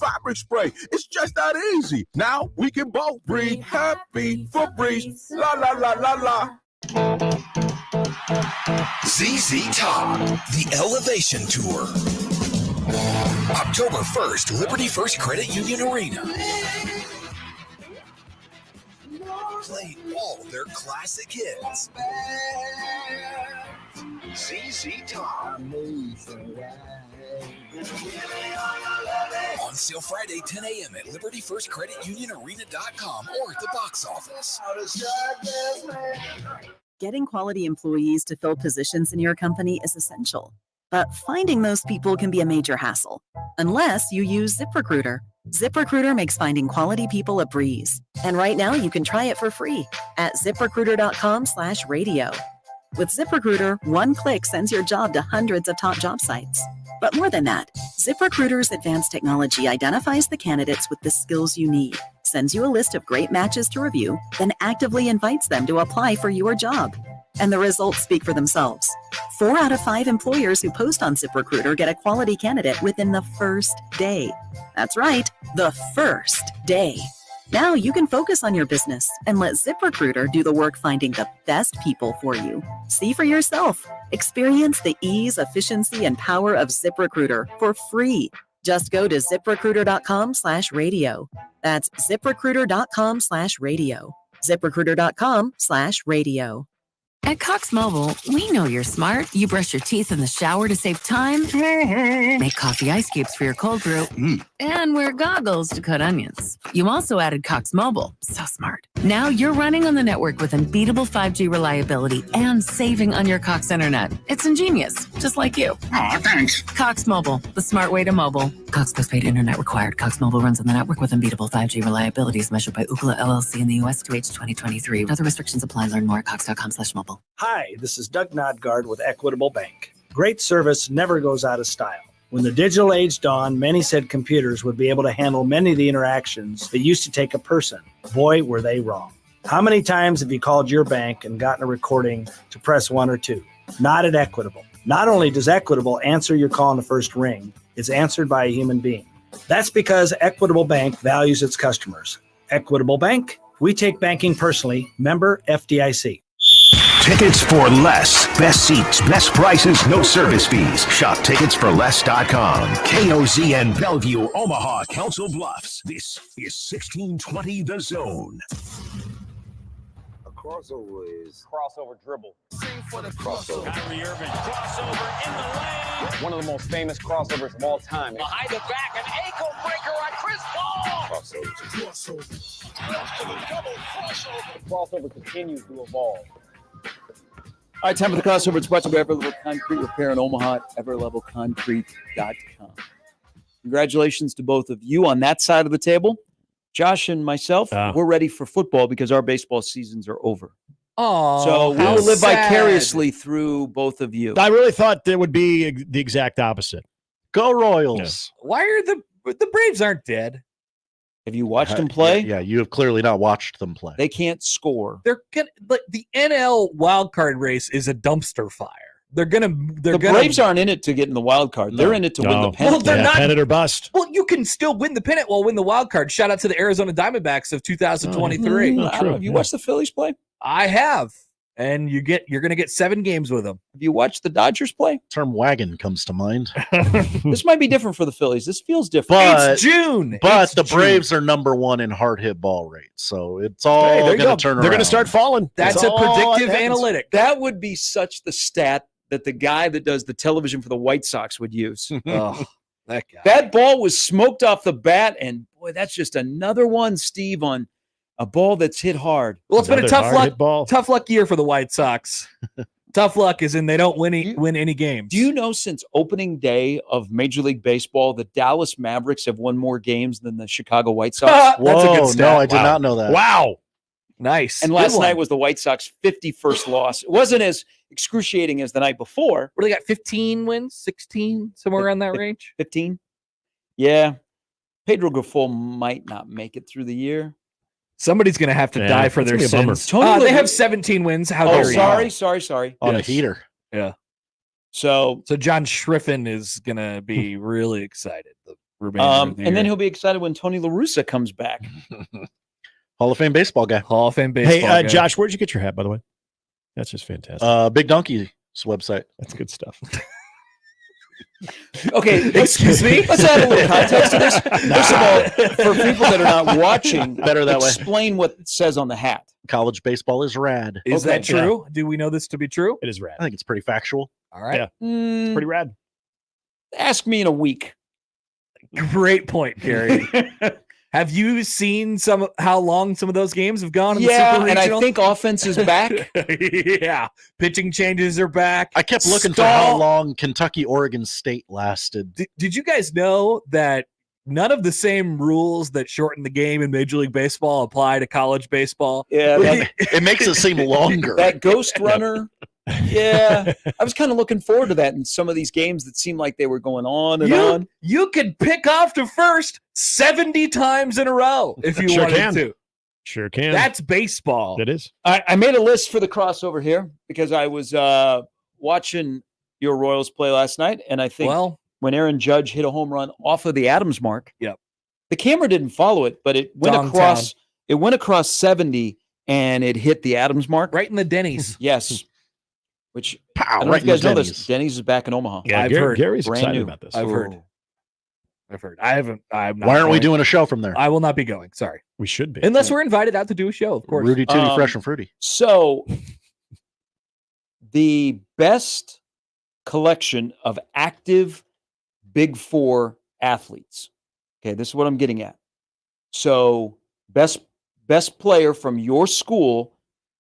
fabric spray. It's just that easy. Now we can both breathe happy Febreze. La la la la la. ZZ Top, the Elevation Tour. October 1st, Liberty First Credit Union Arena. Play all their classic hits. ZZ Top. On sale Friday, 10 a.m. at libertyfirstcreditunionarena.com or at the box office. Getting quality employees to fill positions in your company is essential, but finding those people can be a major hassle, unless you use ZipRecruiter. ZipRecruiter makes finding quality people a breeze. And right now you can try it for free at ZipRecruiter.com/radio. With ZipRecruiter, one click sends your job to hundreds of top job sites. But more than that, ZipRecruiter's advanced technology identifies the candidates with the skills you need, sends you a list of great matches to review, then actively invites them to apply for your job. And the results speak for themselves. 4 out of 5 employers who post on ZipRecruiter get a quality candidate within the first day. That's right, the first day. Now you can focus on your business and let ZipRecruiter do the work finding the best people for you. See for yourself. Experience the ease, efficiency, and power of ZipRecruiter for free. Just go to ZipRecruiter.com/radio. That's ZipRecruiter.com/radio. ZipRecruiter.com/radio. At Cox Mobile, we know you're smart. You brush your teeth in the shower to save time, make coffee ice cubes for your cold brew, and wear goggles to cut onions. You also added Cox Mobile. So smart. Now you're running on the network with unbeatable 5G reliability and saving on your Cox internet. It's ingenious, just like you. Aw, thanks. Cox Mobile, the smart way to mobile. Cox postpaid internet required. Cox Mobile runs on the network with unbeatable 5G reliability as measured by Ookla LLC in the U.S. to age 2023. Other restrictions apply. Learn more at cox.com/mobile. Hi, this is Doug Nodgard with Equitable Bank. Great service never goes out of style. When the digital age dawned, many said computers would be able to handle many of the interactions that used to take a person. Boy, were they wrong. How many times have you called your bank and gotten a recording to press 1 or 2? Not at Equitable. Not only does Equitable answer your call in the first ring, it's answered by a human being. That's because Equitable Bank values its customers. Equitable Bank, we take banking personally. Member FDIC. Tickets for less. Best seats, best prices, no service fees. Shop ticketsforless.com. KOZN Bellevue, Omaha, Council Bluffs. This is 1620 The Zone. A crossover is crossover dribble. Sing for the crossover. Kyrie Irving, crossover in the lane. One of the most famous crossovers of all time. Behind the back, an ankle breaker on Chris Paul. Crossover. Double crossover. The crossover continues to evolve. All right, time for the crossover. It's brought to you by Everlevel Concrete Repair in Omaha at everlevelconcrete.com. Congratulations to both of you on that side of the table. Josh and myself, we're ready for football because our baseball seasons are over. Oh, so we will live vicariously through both of you. I really thought it would be the exact opposite. Go Royals. Yeah. Why are the Braves aren't dead? Have you watched them play? Yeah, you have clearly not watched them play. They can't score. They're gonna, the NL wildcard race is a dumpster fire. The Braves aren't in it to get in the wild card. They're in it to win the pennant. Well, they're not pennant or bust. Well, you can still win the pennant while win the wild card. Shout out to the Arizona Diamondbacks of 2023. Have you watched the Phillies play? I have. And you're going to get 7 games with them. Have you watched the Dodgers play? Term wagon comes to mind. This might be different for the Phillies. This feels different. It's June. But the Braves are number 1 in hard hit ball rate. So it's all going to turn around. They're going to start falling. That's a predictive analytic. That would be such the stat that the guy that does the television for the White Sox would use. Oh, that guy. That ball was smoked off the bat. And boy, that's just another one, Steve, on a ball that's hit hard. Well, it's been a tough luck year for the White Sox. Tough luck is in they don't win any games. Do you know since opening day of Major League Baseball, the Dallas Mavericks have won more games than the Chicago White Sox? That's a good stat. No, I did not know that. Wow. Nice. And last night was the White Sox 51st loss. It wasn't as excruciating as the night before. What, they got 15 wins, 16, somewhere around that range? 15? Yeah. Pedro Grifol might not make it through the year. Somebody's going to have to die for their sins. They have 17 wins. How dare you? Sorry. On a heater. Yeah. So John Schriffen is going to be really excited. The remainder of the And then year. he'll be excited when Tony La Russa comes back. Hall of Fame baseball guy. Hall of Fame baseball. Hey, guy. Josh, where'd you get your hat, by the way? That's just fantastic. Big Donkey's website. That's good stuff. Okay, Excuse me? Let's add a little context to this. First of all, for people that are not watching, Better that way. explain what it says on the hat. College baseball is rad. Is Okay. that true? Do we know this to be true? It is rad. I think it's pretty factual. All right. Yeah. Mm, Pretty rad. ask me in a week. Great point, Gary. Have you seen how long some of those games have gone? In the Yeah, Super and I Regional? think offense is back. Yeah, pitching changes are back. I kept looking for how long Kentucky Oregon State lasted. Did you guys know that none of the same rules that shorten the game in Major League Baseball apply to college baseball? Yeah, It makes it seem longer. that ghost runner. Yeah, I was kind of looking forward to that in some of these games that seemed like they were going on and on. You could pick off to first 70 times in a row if you Sure wanted can. to. Sure can. That's baseball. It is. I made a list for the crossover here because I was watching your Royals play last night, and I think when Aaron Judge hit a home run off of the Adams mark, the camera didn't follow it, but it went across. It went across 70, and it hit the Adams mark right in the Denny's. Yes. Which I don't know right if you guys in the know this. Denny's. Denny's is back in Omaha. Yeah, I've heard. Gary's Brand excited new. about this. I've heard. I haven't. I'm not Why aren't we going. doing a show from there? I will not be going. Sorry. We should be. Unless we're invited out to do a show, of course. Rudy Tooty, fresh and fruity. So the best collection of active Big Four athletes. Okay, this is what I'm getting at. So best player from your school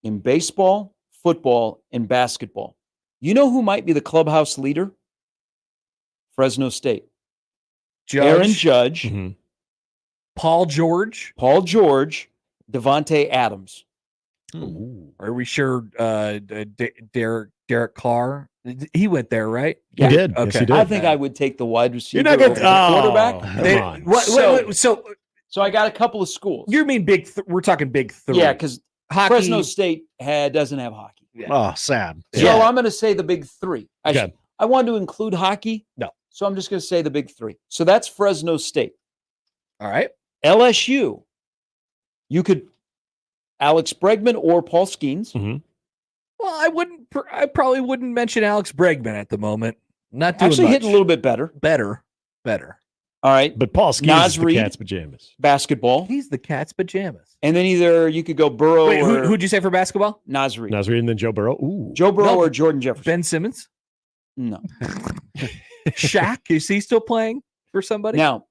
in baseball, football, and basketball. You know who might be the clubhouse leader? Fresno State. Aaron Judge, Paul George, Devontae Adams. Are we sure? Derek Carr, he went there, right? He did. Okay. Yes, he did. I think I would take the wide receiver You're not over gonna. the quarterback. Come on. So I got a couple of schools. You mean big? We're talking big three. Yeah, because hockey. Fresno State doesn't have hockey. Yeah. Oh, sad. So I'm going to say the big three. Okay. I wanted to include hockey. No. So I'm just going to say the big three. So that's Fresno State. All right. LSU. You could Alex Bregman or Paul Skeens. Mm-hmm. Well, I probably wouldn't mention Alex Bregman at the moment. Not doing Actually much. hitting a little bit better. Better. All right. But Paul Skeens is the cat's pajamas. Basketball. He's the cat's pajamas. And then either you could go Burrow Wait, or who'd you say for basketball? Nas Reed. Nas Reed and then Joe Burrow. Ooh. Joe Burrow No. or Jordan Jefferson. Ben Simmons? No. Shaq? Is he still playing for somebody? Now,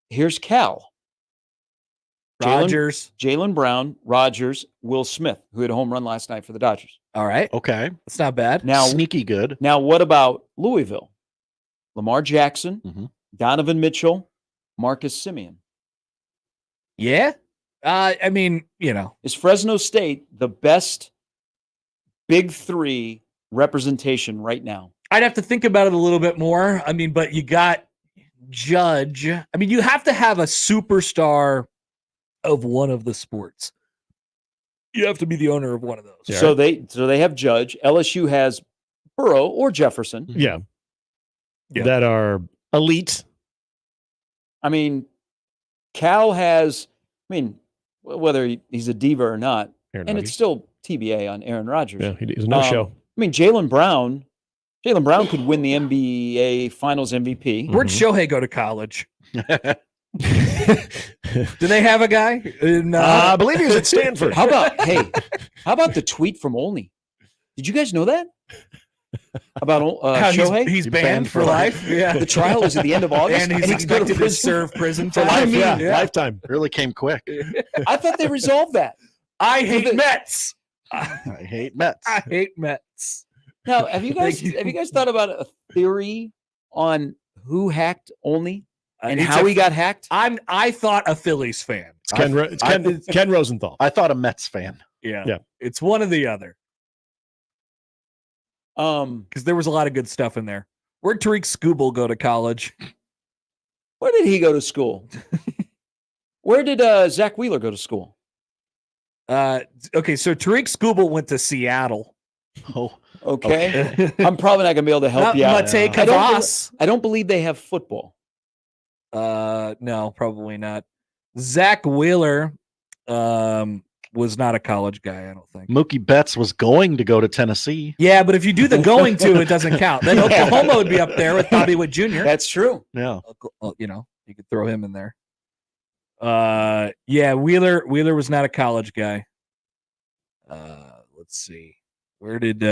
here's Cal. Rodgers. Jaylen Brown, Rodgers, Will Smith, who hit a home run last night for the Dodgers. All right. Okay. That's not bad. Now, Sneaky good. Now, what about Louisville? Lamar Jackson, Donovan Mitchell, Marcus Simeon. Yeah. I mean, Is Fresno State the best big three representation right now? I'd have to think about it a little bit more. I mean, but you got Judge. I mean, you have to have a superstar of one of the sports. You have to be the owner of one of those. Yeah. So they have Judge. LSU has Burrow or Jefferson. Yeah. That are elite. I mean, Cal has, whether he's a diva or not, Aaron and Rodgers. it's still TBA on Aaron Rodgers. Yeah, he's no show. I mean, Jaylen Brown could win the NBA Finals MVP. Where'd Shohei go to college? Do they have a guy? I believe he was at Stanford. How about the tweet from Olney? Did you guys know that? About How Shohei? he's banned for life. Yeah. The trial is at the end of August, and he's going expected to serve prison For time. life, lifetime. Really came quick. I thought they resolved that. I hate Mets. I hate Mets. I hate Mets. Now, have you guys thought about a theory on who hacked Olney and how he got hacked? I thought a Phillies fan. It's Ken Rosenthal. I thought a Mets fan. Yeah. It's one or the other. Because there was a lot of good stuff in there. Where'd Tariq Skubal go to college? Where did he go to school? Where did Zach Wheeler go to school? Okay, so Tariq Skubal went to Seattle. Oh, okay. I'm probably not going to be able to help you out. Mate Kavas. I don't believe they have football. No, probably not. Zach Wheeler was not a college guy, I don't think. Mookie Betts was going to go to Tennessee. Yeah, but if you do the going to, it doesn't count. Then Oklahoma would be up there with Bobby Witt Jr. That's true. Yeah. You know, you could throw him in there. Yeah, Wheeler was not a college guy. Let's see. Where did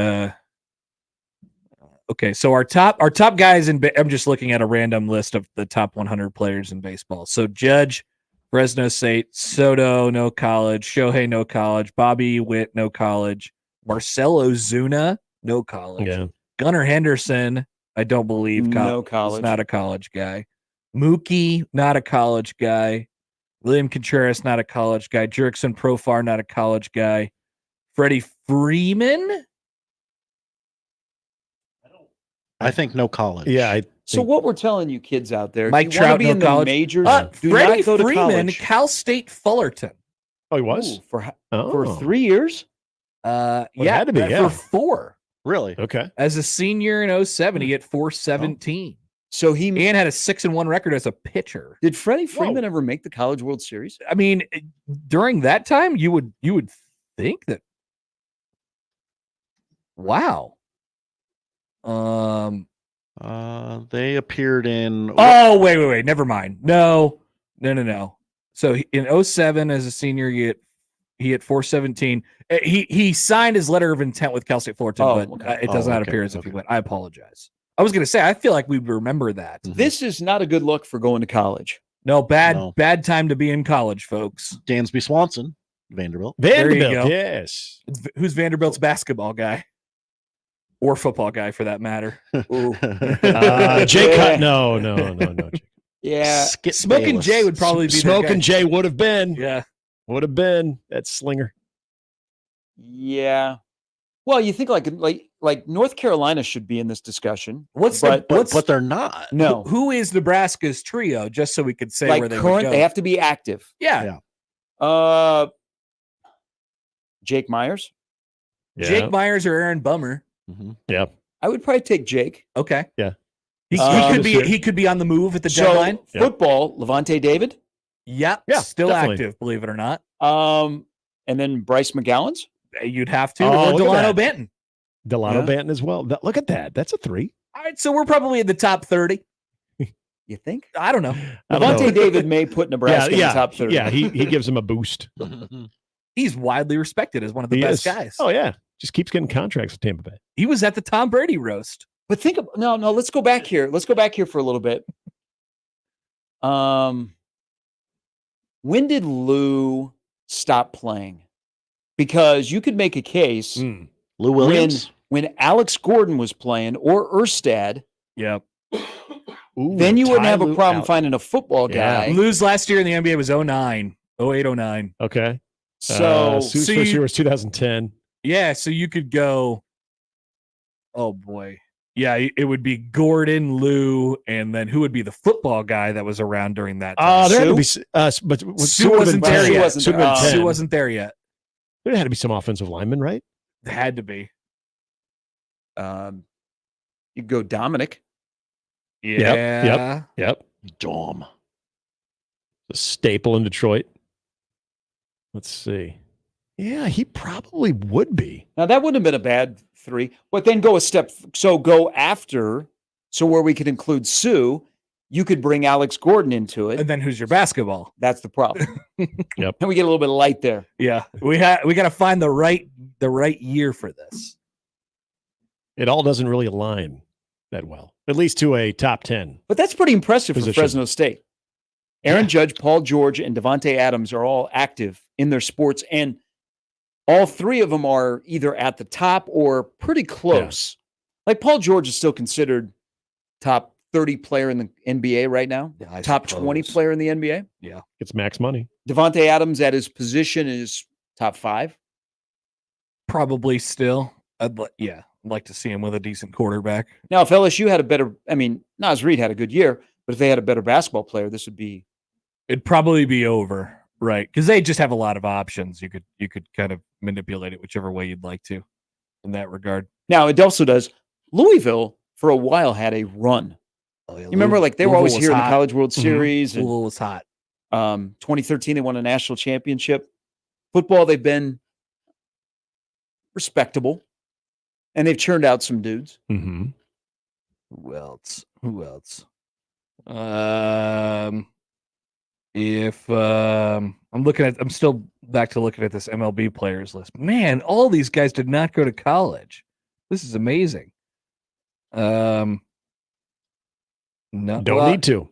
okay, so our top guys I'm just looking at a random list of the top 100 players in baseball. So Judge, Fresno State, Soto, no college, Shohei, no college, Bobby Witt, no college, Marcell Ozuna, no college. Yeah. Gunnar Henderson, I don't believe No college. is not a college guy. Mookie, not a college guy. William Contreras, not a college guy. Jurickson Profar, not a college guy. Freddie Freeman? I think no college. Yeah. So what we're telling you kids out there, Mike if you want Trout, to be no in the college. majors, do Freddie not go to Freeman, college. Cal State Fullerton. Oh, he was? Ooh, for Oh. 3 years? It had to be, for yeah. 4. Really? Okay. As a senior in 07, he hit 417. So he And had a 6-1 record as a pitcher. did Freddie Freeman ever make the College World Series? I mean, during that time, you would think that. Wow. They appeared in. Oh, wait. Never mind. No. So in 07, as a senior, he hit 417. He signed his letter of intent with Cal State Fullerton, but okay. it does not appear as if he went. I apologize. I was going to say, I feel like we remember that. This is not a good look for going to college. No, bad time to be in college, folks. Dansby Swanson, Vanderbilt. There you go. Yes. Who's Vanderbilt's basketball guy? Or football guy, for that matter. Ooh. Jay Cut. No. Yeah. Skip Smoking Bayless. Jay would probably be Smoking Jay. Jay would have been. Yeah. Would have been that slinger. Yeah. Well, you think like North Carolina should be in this discussion. But they're not. No. Who is Nebraska's trio? Just so we could say Like where they would current, go. they have to be active. Yeah. Jake Myers. Yeah. Jake Myers or Aaron Bummer. Yeah. I would probably take Jake. Okay. Yeah. He could be on the move at the deadline. Football, Levante David. Yeah. Still definitely. active, believe it or not. And then Bryce McGowan's. You'd have to. Oh, Or look at Delano that. Banton. Delano Banton as well. Look at that. That's a 3. All right, so we're probably in the top 30. You think? I don't know. Levante David may put Nebraska in the top 30. Yeah, he gives him a boost. He's widely respected as one of the best guys. Oh, yeah. Just keeps getting contracts with Tampa Bay. He was at the Tom Brady roast. But think of no. Let's go back here. Let's go back here for a little bit. When did Lou stop playing? Because you could make a case. Lou Williams. When Alex Gordon was playing or Erstad. Yep. Then you wouldn't have a problem finding a football guy. Lou's last year in the NBA was 09, 08, 09. Okay. So Sue's first year was 2010. Yeah, so you could go. Oh boy, yeah, it would be Gordon, Lou, and then who would be the football guy that was around during that time? There had to be, but Sue wasn't there yet. Sue wasn't there yet. There had to be some offensive linemen, right? It had to be. You go Dominic. Yeah. Yep. Dom. The staple in Detroit. Let's see. Yeah, he probably would be. Now that wouldn't have been a bad 3, but then go a step. So go after. So where we could include Sue, you could bring Alex Gordon into it. And then who's your basketball? That's the problem. Yep. And we get a little bit of light there. Yeah, we got to find the right year for this. It all doesn't really align that well, at least to a top 10. But that's pretty impressive position. for Fresno State. Aaron Judge, Paul George, and Devontae Adams are all active in their sports, and all 3 of them are either at the top or pretty close. Yeah. Like Paul George is still considered top 30 player in the NBA right now. Yeah, top 20 player in the NBA. Yeah. It's max money. Devontae Adams at his position is top 5. Probably still. I'd like to see him with a decent quarterback. Now, if LSU had a better, Naz Reid had a good year, but if they had a better basketball player, this would be. It'd probably be over, right? Because they just have a lot of options. You could kind of manipulate it whichever way you'd like to, in that regard. Now, it also does. Louisville for a while had a run. You remember, like they were always here in the College World Mm-hmm. Series. And, Louisville was hot. 2013, they won a national championship. Football, they've been respectable, and they've churned out some dudes. Mm-hmm. Who else? If I'm still back to looking at this MLB players list. Man, all these guys did not go to college. This is amazing. No, Don't need to.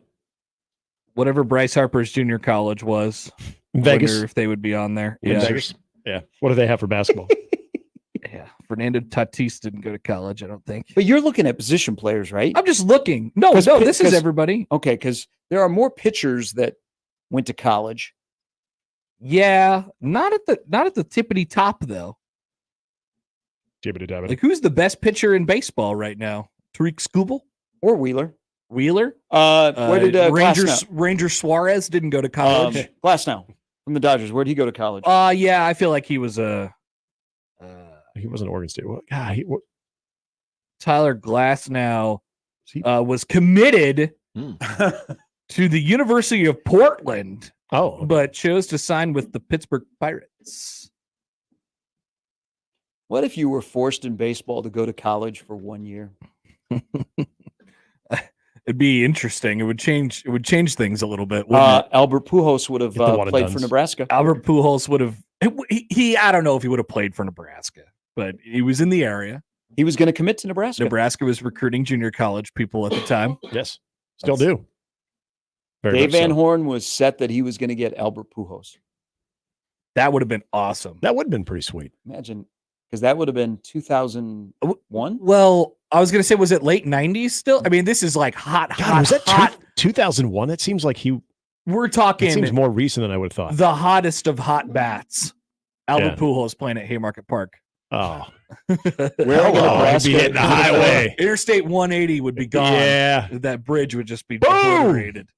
Whatever Bryce Harper's junior college was, Vegas. wonder if they would be on there. In Vegas. Yeah. What do they have for basketball? Yeah. Fernando Tatis didn't go to college, I don't think. But you're looking at position players, right? I'm just looking. No, this is everybody. Okay, because there are more pitchers that went to college. Yeah, not at the tippity top though. Jibbity-dabbity. Like, who's the best pitcher in baseball right now? Tariq Skubal or Wheeler? Where did Ranger Suarez didn't go to college? Glasnow from the Dodgers. Where did he go to college? Yeah, I feel like he was he wasn't Oregon State. Tyler Glasnow was committed to the University of Portland. Oh, but chose to sign with the Pittsburgh Pirates. What if you were forced in baseball to go to college for 1 year? It'd be interesting. It would change things a little bit. Albert Pujols would have played for Nebraska. Albert Pujols would have. I don't know if he would have played for Nebraska, but he was in the area. He was going to commit to Nebraska. Nebraska was recruiting junior college people at the time. Yes, still do. Dave Van Horn was set that he was going to get Albert Pujols. That would have been awesome. That would have been pretty sweet. Imagine, because that would have been 2001. Well, I was going to say, was it late 90s still? I mean, this is like hot. Was that 2001? That seems like we're talking. It seems more recent than I would have thought. The hottest of hot bats. Albert Pujols playing at Haymarket Park. Oh. Where Nebraska be hitting the highway. Interstate 180 would be gone. Yeah. That bridge would just be obliterated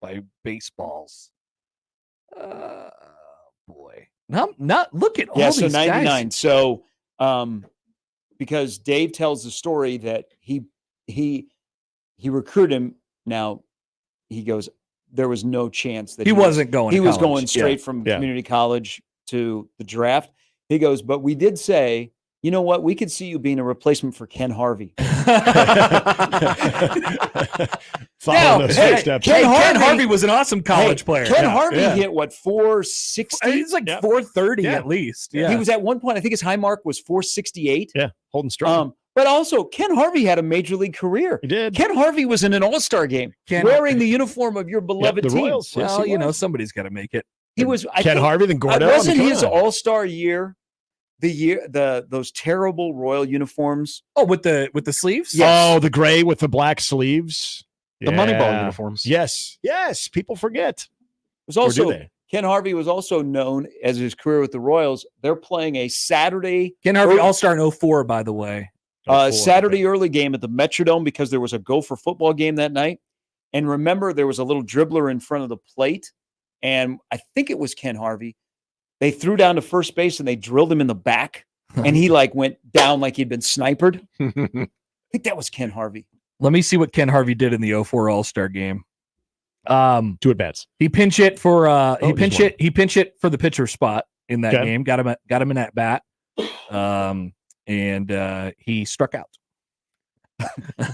by baseballs. Boy. Not look at all these so 99. guys. So because Dave tells the story that he recruited him. Now he goes, there was no chance that he wasn't going. He to was college. going straight from community college to the draft. He goes, but we did say, you know what? We could see you being a replacement for Ken Harvey. Ken Harvey was an awesome college player. Ken Harvey hit what, 460? He's like 430 at least. Yeah. He was at one point, I think his high mark was 468. Yeah, holding strong. But also, Ken Harvey had a major league career. He did. Ken Harvey was in an all-star game wearing the uniform of your beloved team. Royals. Well, somebody's got to make it. He was Ken Harvey, then Gordell. Wasn't his all-star year those terrible Royal uniforms? Oh, with the sleeves? Yes. Oh, the gray with the black sleeves. The Moneyball uniforms. Yes. People forget. It was also Ken Harvey was also known as his career with the Royals. They're playing a Saturday. Ken Harvey All-Star in 04, by the way. Saturday early game at the Metrodome because there was a Gopher football game that night. And remember, there was a little dribbler in front of the plate. And I think it was Ken Harvey. They threw down to first base and they drilled him in the back. And he went down like he'd been sniped. I think that was Ken Harvey. Let me see what Ken Harvey did in the 04 All-Star game. Two at bats. He pinch it for he pinch it for the pitcher spot in that game. Got him in that bat. And he struck out.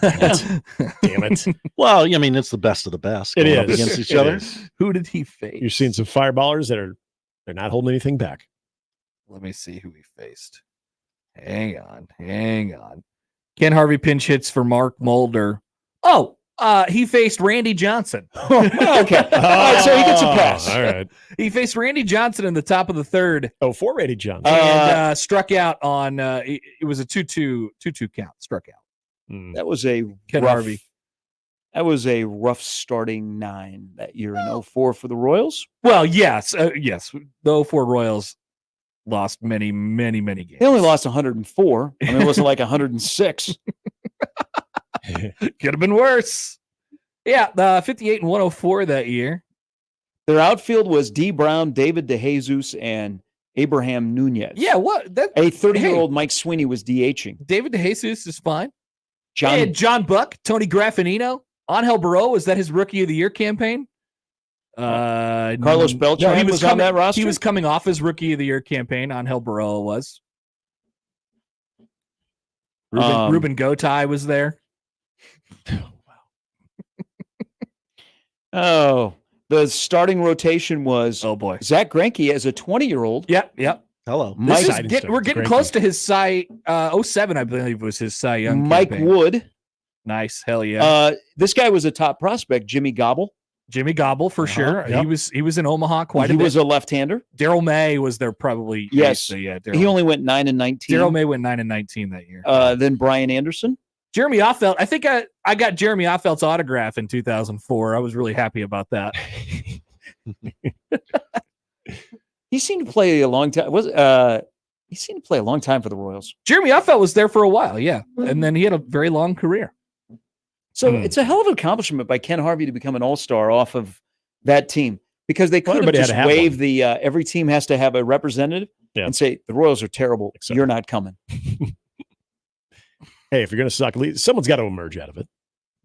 Damn it. Well, I mean, it's the best of the best. It is. Up against each other. Who did he face? You're seeing some fireballers that they're not holding anything back. Let me see who he faced. Hang on. Ken Harvey pinch hits for Mark Mulder. Oh, he faced Randy Johnson. Okay. All right, so he gets a pass. All right. He faced Randy Johnson in the top of the third. Oh, for Randy Johnson. And struck out on it was a 2-2 count. Struck out. That was a Ken Harvey. That was a rough starting 9 that year in 04 for the Royals. Well, yes. The 04 Royals lost many, many, many games. They only lost 104. I mean, it wasn't like 106. Could have been worse. Yeah, 58 and 104 that year. Their outfield was D. Brown, David DeJesus, and Abraham Nunez. Yeah, what? A 30-year-old Mike Sweeney was DHing. David DeJesus is fine. John Buck, Tony Graffinino. Angel Barreau, was that his Rookie of the Year campaign? Carlos Beltran was on that roster? He was coming off his Rookie of the Year campaign. Angel Barreau was. Ruben Gotay was there. Oh, the starting rotation was Zach Greinke as a 20-year-old. Yep. Hello. We're getting close to his Cy 07, I believe was his Cy Young Mike campaign. Wood. Nice. Hell yeah. This guy was a top prospect, Jimmy Gobble. Jimmy Gobble for sure. Yep. He was in Omaha quite a bit. He was a left-hander. Daryl May was there probably. Yes. Yeah. He only went 9-19. Daryl May went 9-19 that year. Then Brian Anderson. Jeremy Offeld. I think I got Jeremy Offeld's autograph in 2004. I was really happy about that. He seemed to play a long time. He seemed to play a long time for the Royals. Jeremy Offeld was there for a while, yeah, and then he had a very long career. So it's a hell of an accomplishment by Ken Harvey to become an all-star off of that team, because they could have just waived the every team has to have a representative and say the Royals are terrible. You're not coming. Hey, if you're going to suck, someone's got to emerge out of it.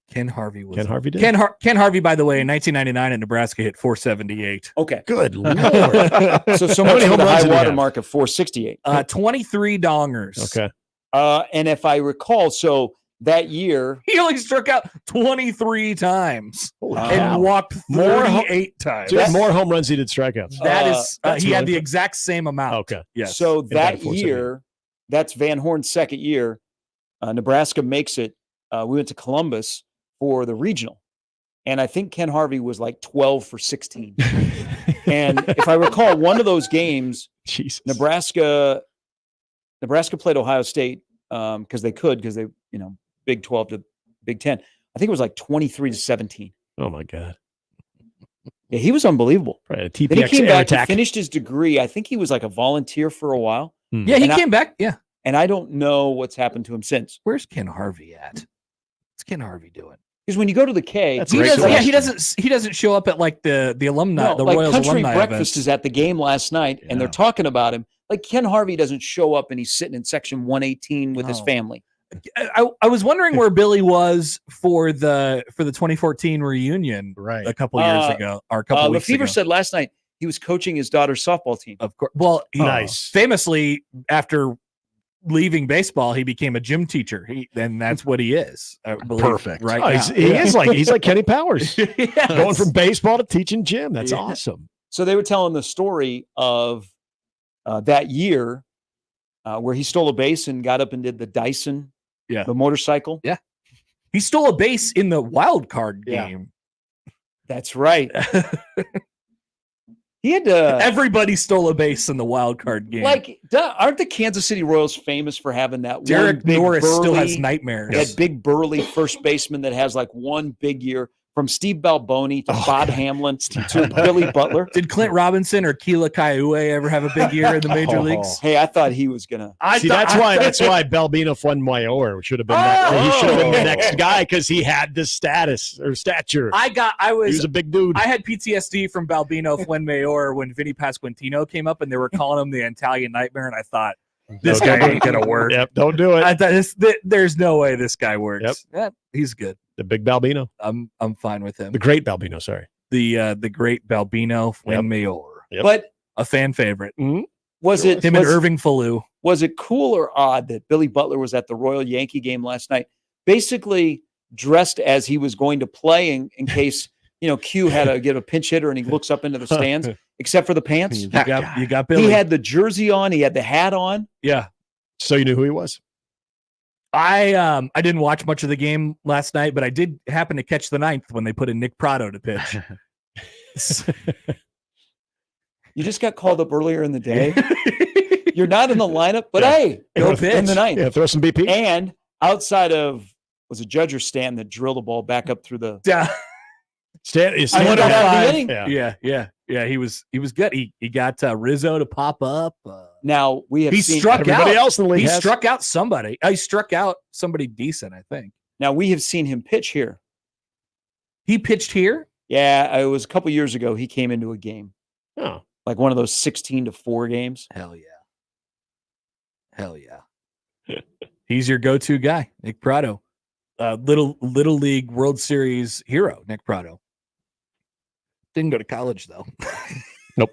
Ken Harvey was. Ken Harvey did. Ken Harvey, by the way, in 1999 at Nebraska hit 478. Okay, good lord. So much for the high water mark of 468. 23 dongers. Okay. And if I recall, so that year he only struck out 23 times and walked 38 times. So he had more home runs he did strikeouts. That is, he had the exact same amount. Okay. Yes. So that year, that's Van Horn's second year. Nebraska makes it. We went to Columbus for the regional, and I think Ken Harvey was like 12 for 16. And if I recall, one of those games, Nebraska played Ohio State because they Big 12 to Big 10. I think it was like 23-17. Oh my God. Yeah, he was unbelievable. Right, then he came back and finished his degree. I think he was like a volunteer for a while. Yeah, he came back. Yeah. And I don't know what's happened to him since. Where's Ken Harvey at? What's Ken Harvey doing? Because when you go to the K, he doesn't show up at like the alumni, the like Royals Country alumni Breakfast events. is at the game last night, and they're talking about him. Like Ken Harvey doesn't show up, and he's sitting in section 118 with his family. I was wondering where Billy was for the 2014 reunion a couple years ago or a couple weeks ago. Lefevre said last night he was coaching his daughter's softball team. Of course. Well, nice. Famously, after leaving baseball, he became a gym teacher. And that's what he is. I believe, Perfect. Right. Oh, he's like Kenny Powers. Yes. Going from baseball to teaching gym. That's awesome. So they were telling the story of that year where he stole a base and got up and did the Dyson, the motorcycle. Yeah. He stole a base in the wild card game. That's right. He had to. Everybody stole a base in the wild card game. Like, aren't the Kansas City Royals famous for having that Derek one big Norris burly, still has nightmares. That big burly first baseman that has like one big year, from Steve Balboni to Bob Hamlin to Billy Butler. Did Clint Robinson or Keela Kaiue ever have a big year in the major leagues? Hey, I thought he was gonna. That's why Balbino Fuenmayor should have been he should have been the next guy, because he had the status or stature. He was a big dude. I had PTSD from Balbino Fuenmayor when Vinny Pasquantino came up and they were calling him the Italian Nightmare, and I thought, this guy ain't gonna work. Yep, don't do it. I thought there's no way this guy works. Yep, he's good. The big Balbino. I'm fine with him. The great Balbino, sorry. The great Balbino Fuenmayor. Yep. But a fan favorite. Was it him and Irving Falou? Was it cool or odd that Billy Butler was at the Royal Yankee game last night, basically dressed as he was going to play in case Q had to get a pinch hitter and he looks up into the stands, except for the pants? You got Billy. He had the jersey on. He had the hat on. Yeah. So you knew who he was? I didn't watch much of the game last night, but I did happen to catch the ninth when they put in Nick Prado to pitch. You just got called up earlier in the day. You're not in the lineup, but hey, go pitch in the ninth. Yeah, throw some BP. And outside of, was it Judge or Stanton that drilled the ball back up through the Yeah. He was good. He got Rizzo to pop up. Now we have seen struck everybody out. else in the league. He struck out somebody. He struck out somebody decent, I think. Now we have seen him pitch here. He pitched here? Yeah, it was a couple years ago. He came into a game. Oh, like one of those 16-4 games. Hell yeah. He's your go-to guy, Nick Prado. Little League World Series hero, Nick Prado. Didn't go to college though. Nope.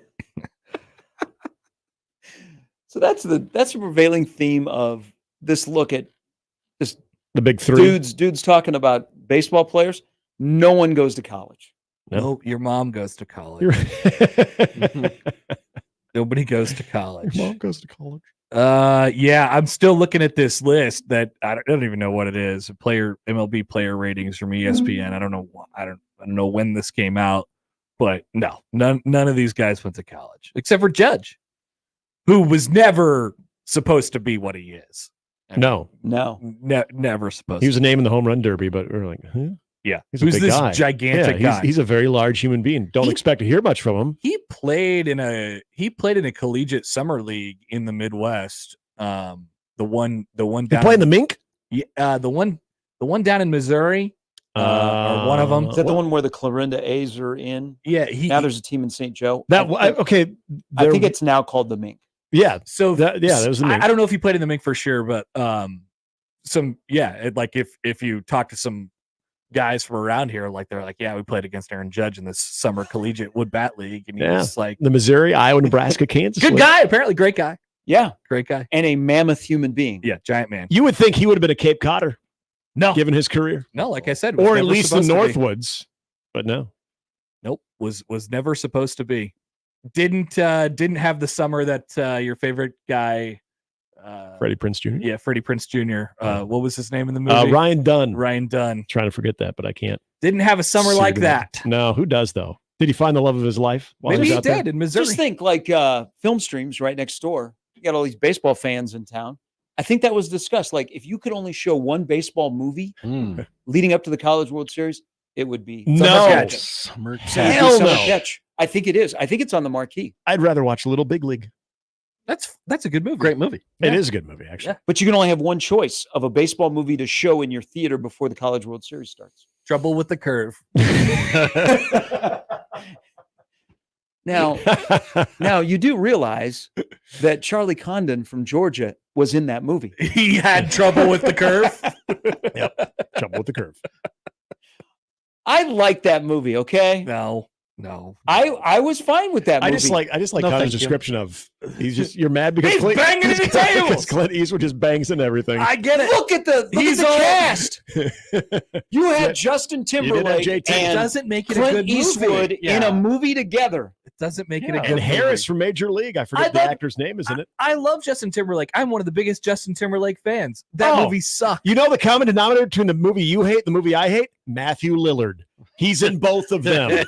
So that's the prevailing theme of this look at this. The big three. Dudes talking about baseball players. No one goes to college. No, your mom goes to college. Nobody goes to college. Your mom goes to college. Yeah, I'm still looking at this list that I don't even know what it is. MLB player ratings from ESPN. I don't know when this came out, but no, none of these guys went to college except for Judge, who was never supposed to be what he is. No, never supposed. He was a name in the home run derby, but we're like, huh? Yeah, he's who's a big this guy. gigantic guy? He's a very large human being. Don't expect to hear much from him. He played in a collegiate summer league in the Midwest. The one down. He played in the Mink. Yeah, the one down in Missouri. Or one of them. Is that the one where the Clarinda A's are in? Yeah. Now there's a team in St. Joe. I think it's now called the Mink. Yeah. So that was the Mink. I don't know if he played in the Mink for sure, but if you talk to some guys from around here, like they're like, yeah, we played against Aaron Judge in this summer collegiate wood bat league, and he's like the Missouri, Iowa, Nebraska, Kansas. Good guy, apparently great guy. Yeah, great guy, and a mammoth human being. Yeah, giant man. You would think he would have been a Cape Codder. No, given his career. No, like I said, or at least the Northwoods, but no. Nope, was never supposed to be. Didn't have the summer that your favorite guy. Freddie Prinze Jr. Yeah, Freddie Prinze Jr. What was his name in the movie? Ryan Dunn. Ryan Dunn. Trying to forget that, but I can't. Didn't have a summer like that. No, who does though? Did he find the love of his life? Maybe he did in Missouri. Just think like film streams right next door. You got all these baseball fans in town. I think that was discussed. Like if you could only show one baseball movie leading up to the College World Series, it would be Summer Catch. I think it is. I think it's on the marquee. I'd rather watch Little Big League. That's a good movie. Great movie. It is a good movie, actually. Yeah. But you can only have one choice of a baseball movie to show in your theater before the College World Series starts. Trouble with the Curve. Now you do realize that Charlie Condon from Georgia was in that movie. He had trouble with the curve. Yep. Trouble with the Curve. I like that movie. Okay. No. I was fine with that movie. I just like Connor's description of you're mad because he's banging into tables. Because Clint Eastwood just bangs into everything. I get it. Look at the cast. You had Justin Timberlake JT. and doesn't make it Clint a good movie. Eastwood in a movie together. It doesn't make it a good And movie. Harris from Major League. I forget the actor's name, isn't it? I love Justin Timberlake. I'm one of the biggest Justin Timberlake fans. That movie sucked. You know the common denominator between the movie you hate, the movie I hate? Matthew Lillard. He's in both of them.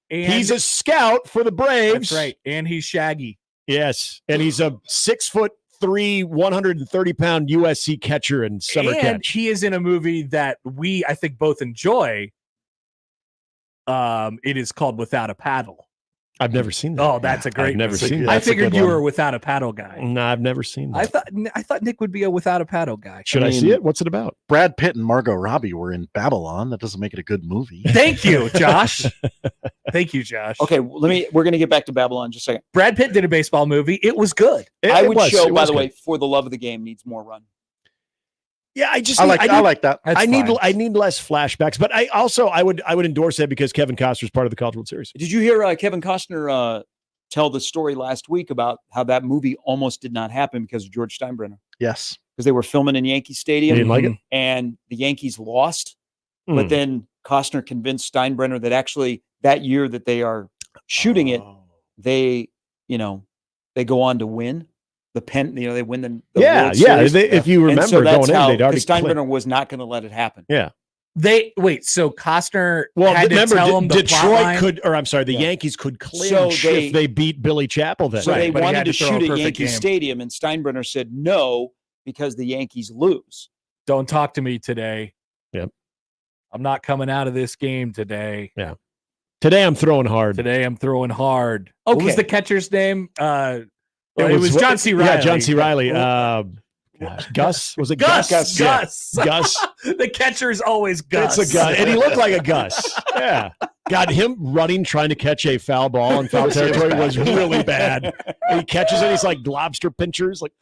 And he's a scout for the Braves. That's right. And he's shaggy. Yes. And he's a 6'3", 130-pound USC catcher in Summer And Catch. he is in a movie that I think both enjoy. It is called Without a Paddle. I've never seen that. Oh, that's a great I've never movie. seen that. I That's a figured good you one. were a Without a Paddle guy. No, I've never seen that. I thought Nick would be a Without a Paddle guy. Should I see it? What's it about? Brad Pitt and Margot Robbie were in Babylon. That doesn't make it a good movie. Thank you, Josh. Thank you, Josh. Okay, we're going to get back to Babylon in just a second. Brad Pitt did a baseball movie. It was good. I would show, by the good. way, For the Love of the Game needs more run. Yeah, I like that. I need less flashbacks, but I would endorse that because Kevin Costner's part of the College World Series. Did you hear Kevin Costner tell the story last week about how that movie almost did not happen because of George Steinbrenner? Yes. Because they were filming in Yankee Stadium. He didn't like it? And the Yankees lost. But then Costner convinced Steinbrenner that actually that year that they are shooting it, they go on to win the they win the World Series. If you remember, and so that's going in, they'd already Steinbrenner was not going to let it happen. Yeah. So Costner had to tell him the Detroit Yankees could clinch if they beat Billy Chappell then. So they but he wanted had to to throw shoot a at perfect Yankee game. Stadium, and Steinbrenner said no because the Yankees lose. Don't talk to me today. Yep. I'm not coming out of this game today. Yeah. Today I'm throwing hard. Okay. What was Okay. the catcher's name? It was John C. Riley. Yeah, John C. Riley. Gus? Was it Gus? Gus. Yeah. Gus. The catcher is always Gus. It's a Gus. And he looked like a Gus. Yeah. God, him running, trying to catch a foul ball in foul territory was really bad. And he catches it. He's like lobster pinchers. Like,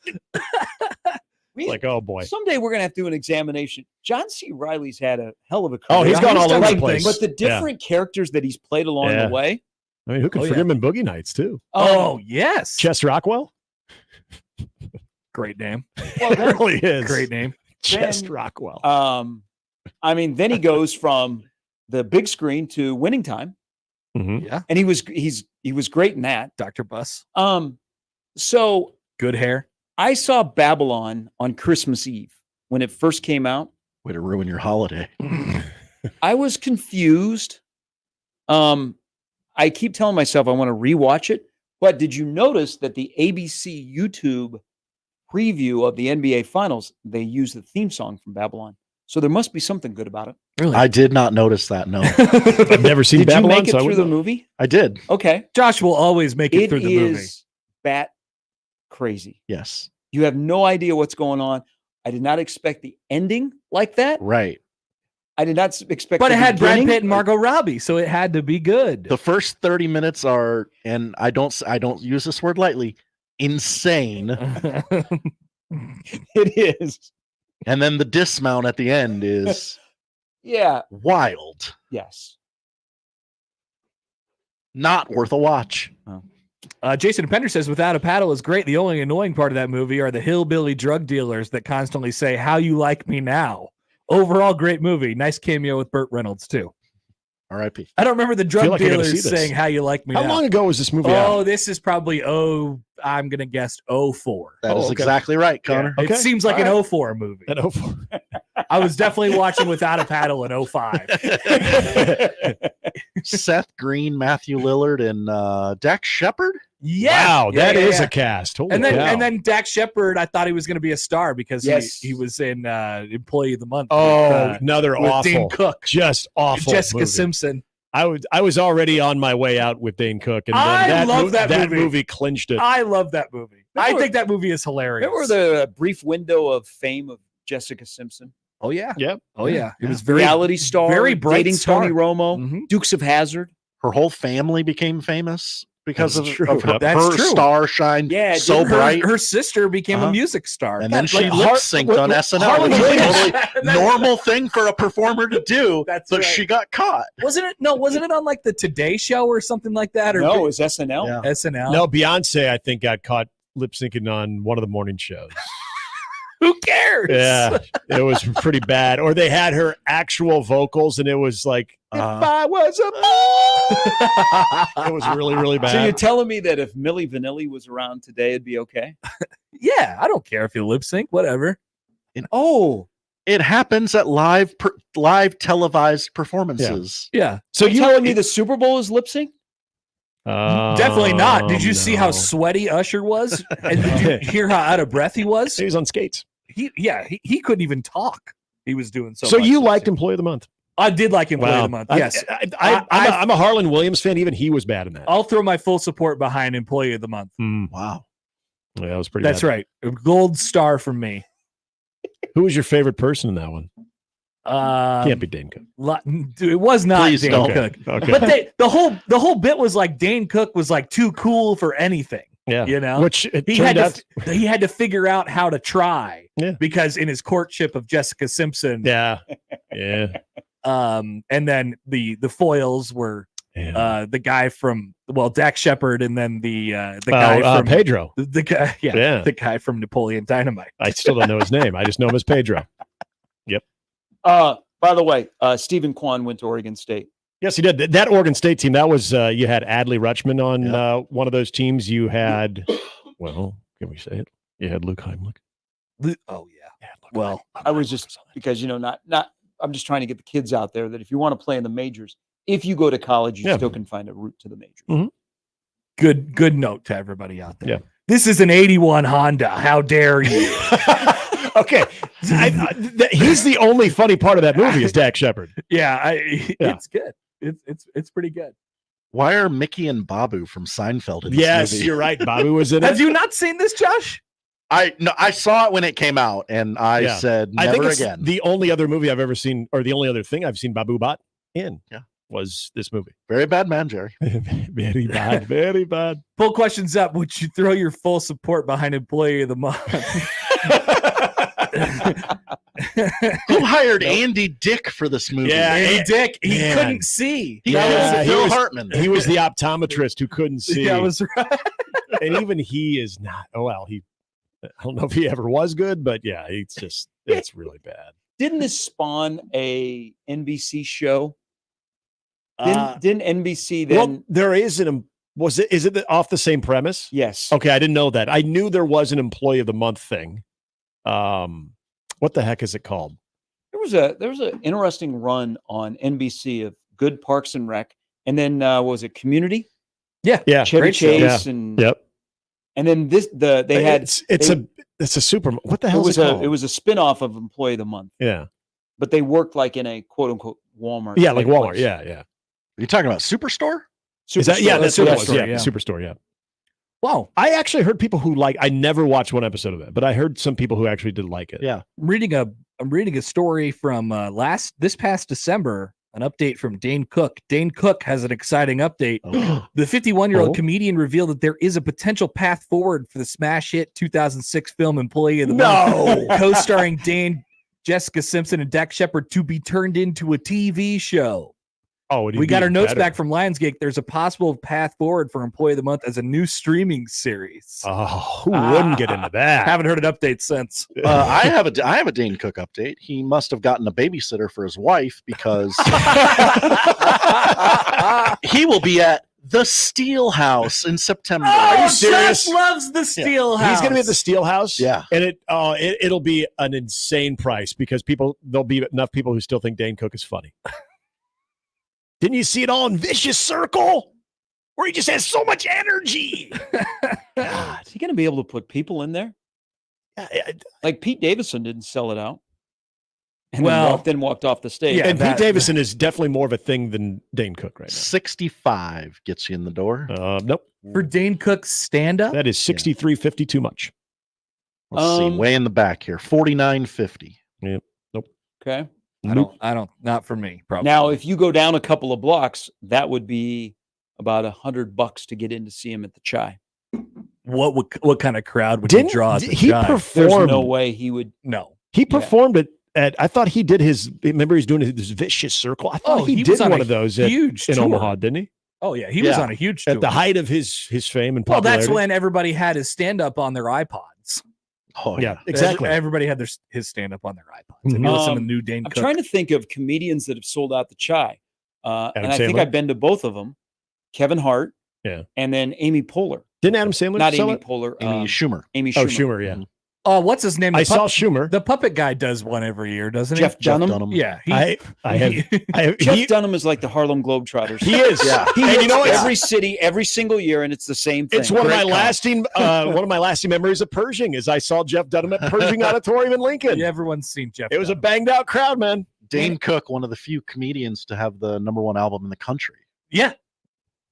Like, oh boy. Someday we're gonna have to do an examination. John C. Reilly's had a hell of a career. Oh, he's gone all over the place. But the different characters that he's played along the way. I mean, who can forget him in Boogie Nights too? Oh, yes. Chess Rockwell. Great name. Well, It really is. Great name. Chess Rockwell. I mean, then he goes from the big screen to Winning Time. Mm-hmm. Yeah. And he was great in that. Dr. Bus. So good hair. I saw Babylon on Christmas Eve when it first came out. Way to ruin your holiday. I was confused. I keep telling myself I want to rewatch it. But did you notice that the ABC YouTube preview of the NBA Finals, they used the theme song from Babylon? So there must be something good about it. Really? I did not notice that. No, I've never seen Did Babylon. you make it so I through wouldn't the know. movie? I did. Okay. Josh will always make it through the movie. It is bat crazy. Yes. You have no idea what's going on. I did not expect the ending like that. Right. I did not expect. But the it had Brad beginning. Pitt and Margot Robbie, so it had to be good. The first 30 minutes are, and I don't use this word lightly, insane. It is. And then the dismount at the end is Yeah. wild. Yes. Not worth a watch. Jason Pender says, Without a Paddle is great. The only annoying part of that movie are the hillbilly drug dealers that constantly say, how you like me now. Overall, great movie. Nice cameo with Burt Reynolds, too. R.I.P. I don't remember the drug like I gotta see dealers this. saying, how you like me How now. long ago was this movie Oh, out? this is probably, I'm going to guess 04. That is okay. exactly right, Connor. It seems like an 04 movie. At 04. I was definitely watching Without a Paddle in 05. Seth Green, Matthew Lillard, and Dak Shepard. Yeah. Wow, that is a cast. Holy And then cow. and then Dak Shepard, I thought he was going to be a star because Yes. he was in Employee of the Month. another with awful, Dane Cook, just awful. Jessica movie. Simpson. I was already on my way out with Dane Cook, and then I love that movie. movie clinched it. I love that movie. I think that movie is hilarious. Remember the brief window of fame of Jessica Simpson? Oh yeah. Yep. Oh yeah. It was very Reality star, very bright dating star. Tony Romo, Mhm. Dukes of Hazzard. Her whole family became famous because That's of, true. of her, That's her true. star shined Yeah, so dude, her, bright. her sister became a Uh-huh. music star. And then God, she like, lip synced on SNL, Harlan which is a Williams. totally normal thing for a performer to do. That's but right. she got caught. Wasn't it on like the Today Show or something like that? Or No, it was SNL. Yeah. SNL. No, Beyonce, I think, got caught lip syncing on one of the morning shows. Who cares? Yeah, it was pretty bad. Or they had her actual vocals, and it was like, if I was a boy. It was really, really bad. So you're telling me that if Milli Vanilli was around today, it'd be okay? Yeah, I don't care if you lip sync, whatever. Oh, It happens at live televised performances. Yeah. so you're telling me the Super Bowl is lip sync? Definitely not. Did you see how no. sweaty Usher was? And did you hear how out of breath he was? He was on skates. He couldn't even talk. He was doing so So much you lip liked sync. Employee of the Month? I did like Employee of the Month. Yes. I'm a Harlan Williams fan. Even he was bad in that. I'll throw my full support behind Employee of the Month. Wow. Yeah, that was pretty That's bad. right. A gold star from me. Who was your favorite person in that one? Can't be Dane Cook. Dude, it was not Please Dane don't. Cook. Okay. But the whole bit was like Dane Cook was like too cool for anything. Yeah. You know? Which it He turned had out. he had to figure out how to try. Yeah. Because in his courtship of Jessica Simpson, Yeah. Yeah. and then the foils were Yeah. the guy from Dak Shepard, and then the guy from Pedro. the guy, Yeah. the guy from Napoleon Dynamite. I still don't know his name. I just know him as Pedro. By the way, Stephen Kwan went to Oregon State. Yes, he did. That Oregon State team, that was, you had Adley Rutschman on one of those teams. You had, well, can we say it? You had Luke Heimlich. Oh yeah. Well, I was just because not. I'm just trying to get the kids out there that if you want to play in the majors, if you go to college, you still can find a route to the majors. Mm-hmm. Good note to everybody out there. Yeah. This is an 81 Honda. How dare you? Okay. He's the only funny part of that movie is Dak Shepard. Yeah, it's good. It's pretty good. Why are Mickey and Babu from Seinfeld in this Yes, movie? you're right. Babu was in it. Have you not seen this, Josh? I saw it when it came out, and I said never I think it's again. the only other movie I've ever seen, or the only other thing I've seen Babu Bhatt in. Yeah. Was this movie. Very bad man, Jerry. Very bad. Very bad. Pull questions up. Would you throw your full support behind Employee of the Month? Who hired Andy Dick for this movie? Yeah, Andy Dick, he man. couldn't see. He Yeah, Phil Hartman. He was the optometrist who couldn't see. That was right. And even he is not. Oh well, I don't know if he ever was good, but yeah, it's really bad. Didn't this spawn a NBC show? Uh, Didn't NBC then? Well, there is is it off the same premise? Yes. Okay, I didn't know that. I knew there was an employee of the month thing. What the heck is it called? There was an interesting run on NBC of good Parks and Rec, and then what was it Community? Yeah, Chevy great show. Chase Yeah. and Yep. And then it's a super. What the hell is it called? It was a spinoff of Employee of the Month. Yeah, but they worked like in a quote unquote Walmart. yeah, like type Walmart. place. Yeah, yeah. Are you talking about Superstore? Is that, yeah, that's what it was. Yeah, yeah. Superstore. Yeah. Wow. I actually heard people who I never watched one episode of it, but I heard some people who actually did like it. Yeah. I'm reading a story from this past December, an update from Dane Cook. Dane Cook has an exciting update. The 51-year-old comedian revealed that there is a potential path forward for the smash hit 2006 film Employee of the Month, co-starring Dane, Jessica Simpson, and Dak Shepard, to be turned into a TV show. Oh, we got our notes back from Lionsgate. There's a possible path forward for Employee of the Month as a new streaming series. Oh, who wouldn't get into that? Haven't heard an update since. I have a Dane Cook update. He must have gotten a babysitter for his wife because he will be at the Steel House in September. Are you serious? Jeff loves the Steel House. He's going to be at the Steel House. Yeah, and it'll be an insane price because there'll be enough people who still think Dane Cook is funny. Didn't you see it all in Vicious Circle? Where he just has so much energy. God, is he going to be able to put people in there? Like Pete Davidson didn't sell it out. And then walked off the stage. Yeah, and Pete Davidson is definitely more of a thing than Dane Cook right now. 65 gets you in the door. Nope. For Dane Cook's stand-up? That is 63.50 too much. Let's see. Way in the back here. 49.50. Yep. Nope. Okay. Not for me, probably. Now, if you go down a couple of blocks, that would be about $100 to get in to see him at the Chai. What kind of crowd would he draw at the he Chai? performed? There's no way he would. No. He performed at I thought he did remember he's doing this Vicious Circle. I thought he did one of those in Omaha, didn't he? Oh, yeah. He was on a huge tour. At the height of his fame and well, popularity. that's when everybody had his stand-up on their iPods. Oh, yeah, exactly. Everybody had his stand-up on their iPods. And you listen to new Dane Cook. I'm trying to think of comedians that have sold out the Chai. And I think Sandler? I've been to both of them. Kevin Hart. Yeah. And then Amy Poehler. Didn't Adam Sandler Not sell Amy it? Poehler. Amy Schumer. Amy Schumer. Oh, Schumer, yeah. Oh, what's his name? I saw Schumer. The puppet guy does one every year, doesn't he? Jeff Dunham. Yeah. I have Jeff Dunham is like the Harlem Globetrotters. He is. Yeah. And you know what? Every city, every single year, and it's the same thing. It's one of my Great lasting memories of Pershing is I saw Jeff Dunham at Pershing Auditorium in Lincoln. Yeah, everyone's seen Jeff. It was a banged out crowd, man. Dane Cook, one of the few comedians to have the #1 album in the country. Yeah.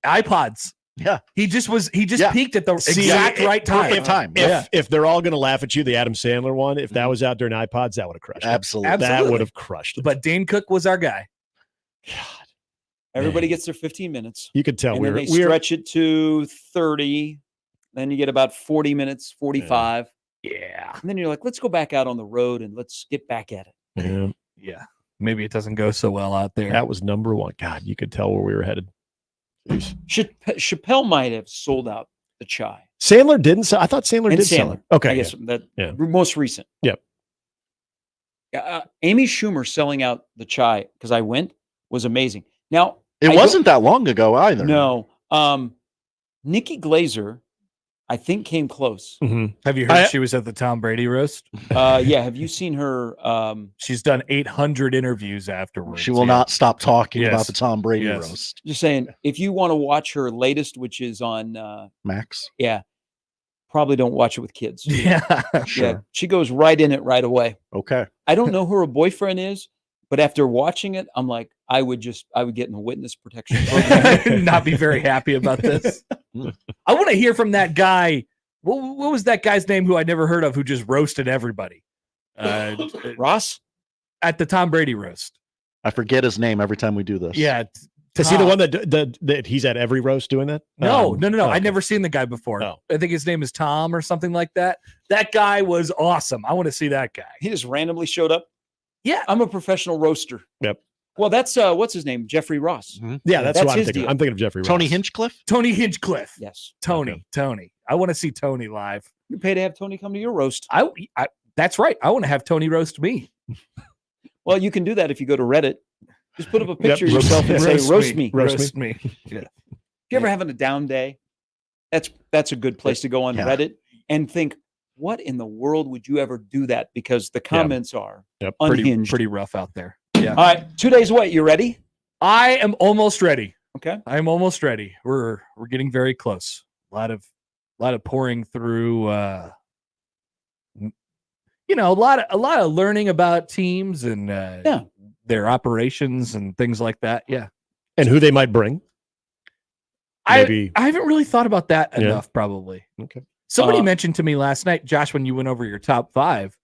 iPods. Yeah. He just peaked at the exact right time. If they're all going to laugh at you, the Adam Sandler one, if that was out during iPods, that would have crushed it. Absolutely. That would have crushed it. But Dane Cook was our guy. God. Everybody gets their 15 minutes. You could tell and then they stretch it to 30. Then you get about 40 minutes, 45. Yeah. And then you're like, let's go back out on the road and let's get back at it. Yeah. Yeah. Maybe it doesn't go so well out there. That was #1. God, you could tell where we were headed. Chappelle might have sold out the Chai. Sandler didn't sell. I thought Sandler And did sell it. Okay. I guess most recent. Yep. Amy Schumer selling out the Chai, because I went, was amazing. Now, it wasn't that long ago either. No. Nikki Glaser, I think, came close. Mm-hmm. Have you heard she was at the Tom Brady roast? Yeah. Have you seen her? She's done 800 interviews afterwards. She will not stop talking about the Tom Brady roast. Just saying, if you want to watch her latest, which is on Max. Yeah. Probably don't watch it with kids. Yeah. Sure. Yeah. She goes right in it right away. Okay. I don't know who her boyfriend is, but after watching it, I'm like, I would get in the witness protection program. Not be very happy about this. I want to hear from that guy. What was that guy's name who I never heard of who just roasted everybody? Ross? At the Tom Brady roast. I forget his name every time we do this. Yeah. Is he the one that he's at every roast doing that? No. Okay. I'd never seen the guy before. No. I think his name is Tom or something like that. That guy was awesome. I want to see that guy. He just randomly showed up. Yeah. I'm a professional roaster. Yep. Well, that's what's his name? Jeffrey Ross. Mm-hmm. Yeah, that's who I'm his thinking. deal. I'm thinking of Jeffrey Ross. Tony Hinchcliffe? Tony Hinchcliffe. Yes. Tony. I want to see Tony live. You pay to have Tony come to your roast. I that's right. I want to have Tony roast me. Well, you can do that if you go to Reddit. Just put up a picture of yourself and say, roast me. Roast me. Yeah. If you're ever having a down day, that's a good place to go on Reddit and think, what in the world would you ever do that? Because the comments are unhinged. Pretty rough out there. Yeah. All right. 2 days away. You ready? I am almost ready. Okay. I'm almost ready. We're getting very close. A lot of pouring through a lot of learning about teams and their operations and things like that. Yeah. And who they might bring. I haven't really thought about that enough, probably. Okay. Somebody mentioned to me last night, Josh, when you went over your top 5,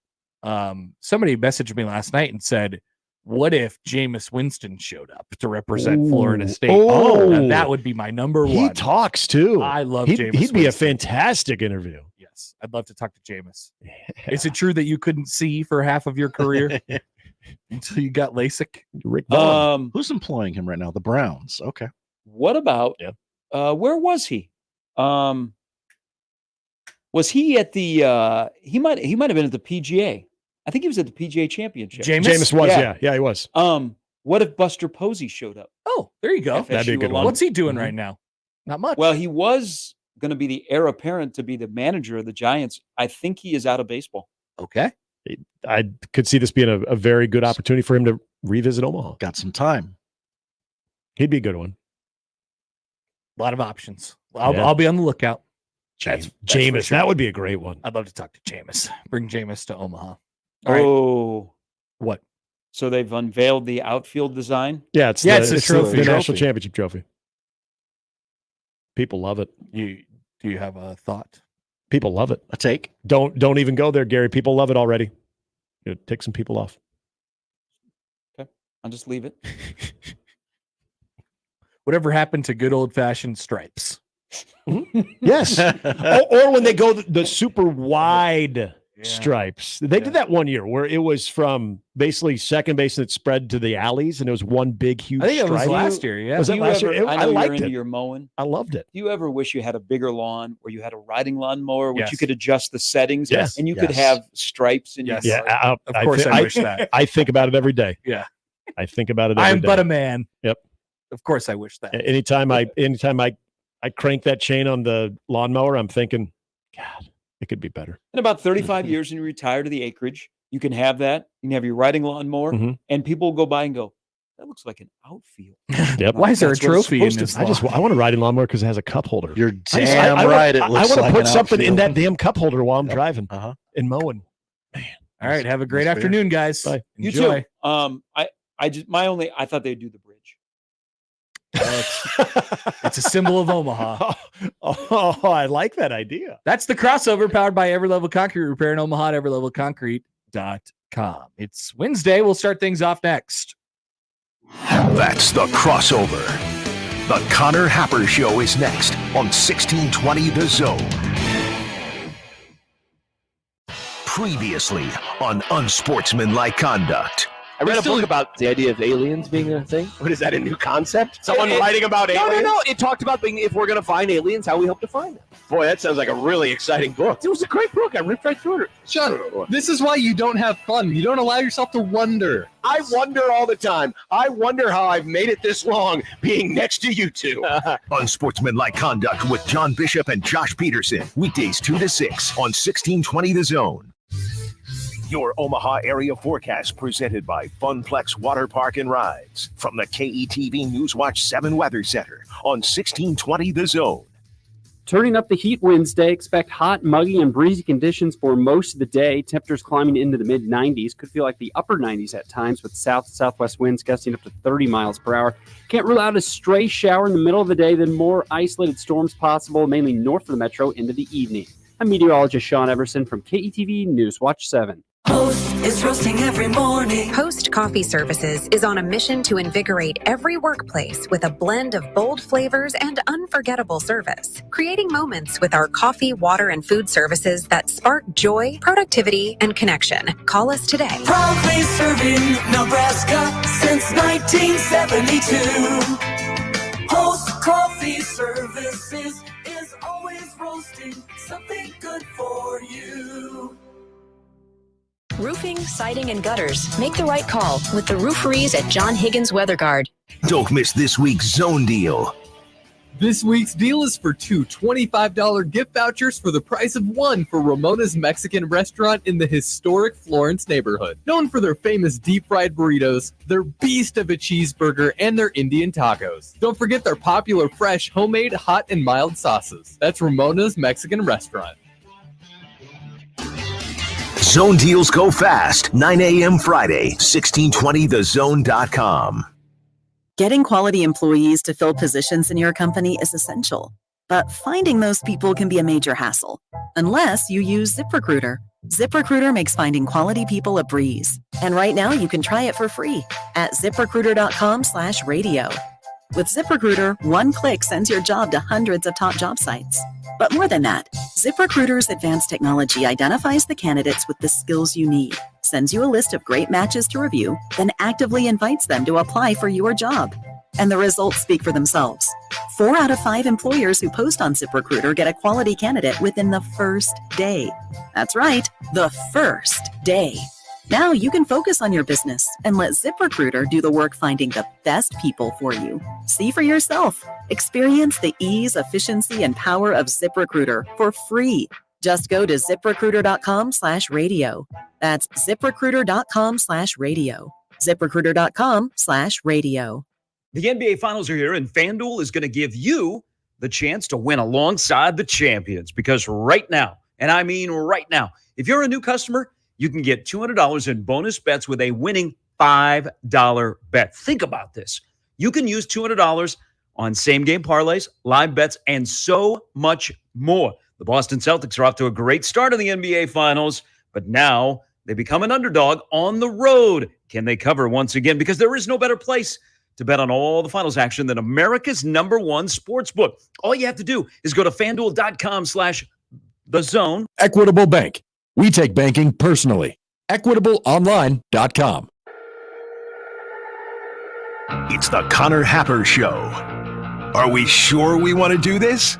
somebody messaged me last night and said, what if Jameis Winston showed up to represent Florida State? And that would be my number one. He talks too. I love Jameis He'd be a Winston. fantastic interview. Yes. I'd love to talk to Jameis. Is it true that you couldn't see for half of your career until you got LASIK? Rick Vaughn. Who's employing him right now? The Browns. Okay. What about where was he? Was he at the he might have been at the PGA. I think he was at the PGA Championship. Jameis was, yeah, he was. What if Buster Posey showed up? Oh, there you go. That'd be a good one. What's he doing right now? Not much. Well, he was going to be the heir apparent to be the manager of the Giants. I think he is out of baseball. Okay. I could see this being a very good opportunity for him to revisit Omaha. Got some time. He'd be a good one. A lot of options. I'll be on the lookout. Jameis, sure. that would be a great one. I'd love to talk to Jameis. Bring Jameis to Omaha. What? So they've unveiled the outfield design? Yeah, it's the trophy. The national championship trophy. People love it. Do you have a thought? People love it. A take. Don't even go there, Gary. People love it already. Take some people off. Okay. I'll just leave it. Whatever happened to good old fashioned stripes? Yes. or when they go the super wide stripes. They did that one year where it was from basically second base and it spread to the alleys and it was one big huge I think it was stripe. last year. Yeah. Was it last year? I I liked into it. your mowing. I loved it. Do you ever wish you had a bigger lawn or you had a riding lawn mower which Yes. you could adjust the settings Yes. and you could have stripes in your Yes. yard? Of course I wish that. I think about it every day. Yeah. I think about it every I'm day. but a man. Yep. Of course I wish that. Anytime I crank that chain on the lawnmower, I'm thinking, God, it could be better. In about 35 years, when you retire to the acreage, you can have that. You can have your riding lawnmower, and people will go by and go, that looks like an outfield. Yep. Why is there a That's what it's trophy in supposed this? I want a riding lawnmower because it has a cup holder. You're damn right. It looks I want like to put an something in outfield. that damn cup holder while I'm driving and mowing. All right. Have a great That's fair. afternoon, guys. Bye. You Enjoy. too. I thought they'd do the bridge. It's a symbol of Omaha. Oh, I like that idea. That's the crossover powered by Everlevel Concrete Repair in Omaha at everlevelconcrete.com. It's Wednesday. We'll start things off next. That's the crossover. The Connor Happer Show is next on 1620 The Zone. Previously on Unsportsmanlike Conduct. I read a book about the idea of aliens being a thing. What is that, a new concept? Someone writing about aliens? No. It talked about if we're going to find aliens, how we hope to find them. Boy, that sounds like a really exciting book. It was a great book. I ripped right through it. Sean, this is why you don't have fun. You don't allow yourself to wonder. I wonder all the time. I wonder how I've made it this long being next to you two. Unsportsmanlike Conduct with John Bishop and Josh Peterson. Weekdays 2 to 6 on 1620 The Zone. Your Omaha area forecast presented by Funplex Water Park and Rides from the KETV Newswatch 7 Weather Center on 1620 The Zone. Turning up the heat Wednesday, expect hot, muggy, and breezy conditions for most of the day. Temperatures climbing into the mid-90s. Could feel like the upper 90s at times with south-southwest winds gusting up to 30 miles per hour. Can't rule out a stray shower in the middle of the day, then more isolated storms possible, mainly north of the metro into the evening. I'm meteorologist Sean Everson from KETV Newswatch 7. Post is roasting every morning. Post Coffee Services is on a mission to invigorate every workplace with a blend of bold flavors and unforgettable service, creating moments with our coffee, water, and food services that spark joy, productivity, and connection. Call us today. Proudly serving Nebraska since 1972. Post Coffee Services is always roasting something good for you. Roofing, siding, and gutters. Make the right call with the rooferees at John Higgins Weather Guard. Don't miss this week's Zone Deal. This week's deal is for two $25 gift vouchers for the price of one for Ramona's Mexican restaurant in the historic Florence neighborhood. Known for their famous deep-fried burritos, their beast of a cheeseburger, and their Indian tacos. Don't forget their popular fresh, homemade, hot, and mild sauces. That's Ramona's Mexican restaurant. Zone deals go fast. 9 a.m. Friday, 1620thezone.com. Getting quality employees to fill positions in your company is essential, but finding those people can be a major hassle, unless you use ZipRecruiter. ZipRecruiter makes finding quality people a breeze. And right now you can try it for free at ZipRecruiter.com/radio. With ZipRecruiter, one click sends your job to hundreds of top job sites. But more than that, ZipRecruiter's advanced technology identifies the candidates with the skills you need, sends you a list of great matches to review, then actively invites them to apply for your job. And the results speak for themselves. 4 out of 5 employers who post on ZipRecruiter get a quality candidate within the first day. That's right, the first day. Now you can focus on your business and let ZipRecruiter do the work finding the best people for you. See for yourself. Experience the ease, efficiency, and power of ZipRecruiter for free. Just go to ZipRecruiter.com/radio. That's ZipRecruiter.com/radio. ZipRecruiter.com/radio. The NBA Finals are here, and FanDuel is going to give you the chance to win alongside the champions. Because right now, and I mean right now, if you're a new customer, you can get $200 in bonus bets with a winning $5 bet. Think about this. You can use $200 on same-game parlays, live bets, and so much more. The Boston Celtics are off to a great start in the NBA Finals, but now they become an underdog on the road. Can they cover once again? Because there is no better place to bet on all the finals action than America's #1 sportsbook. All you have to do is go to FanDuel.com/thezone. Equitable Bank. We take banking personally. EquitableOnline.com. It's the Connor Happer Show. Are we sure we want to do this?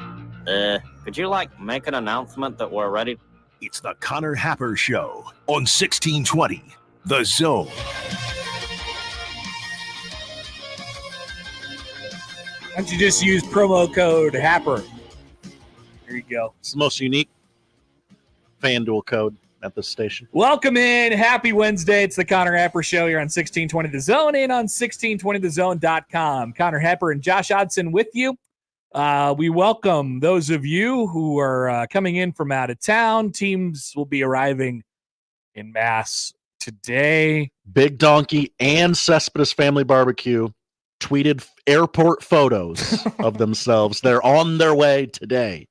Could you, make an announcement that we're ready? It's the Connor Happer Show on 1620 The Zone. Why don't you just use promo code Happer? There you go. It's the most unique FanDuel code at this station. Welcome in. Happy Wednesday. It's the Connor Happer Show here on 1620 The Zone and on 1620thezone.com. Connor Happer and Josh Odson with you. We welcome those of you who are coming in from out of town. Teams will be arriving in mass today. Big Donkey and Cespedes Family Barbecue tweeted airport photos of themselves. They're on their way today.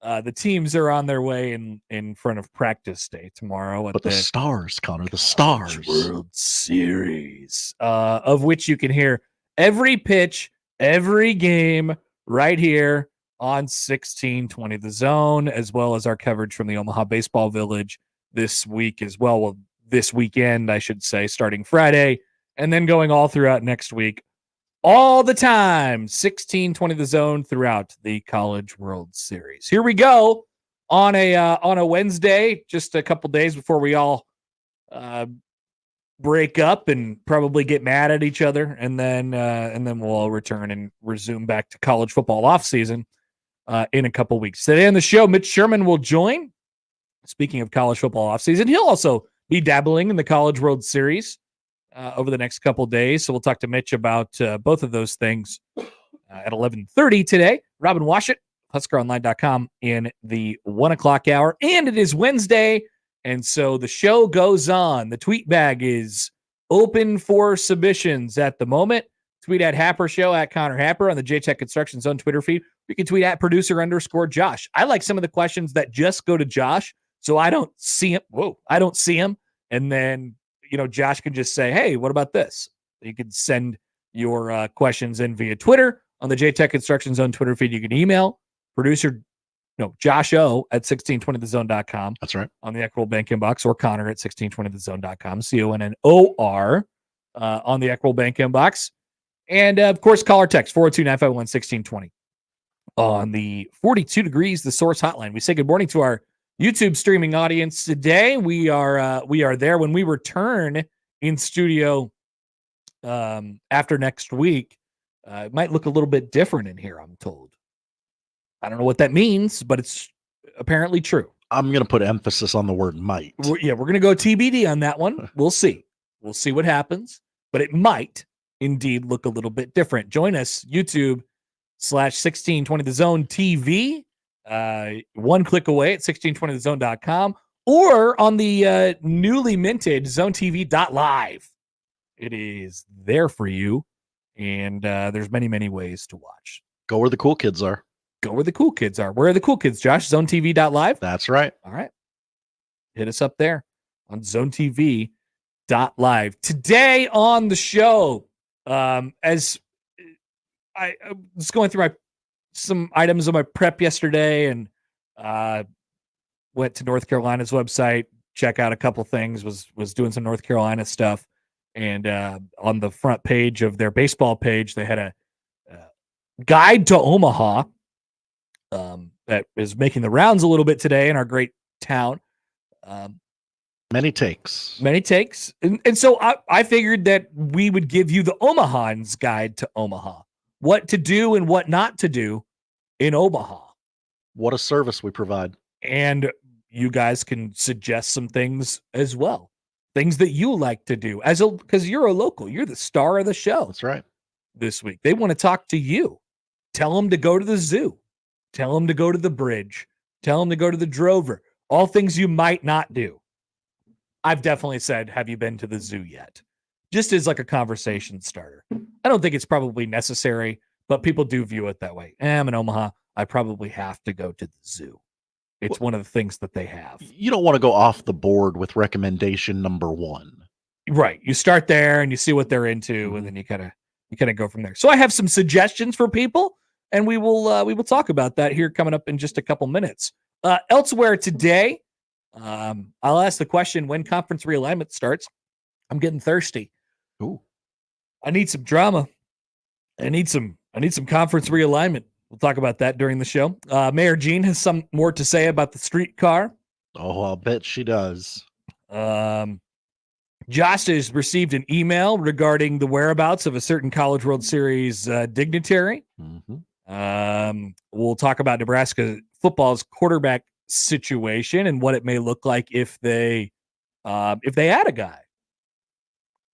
The teams are on their way in front of practice day tomorrow. But the Stars, Connor, the Stars. World Series, of which you can hear every pitch, every game right here on 1620 The Zone, as well as our coverage from the Omaha Baseball Village this week as well. Well, this weekend, I should say, starting Friday, and then going all throughout next week. All the time, 1620 The Zone throughout the College World Series. Here we go on a Wednesday, just a couple days before we all break up and probably get mad at each other, and then we'll all return and resume back to college football off season in a couple weeks. Today on the show, Mitch Sherman will join. Speaking of college football off season, he'll also be dabbling in the College World Series over the next couple days. So we'll talk to Mitch about both of those things at 11:30 today. Robin Washut, HuskerOnline.com in the 1 o'clock hour. And it is Wednesday, and so the show goes on. The tweet bag is open for submissions at the moment. Tweet at Happer Show, at Connor Happer on the JTech Construction Zone Twitter feed. You can tweet at producer_Josh. I like some of the questions that just go to Josh So I don't see him. I don't see him. And then, Josh can just say, hey, what about this? You can send your questions in via Twitter on the JTech Construction Zone Twitter feed. You can email Josh O at 1620thezone.com. That's right. On the Equitable Bank inbox, or Connor at 1620thezone.com. CONNOR on the Equitable Bank inbox. And of course, call or text 402-951-1620 on the 42 degrees, the Source hotline. We say good morning to our YouTube streaming audience today. We are there. When we return in studio after next week, it might look a little bit different in here, I'm told. I don't know what that means, but it's apparently true. I'm going to put emphasis on the word might. We're going to go TBD on that one. We'll see. We'll see what happens, but it might indeed look a little bit different. Join us, YouTube/1620thezone TV. One click away at 1620thezone.com or on the newly minted zonetv.live. It is there for you, and there's many, many ways to watch. Go where the cool kids are. Go where the cool kids are. Where are the cool kids, Josh? zonetv.live? That's right. All right. Hit us up there on zonetv.live. Today on the show, as I was going through some items on my prep yesterday and went to North Carolina's website, check out a couple things, was doing some North Carolina stuff. And on the front page of their baseball page, they had a guide to Omaha that is making the rounds a little bit today in our great town. Many takes. And so I figured that we would give you the Omahans guide to Omaha. What to do and what not to do in Omaha. What a service we provide. And you guys can suggest some things as well. Things that you like to do because you're a local. You're the star of the show. That's right. This week. They want to talk to you. Tell them to go to the zoo. Tell them to go to the bridge. Tell them to go to the Drover. All things you might not do. I've definitely said, have you been to the zoo yet? Just as like a conversation starter. I don't think it's probably necessary, but people do view it that way. I'm in Omaha. I probably have to go to the zoo. It's one of the things that they have. You don't want to go off the board with recommendation number 1. Right. You start there and you see what they're into, and then you kind of go from there. So I have some suggestions for people, and we will talk about that here coming up in just a couple minutes. Elsewhere today, I'll ask the question when conference realignment starts. I'm getting thirsty. Ooh. I need some drama. I need some conference realignment. We'll talk about that during the show. Mayor Jean has some more to say about the streetcar. Oh, I'll bet she does. Josh has received an email regarding the whereabouts of a certain College World Series dignitary. We'll talk about Nebraska football's quarterback situation and what it may look like if they had a guy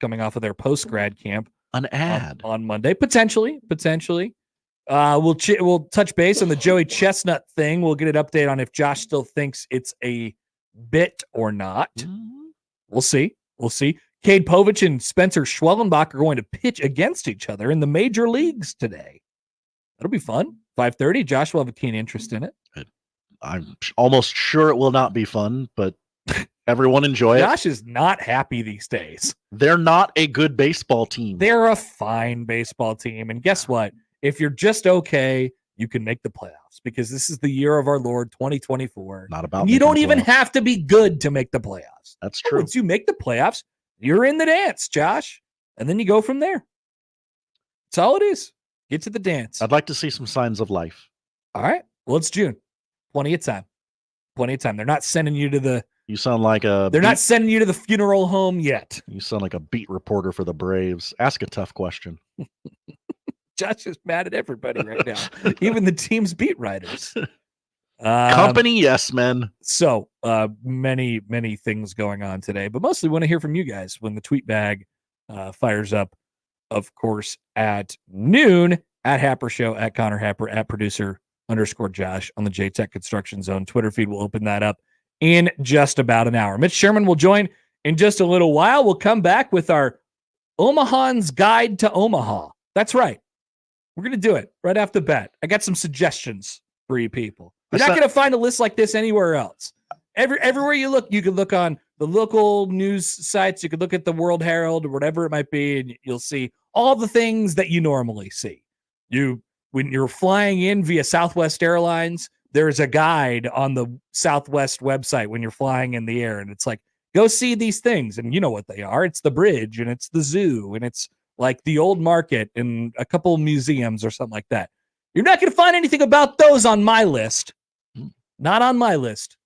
coming off of their post-grad camp. An ad on Monday, potentially. We'll touch base on the Joey Chestnut thing. We'll get an update on if Josh still thinks it's a bit or not. We'll see. Cade Povich and Spencer Schwellenbach are going to pitch against each other in the major leagues today. That'll be fun. 5:30. Josh will have a keen interest in it. I'm almost sure it will not be fun, but everyone enjoy it. Josh is not happy these days. They're not a good baseball team. They're a fine baseball team. And guess what? If you're just okay, you can make the playoffs because this is the year of our Lord 2024. Not about you don't even have to be good to make the playoffs. That's true. Once you make the playoffs, you're in the dance, Josh. And then you go from there. That's all it is. Get to the dance. I'd like to see some signs of life. All right. Well, it's June. Plenty of time. They're not sending you to the You sound like They're not sending you to the funeral home yet. You sound like a beat reporter for the Braves. Ask a tough question. Josh is mad at everybody right now, even the team's beat writers. Company, yes, men. So many things going on today, but mostly want to hear from you guys when the tweet bag fires up, of course, at noon at Happer Show, at Connor Happer, at producer_Josh on the JTech Construction Zone Twitter feed. We'll open that up in just about an hour. Mitch Sherman will join in just a little while. We'll come back with our Omahan's Guide to Omaha. That's right. We're going to do it right off the bat. I got some suggestions for you people. You're not going to find a list like this anywhere else. Everywhere you look, you can look on the local news sites. You could look at the World Herald or whatever it might be, and you'll see all the things that you normally see. When you're flying in via Southwest Airlines, there's a guide on the Southwest website when you're flying in the air, and it's like, go see these things, and you know what they are. It's the bridge, and it's the zoo, and it's like the old market and a couple museums or something like that. You're not going to find anything about those on my list. Not on my list.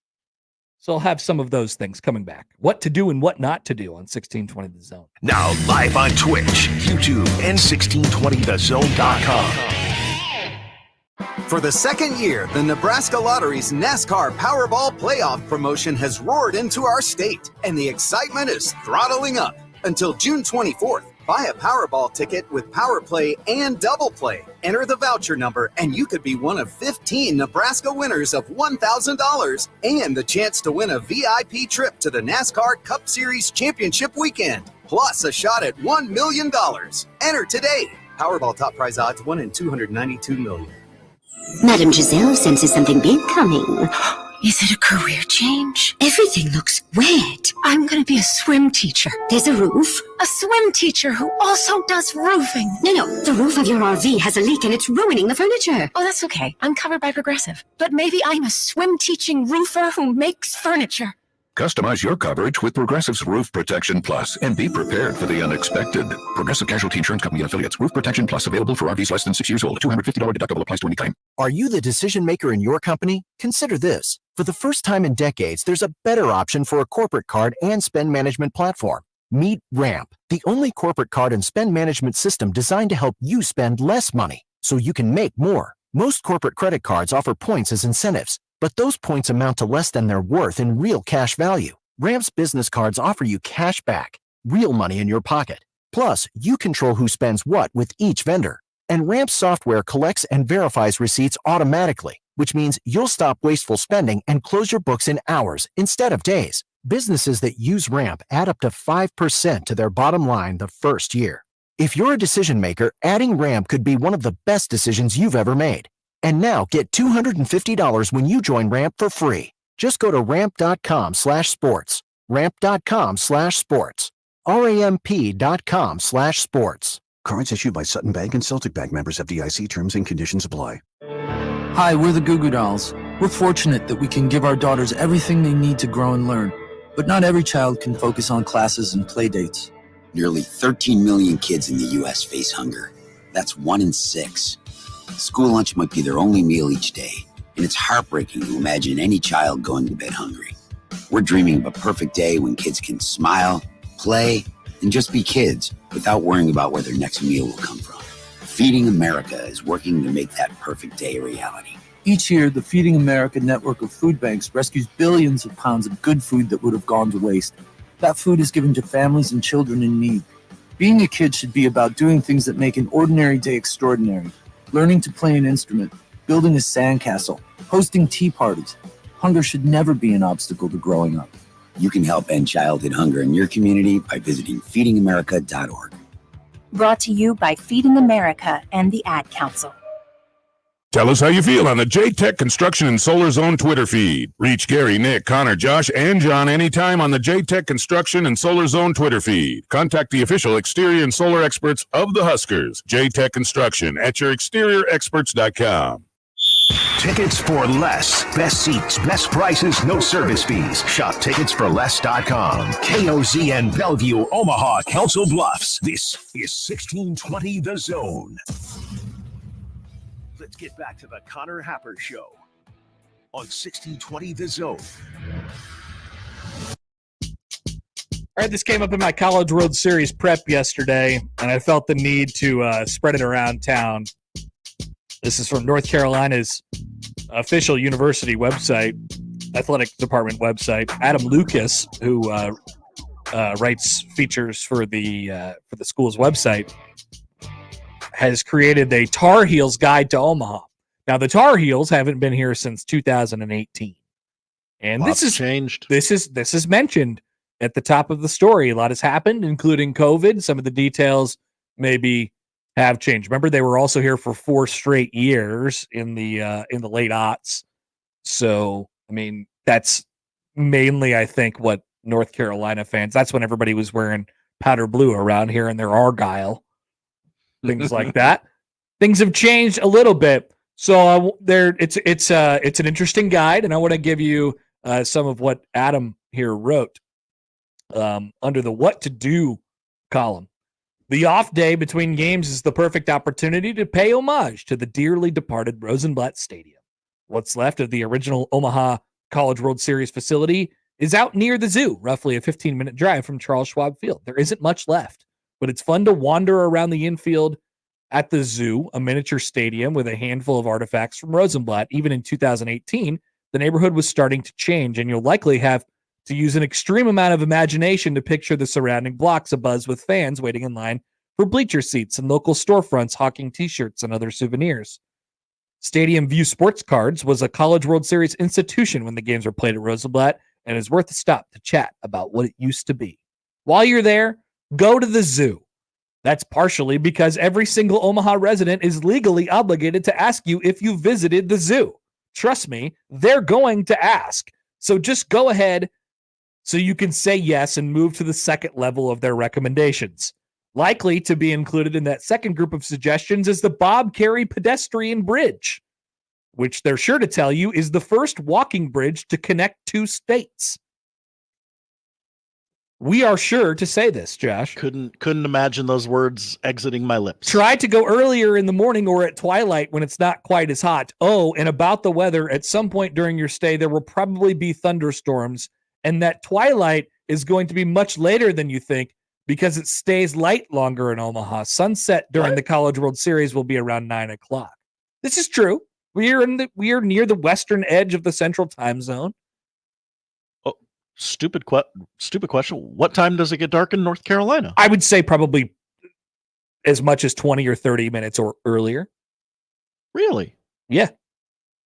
So I'll have some of those things coming back. What to do and what not to do on 1620 The Zone. Now live on Twitch, YouTube, and 1620thezone.com. For the second year, the Nebraska Lottery's NASCAR Powerball Playoff promotion has roared into our state, and the excitement is throttling up. Until June 24th, buy a Powerball ticket with Power Play and Double Play. Enter the voucher number, and you could be one of 15 Nebraska winners of $1,000 and the chance to win a VIP trip to the NASCAR Cup Series Championship weekend, plus a shot at $1 million. Enter today. Powerball top prize odds 1 in 292 million. Madame Giselle senses something big coming. Is it a career change? Everything looks wet. I'm going to be a swim teacher. There's a roof. A swim teacher who also does roofing. No, the roof of your RV has a leak and it's ruining the furniture. Oh, that's okay. I'm covered by Progressive. But maybe I'm a swim teaching roofer who makes furniture. Customize your coverage with Progressive's Roof Protection Plus and be prepared for the unexpected. Progressive Casualty Insurance Company and Affiliates. Roof Protection Plus available for RVs less than 6 years old. $250 deductible applies to any claim. Are you the decision maker in your company? Consider this. For the first time in decades, there's a better option for a corporate card and spend management platform. Meet Ramp, the only corporate card and spend management system designed to help you spend less money so you can make more. Most corporate credit cards offer points as incentives, but those points amount to less than their worth in real cash value. Ramp's business cards offer you cash back, real money in your pocket. Plus, you control who spends what with each vendor. And Ramp's software collects and verifies receipts automatically, which means you'll stop wasteful spending and close your books in hours instead of days. Businesses that use Ramp add up to 5% to their bottom line the first year. If you're a decision maker, adding Ramp could be one of the best decisions you've ever made. And now get $250 when you join Ramp for free. Just go to ramp.com/sports. Ramp.com/sports. RAMP.com/sports. Cards issued by Sutton Bank and Celtic Bank, members FDIC. Terms and conditions apply. Hi, we're the Goo Goo Dolls. We're fortunate that we can give our daughters everything they need to grow and learn. But not every child can focus on classes and play dates. Nearly 13 million kids in the U.S. face hunger. That's 1 in 6. School lunch might be their only meal each day, and it's heartbreaking to imagine any child going to bed hungry. We're dreaming of a perfect day when kids can smile, play, and just be kids without worrying about where their next meal will come from. Feeding America is working to make that perfect day a reality. Each year, the Feeding America network of food banks rescues billions of pounds of good food that would have gone to waste. That food is given to families and children in need. Being a kid should be about doing things that make an ordinary day extraordinary. Learning to play an instrument, building a sandcastle, hosting tea parties. Hunger should never be an obstacle to growing up. You can help end childhood hunger in your community by visiting feedingamerica.org. Brought to you by Feeding America and the Ad Council. Tell us how you feel on the J-Tech Construction and Solar Zone Twitter feed. Reach Gary, Nick, Connor, Josh, and John anytime on the J-Tech Construction and Solar Zone Twitter feed. Contact the official exterior and solar experts of the Huskers. J-Tech Construction at yourexteriorexperts.com. Tickets for less. Best seats, best prices, no service fees. Shop ticketsforless.com. KOZN Bellevue, Omaha, Council Bluffs. This is 1620 The Zone. Let's get back to the Connor Happer Show on 1620 The Zone. All right, this came up in my College World Series prep yesterday, and I felt the need to spread it around town. This is from North Carolina's official university website, athletic department website. Adam Lucas, who writes features for the school's website, has created a Tar Heels guide to Omaha. Now, the Tar Heels haven't been here since 2018, and this is changed. This is mentioned at the top of the story. A lot has happened, including COVID. Some of the details maybe have changed. Remember, they were also here for 4 straight years in the late aughts. So, I mean, that's mainly, I think, what North Carolina fans, that's when everybody was wearing powder blue around here and their Argyle, things like that. Things have changed a little bit. So it's an interesting guide, and I want to give you some of what Adam here wrote under the what to do column. The off day between games is the perfect opportunity to pay homage to the dearly departed Rosenblatt Stadium. What's left of the original Omaha College World Series facility is out near the zoo, roughly a 15-minute drive from Charles Schwab Field. There isn't much left, but it's fun to wander around the infield at the zoo, a miniature stadium with a handful of artifacts from Rosenblatt. Even in 2018, the neighborhood was starting to change, and you'll likely have to use an extreme amount of imagination to picture the surrounding blocks abuzz with fans waiting in line for bleacher seats and local storefronts hawking T-shirts and other souvenirs. Stadium View Sports Cards was a College World Series institution when the games were played at Rosenblatt, and is worth a stop to chat about what it used to be. While you're there, go to the zoo. That's partially because every single Omaha resident is legally obligated to ask you if you visited the zoo. Trust me, they're going to ask. So just go ahead so you can say yes and move to the second level of their recommendations. Likely to be included in that second group of suggestions is the Bob Carey Pedestrian Bridge, which they're sure to tell you is the first walking bridge to connect two states. We are sure to say this, Josh. Couldn't imagine those words exiting my lips. Try to go earlier in the morning or at twilight when it's not quite as hot. Oh, and about the weather, at some point during your stay, there will probably be thunderstorms, and that twilight is going to be much later than you think because it stays light longer in Omaha. Sunset during the College World Series will be around 9 o'clock. This is true. We are near the western edge of the Central Time Zone. Stupid question. What time does it get dark in North Carolina? I would say probably as much as 20 or 30 minutes or earlier. Really? Yeah.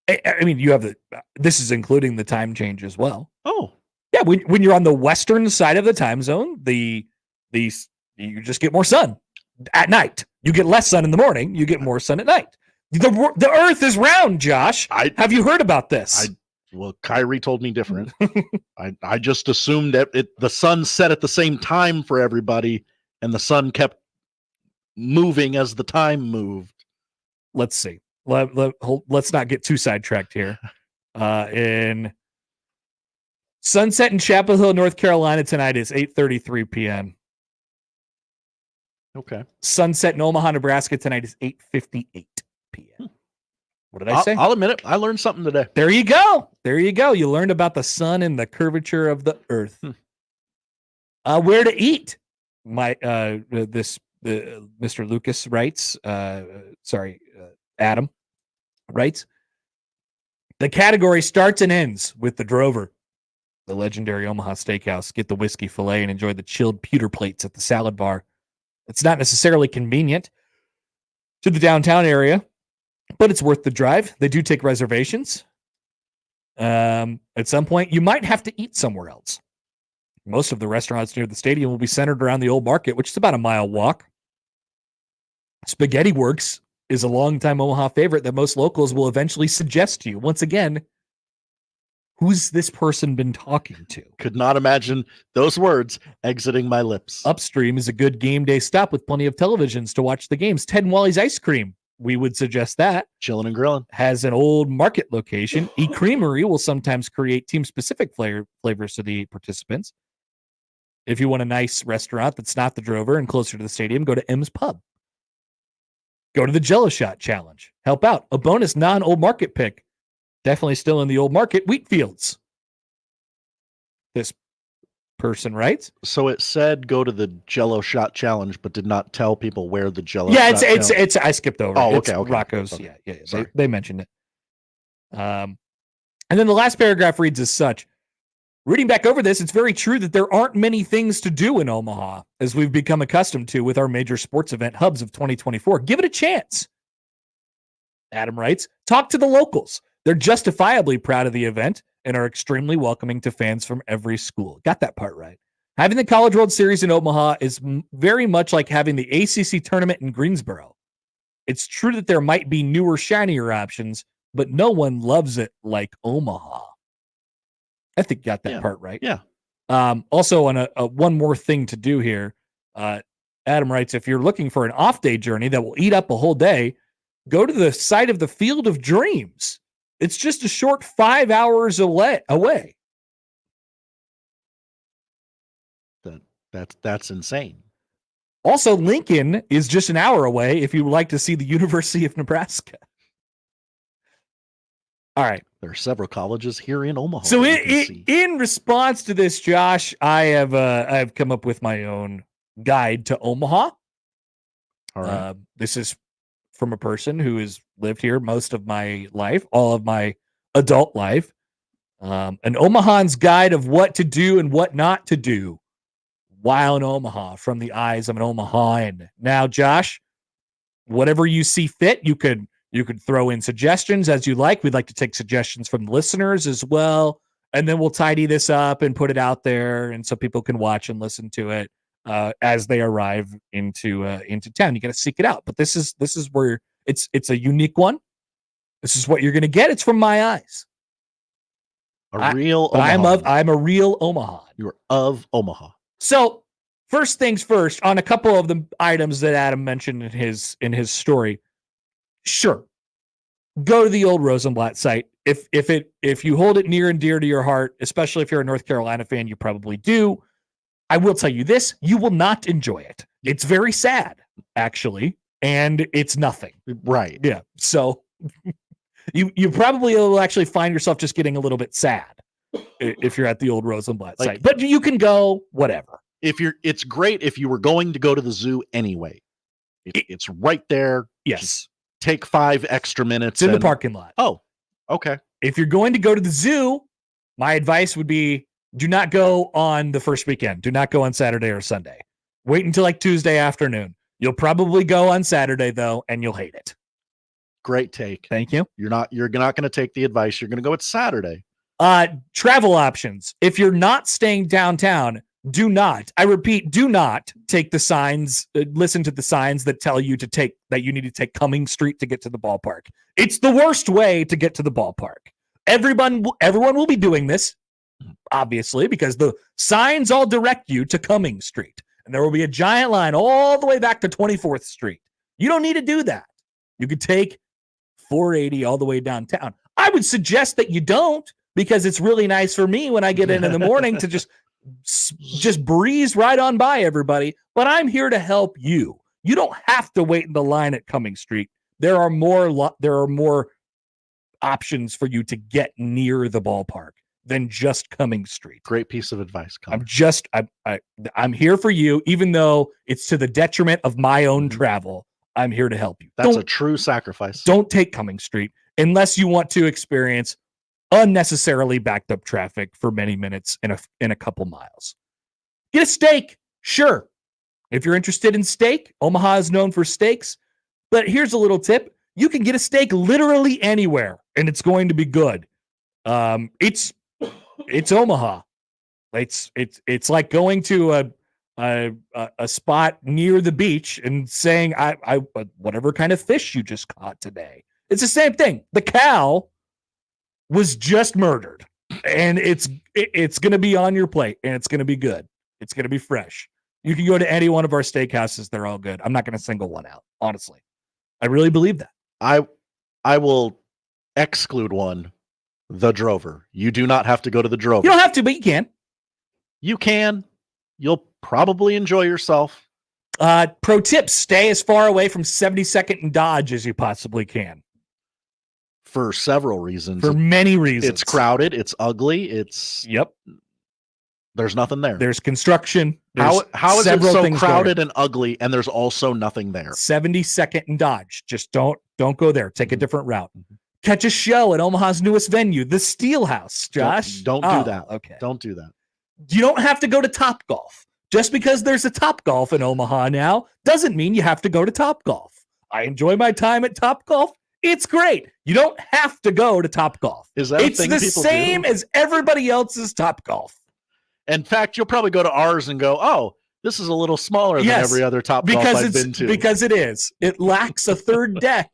I mean, you have this is including the time change as well. Oh. Yeah, when you're on the western side of the time zone, you just get more sun at night. You get less sun in the morning, you get more sun at night. The earth is round, Josh. Have you heard about this? Well, Kyrie told me different. I just assumed that the sun set at the same time for everybody, and the sun kept moving as the time moved. Let's see. Let's not get too sidetracked here. In sunset in Chapel Hill, North Carolina tonight is 8:33 p.m. Okay. Sunset in Omaha, Nebraska tonight is 8:58 p.m. What did I say? I'll admit it. I learned something today. There you go. You learned about the sun and the curvature of the earth. Where to eat? Mr. Lucas writes. Adam writes. The category starts and ends with the Drover, the legendary Omaha Steakhouse. Get the whiskey fillet and enjoy the chilled pewter plates at the salad bar. It's not necessarily convenient to the downtown area, but it's worth the drive. They do take reservations. At some point, you might have to eat somewhere else. Most of the restaurants near the stadium will be centered around the old market, which is about a mile walk. Spaghetti Works is a longtime Omaha favorite that most locals will eventually suggest to you. Once again, who's this person been talking to? Could not imagine those words exiting my lips. Upstream is a good game day stop with plenty of televisions to watch the games. Ted and Wally's Ice Cream. We would suggest that. Chilling and grilling. Has an old market location. E-Creamery will sometimes create team-specific flavors to the participants. If you want a nice restaurant that's not the Drover and closer to the stadium, go to M's Pub. Go to the Jello Shot Challenge. Help out. A bonus non-old market pick. Definitely still in the old market. Wheat Fields. This person writes. So it said go to the Jello Shot Challenge, but did not tell people where the Jello. Yeah, Shot it's. I skipped over. Oh, it's okay. Rocco's. Okay. Yeah. They mentioned it. And then the last paragraph reads as such. Reading back over this, it's very true that there aren't many things to do in Omaha, as we've become accustomed to with our major sports event hubs of 2024. Give it a chance. Adam writes, talk to the locals. They're justifiably proud of the event and are extremely welcoming to fans from every school. Got that part right. Having the College World Series in Omaha is very much like having the ACC tournament in Greensboro. It's true that there might be newer, shinier options, but no one loves it like Omaha. I think you got that part right. Yeah. Also, on a one more thing to do here, Adam writes, if you're looking for an off-day journey that will eat up a whole day, go to the site of the Field of Dreams. It's just a short 5 hours away. That's insane. Also, Lincoln is just an hour away if you would like to see the University of Nebraska. All right. There are several colleges here in Omaha. So in response to this, Josh, I've come up with my own guide to Omaha. All right. This is from a person who has lived here most of my life, all of my adult life. An Omahan's guide of what to do and what not to do while in Omaha from the eyes of an Omahan. Now, Josh, whatever you see fit, you could throw in suggestions as you like. We'd like to take suggestions from the listeners as well. And then we'll tidy this up and put it out there, and so people can watch and listen to it as they arrive into town. You got to seek it out. But this is where it's a unique one. This is what you're going to get. It's from my eyes. I'm a real Omaha. You're of Omaha. So first things first, on a couple of the items that Adam mentioned in his story. Sure, go to the old Rosenblatt site. If you hold it near and dear to your heart, especially if you're a North Carolina fan, you probably do. I will tell you this: you will not enjoy it. It's very sad, actually, and it's nothing. Right? Yeah. So you probably will actually find yourself just getting a little bit sad if you're at the old Rosenblatt site. But you can go whatever. It's great if you were going to go to the zoo anyway. It's right there. Yes. Just take 5 extra minutes. It's in the parking lot. Oh, okay. If you're going to go to the zoo, my advice would be do not go on the first weekend. Do not go on Saturday or Sunday. Wait until like Tuesday afternoon. You'll probably go on Saturday though, and you'll hate it. Great take. Thank you. You're not going to take the advice. You're going to go at Saturday. Travel options. If you're not staying downtown, do not take the signs, listen to the signs that tell you that you need to take Cumming Street to get to the ballpark. It's the worst way to get to the ballpark. Everyone will be doing this, obviously, because the signs all direct you to Cumming Street. And there will be a giant line all the way back to 24th Street. You don't need to do that. You could take 480 all the way downtown. I would suggest that you don't, because it's really nice for me when I get in the morning to just breeze right on by everybody. But I'm here to help you. You don't have to wait in the line at Cumming Street. There are more options for you to get near the ballpark than just Cumming Street. Great piece of advice, Connor. I'm here for you, even though it's to the detriment of my own travel. I'm here to help you. That's a true sacrifice. Don't take Cumming Street unless you want to experience unnecessarily backed up traffic for many minutes in a couple miles. Get a steak, sure. If you're interested in steak, Omaha is known for steaks. But here's a little tip: you can get a steak literally anywhere, and it's going to be good. It's Omaha. It's like going to a spot near the beach and saying, I whatever kind of fish you just caught today. It's the same thing. The cow was just murdered, and it's going to be on your plate, and it's going to be good. It's going to be fresh. You can go to any one of our steakhouses. They're all good. I'm not going to single one out. Honestly, I really believe that. I will exclude one, the Drover. You do not have to go to the Drover. You don't have to, but you can. You can. You'll probably enjoy yourself. Pro tip: stay as far away from 72nd and Dodge as you possibly can. For several reasons. For many reasons. It's crowded. It's ugly. There's nothing there. There's construction. How is it so crowded going. and ugly, and there's also nothing there? 72nd and Dodge. Just don't go there. Take a different route. Catch a show at Omaha's newest venue, the Steelhouse, Josh. Don't do that. Okay. Don't do that. You don't have to go to Topgolf. Just because there's a Topgolf in Omaha now doesn't mean you have to go to Topgolf. I enjoy my time at Topgolf. It's great. You don't have to go to Topgolf. Is that it's the same as everybody else's Topgolf. In fact, you'll probably go to ours and go, "Oh, this is a little smaller than every other Topgolf I've been to." Because it is. It lacks a third deck.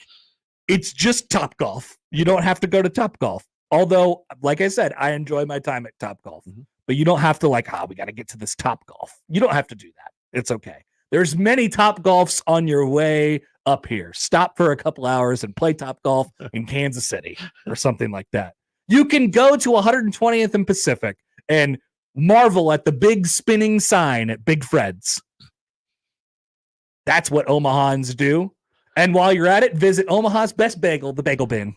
It's just Topgolf. You don't have to go to Topgolf. Although, like I said, I enjoy my time at Topgolf. But you don't have to we got to get to this Topgolf. You don't have to do that. It's okay. There's many Topgolfs on your way up here. Stop for a couple hours and play Topgolf in Kansas City or something like that. You can go to 120th and Pacific and marvel at the big spinning sign at Big Fred's. That's what Omahans do. And while you're at it, visit Omaha's best bagel, the Bagel Bin.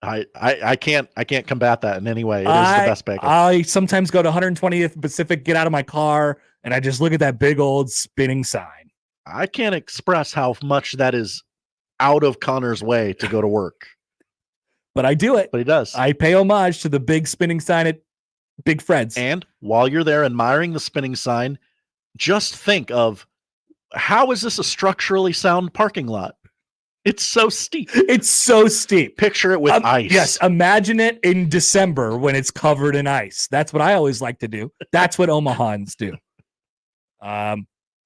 I can't combat that in any way. It is the best bagel. I sometimes go to 120th Pacific, get out of my car, and I just look at that big old spinning sign. I can't express how much that is out of Connor's way to go to work. But I do it. But he does. I pay homage to the big spinning sign at Big Fred's. And while you're there admiring the spinning sign, just think of, how is this a structurally sound parking lot? It's so steep. It's so steep. Picture it with ice. Yes, imagine it in December when it's covered in ice. That's what I always like to do. That's what Omahans do.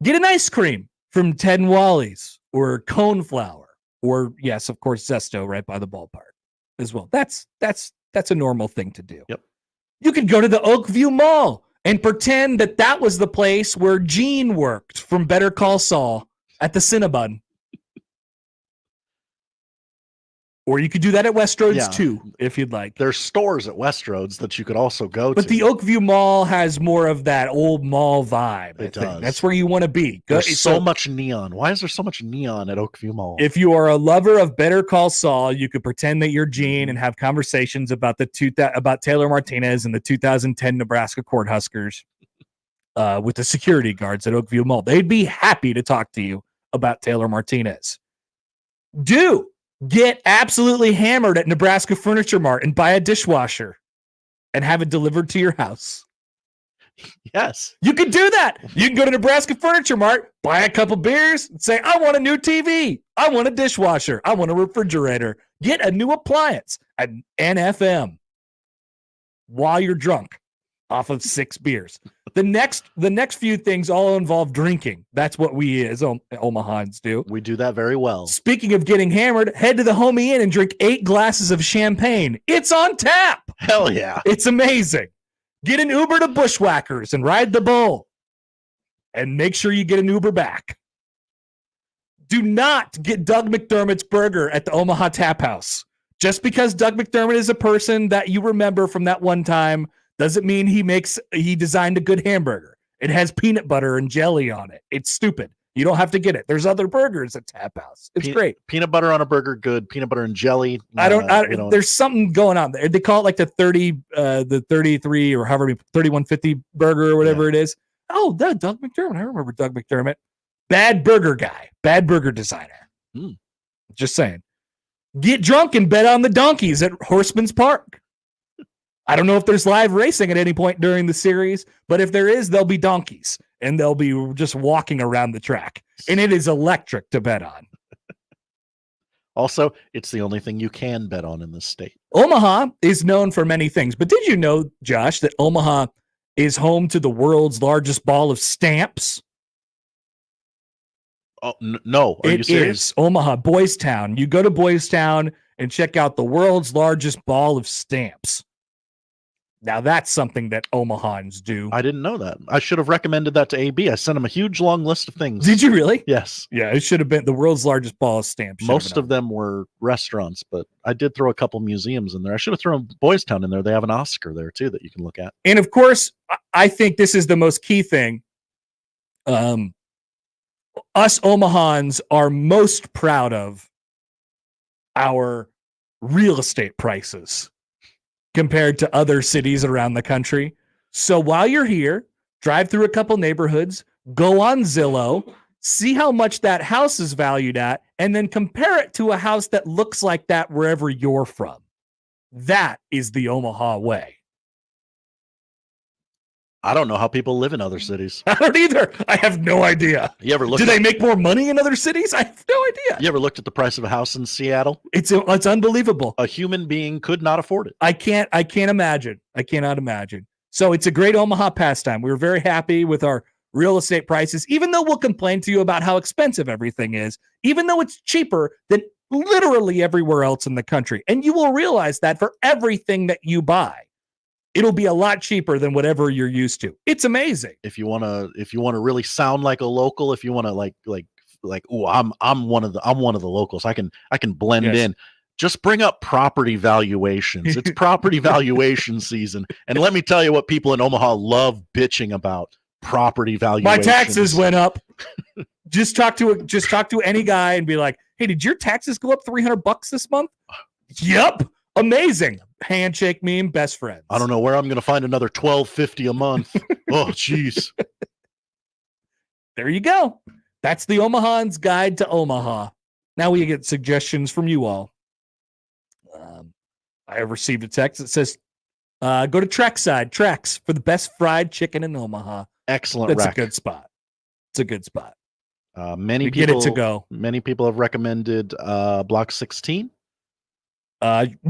Get an ice cream from Ted and Wally's or Coneflower, or yes, of course, Zesto right by the ballpark as well. That's a normal thing to do. Yep. You could go to the Oakview Mall and pretend that was the place where Gene worked from Better Call Saul at the Cinnabon. Or you could do that at Westroads too, if you'd like. There's stores at Westroads that you could also go to. But the Oakview Mall has more of that old mall vibe. It does. That's where you want to be. There's so much neon. Why is there so much neon at Oakview Mall? If you are a lover of Better Call Saul, you could pretend that you're Gene and have conversations about about Taylor Martinez and the 2010 Nebraska Cornhuskers with the security guards at Oakview Mall. They'd be happy to talk to you about Taylor Martinez. Get absolutely hammered at Nebraska Furniture Mart and buy a dishwasher and have it delivered to your house. Yes. You can do that. You can go to Nebraska Furniture Mart, buy a couple beers, and say, I want a new TV. I want a dishwasher. I want a refrigerator. Get a new appliance at NFM while you're drunk off of 6 beers. The next few things all involve drinking. That's what we as Omahans do. We do that very well. Speaking of getting hammered, head to the Homie Inn and drink 8 glasses of champagne. It's on tap. Hell yeah. It's amazing. Get an Uber to Bushwhackers and ride the bull. And make sure you get an Uber back. Do not get Doug McDermott's burger at the Omaha Tap House. Just because Doug McDermott is a person that you remember from that one time doesn't mean he designed a good hamburger. It has peanut butter and jelly on it. It's stupid. You don't have to get it. There's other burgers at Tap House. It's great. Peanut butter on a burger, good. Peanut butter and jelly. There's something going on there. They call it like the 33 or however 3150 burger or whatever it is. Oh, Doug McDermott. I remember Doug McDermott. Bad burger guy. Bad burger designer. Just saying. Get drunk and bet on the donkeys at Horseman's Park. I don't know if there's live racing at any point during the series, but if there is, there'll be donkeys and they'll be just walking around the track. And it is electric to bet on. Also, it's the only thing you can bet on in this state. Omaha is known for many things, but did you know, Josh, that Omaha is home to the world's largest ball of stamps? Oh, no. Are you serious? Is Omaha, Boys Town. You go to Boys Town and check out the world's largest ball of stamps. Now, that's something that Omahans do. I didn't know that. I should have recommended that to AB. I sent him a huge, long list of things. Did you really? Yes. Yeah, it should have been the world's largest ball of stamps. Most of them were restaurants, but I did throw a couple museums in there. I should have thrown Boys Town in there. They have an Oscar there, too, that you can look at. And, of course, I think this is the most key thing. Us Omahans are most proud of our real estate prices compared to other cities around the country. So while you're here, drive through a couple neighborhoods, go on Zillow, see how much that house is valued at, and then compare it to a house that looks like that wherever you're from. That is the Omaha way. I don't know how people live in other cities. I don't either. I have no idea. You ever look? Do they make more money in other cities? I have no idea. You ever looked at the price of a house in Seattle? It's unbelievable. A human being could not afford it. I can't imagine. I cannot imagine. So it's a great Omaha pastime. We were very happy with our real estate prices, even though we'll complain to you about how expensive everything is, even though it's cheaper than literally everywhere else in the country. And you will realize that for everything that you buy, it'll be a lot cheaper than whatever you're used to. It's amazing. If you want to really sound like a local, if you want to like, oh, I'm one of the locals. I can blend in. Just bring up property valuations. It's property valuation season. And let me tell you what people in Omaha love bitching about: property valuations. My taxes went up. Just talk to any guy and be like, "Hey, did your taxes go up $300 this month?" Yep. Amazing. Handshake meme, best friends. I don't know where I'm going to find another $12.50 a month. Oh, jeez. There you go. That's the Omahan's Guide to Omaha. Now we get suggestions from you all. I have received a text that says, go to Trex for the best fried chicken in Omaha. Excellent. That's a good spot. It's a good spot. Many people get it to go. Many people have recommended Block 16.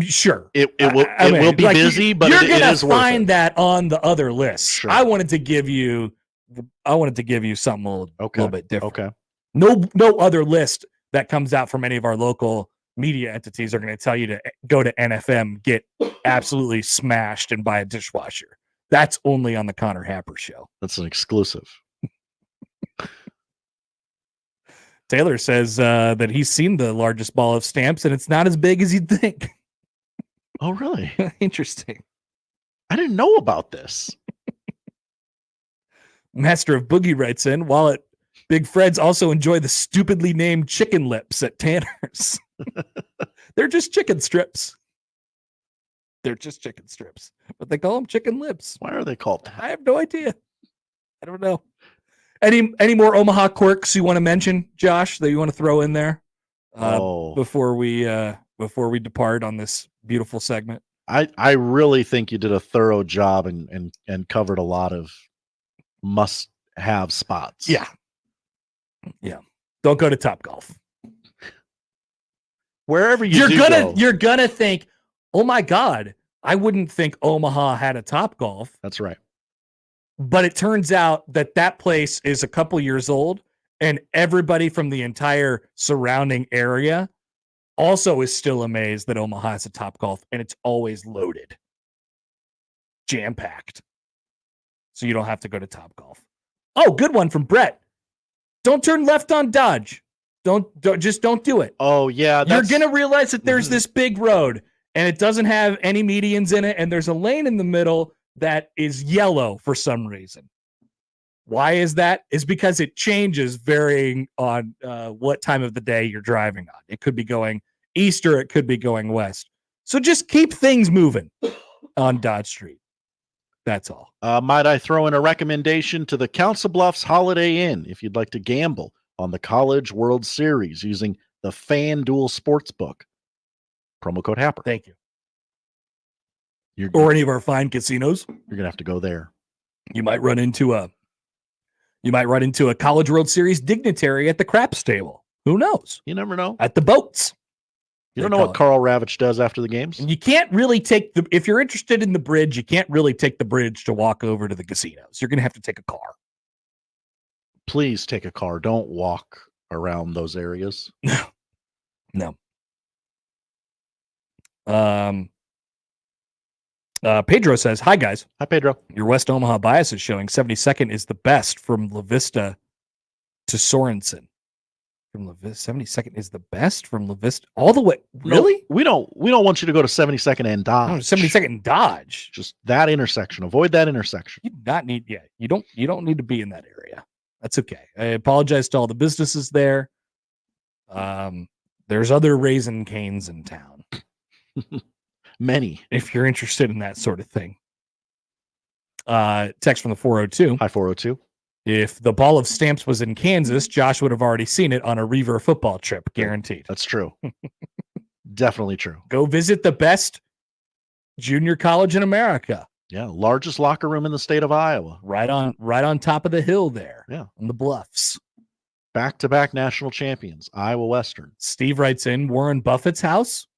Sure. It will be busy, but you're it gonna is worth find that on the other list. Sure. I wanted to give you something a little bit different. Okay. No other list that comes out from any of our local media entities are going to tell you to go to NFM, get absolutely smashed, and buy a dishwasher. That's only on the Connor Happer show. That's an exclusive. Taylor says that he's seen the largest ball of stamps, and it's not as big as you'd think. Oh, really? Interesting. I didn't know about this. Master of Boogie writes in, while at Big Fred's also enjoy the stupidly named chicken lips at Tanner's. They're just chicken strips. But they call them chicken lips. Why are they called that? I have no idea. I don't know. Any more Omaha quirks you want to mention, Josh, that you want to throw in there before we depart on this beautiful segment? I really think you did a thorough job and covered a lot of must-have spots. Yeah. Don't go to Topgolf. Wherever you're gonna think, oh my God, I wouldn't think Omaha had a Topgolf. That's right. But it turns out that place is a couple years old, and everybody from the entire surrounding area also is still amazed that Omaha has a Topgolf, and it's always loaded, jam-packed. So you don't have to go to Topgolf. Oh, good one from Brett. Don't turn left on Dodge. Don't do it. Oh yeah, you're gonna realize that there's this big road, and it doesn't have any medians in it, and there's a lane in the middle that is yellow for some reason. Why is that? It's because it changes varying on what time of the day you're driving on. It could be going east or it could be going west. So just keep things moving on Dodge Street. That's all. Might I throw in a recommendation to the Council Bluffs Holiday Inn if you'd like to gamble on the College World Series using the FanDuel Sportsbook. Promo code Happer. Thank you. Or any of our fine casinos. You're going to have to go there. You might run into a College World Series dignitary at the craps table. Who knows? You never know. At the boats. You don't know what Carl Ravitch does after the games? And you can't really if you're interested in the bridge, you can't really take the bridge to walk over to the casinos. You're going to have to take a car. Please take a car. Don't walk around those areas. No. Pedro says, hi, guys. Hi, Pedro. Your West Omaha bias is showing 72nd is the best from La Vista to Sorensen. From La Vista, 72nd is the best from La Vista all the way. Really? No, we don't want you to go to 72nd and Dodge. No, 72nd and Dodge. Just that intersection. Avoid that intersection. You do not need. Yeah, you don't need to be in that area. That's okay. I apologize to all the businesses there. There's other Raisin Canes in town. Many. If you're interested in that sort of thing. Text from the 402. Hi, 402. If the ball of stamps was in Kansas, Josh would have already seen it on a Reaver football trip, guaranteed. That's true. Definitely true. Go visit the best junior college in America. Yeah, largest locker room in the state of Iowa. Right on top of the hill there. Yeah. On the bluffs. Back-to-back national champions, Iowa Western. Steve writes in, Warren Buffett's house.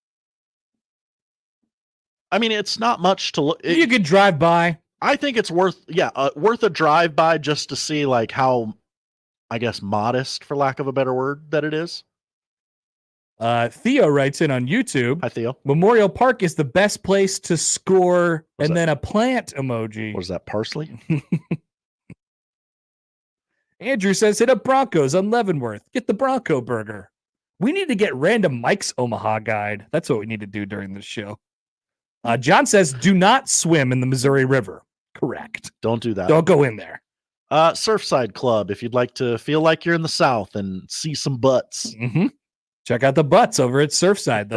I mean, it's not much to look. You could drive by. I think it's worth a drive by just to see like how, I guess, modest, for lack of a better word, that it is. Theo writes in on YouTube. Hi, Theo. Memorial Park is the best place to score, and then a plant emoji. Was that parsley? Andrew says, hit up Broncos on Leavenworth. Get the Bronco burger. We need to get Random Mike's Omaha guide. That's what we need to do during this show. John says, do not swim in the Missouri River. Correct. Don't do that. Don't go in there. Surfside Club, if you'd like to feel like you're in the South and see some butts. Mm-hmm. Check out the butts over at Surfside.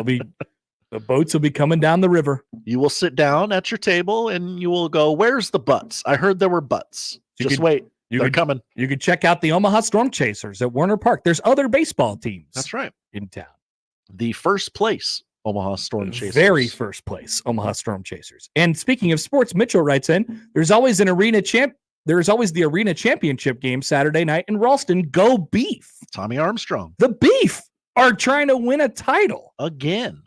The boats will be coming down the river. You will sit down at your table and you will go, where's the butts? I heard there were butts. Wait. They're coming. You could check out the Omaha Storm Chasers at Warner Park. There's other baseball teams. That's right. In town. The first place Omaha Storm Chasers. Very first place Omaha Storm Chasers. And speaking of sports, Mitchell writes in, there's always the arena championship game Saturday night in Ralston. Go Beef. Tommy Armstrong. The Beef are trying to win a title. Again.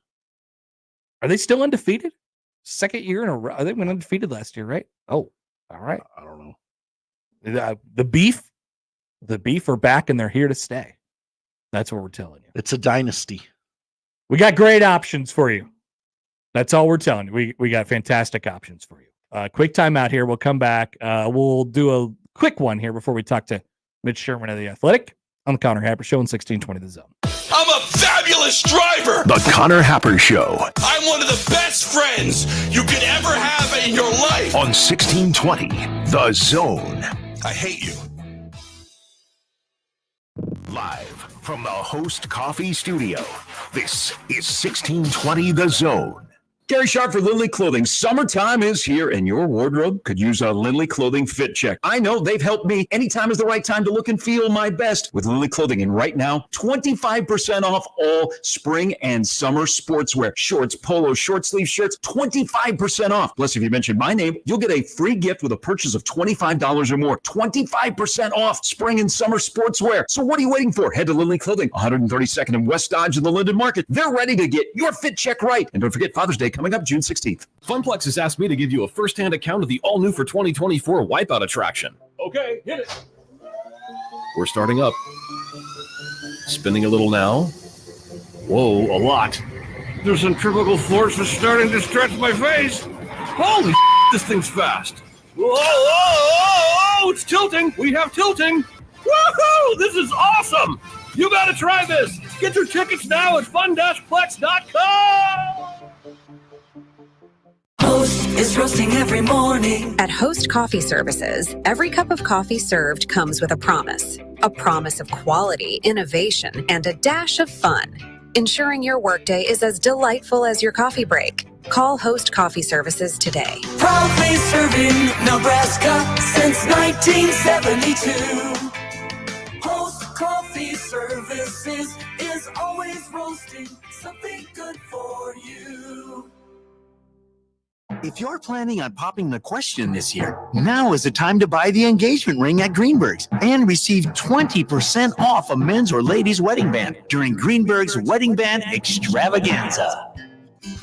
Are they still undefeated? Second year in a row. They went undefeated last year, right? Oh, all right. I don't know. The Beef are back and they're here to stay. That's what we're telling you. It's a dynasty. We got great options for you. That's all we're telling you. We got fantastic options for you. Quick timeout here. We'll come back. We'll do a quick one here before we talk to Mitch Sherman of The Athletic on the Connor Happer Show in 1620 The Zone. I'm a fabulous driver. The Connor Happer Show. I'm one of the best friends you could ever have in your life. On 1620 The Zone. I hate you. Live from the Host Coffee Studio, this is 1620 The Zone. Gary Sharp for Lindley Clothing. Summertime is here, and your wardrobe could use a Lindley Clothing fit check. I know they've helped me. Anytime is the right time to look and feel my best with Lindley Clothing. And right now, 25% off all spring and summer sportswear. Shorts, polos, short sleeve shirts, 25% off. Plus, if you mention my name, you'll get a free gift with a purchase of $25 or more. 25% off spring and summer sportswear. So what are you waiting for? Head to Lindley Clothing, 132nd and West Dodge in the Linden Market. They're ready to get your fit check right. And don't forget Father's Day coming up June 16th. Funplex has asked me to give you a first-hand account of the all-new for 2024 Wipeout attraction. Okay, hit it. We're starting up. Spinning a little now. Whoa, a lot. The centrifugal force is starting to stretch my face. Holy this thing's fast. Whoa, it's tilting. We have tilting. Woohoo, this is awesome. You got to try this. Get your tickets now at fun-plex.com. Host is roasting every morning. At Host Coffee Services, every cup of coffee served comes with a promise of quality, innovation, and a dash of fun, ensuring your workday is as delightful as your coffee break. Call Host Coffee Services today. Proudly serving Nebraska since 1972. Host Coffee Services is always roasting something good for you. If you're planning on popping the question this year, now is the time to buy the engagement ring at Greenberg's and receive 20% off a men's or ladies' wedding band during Greenberg's Wedding Band Extravaganza.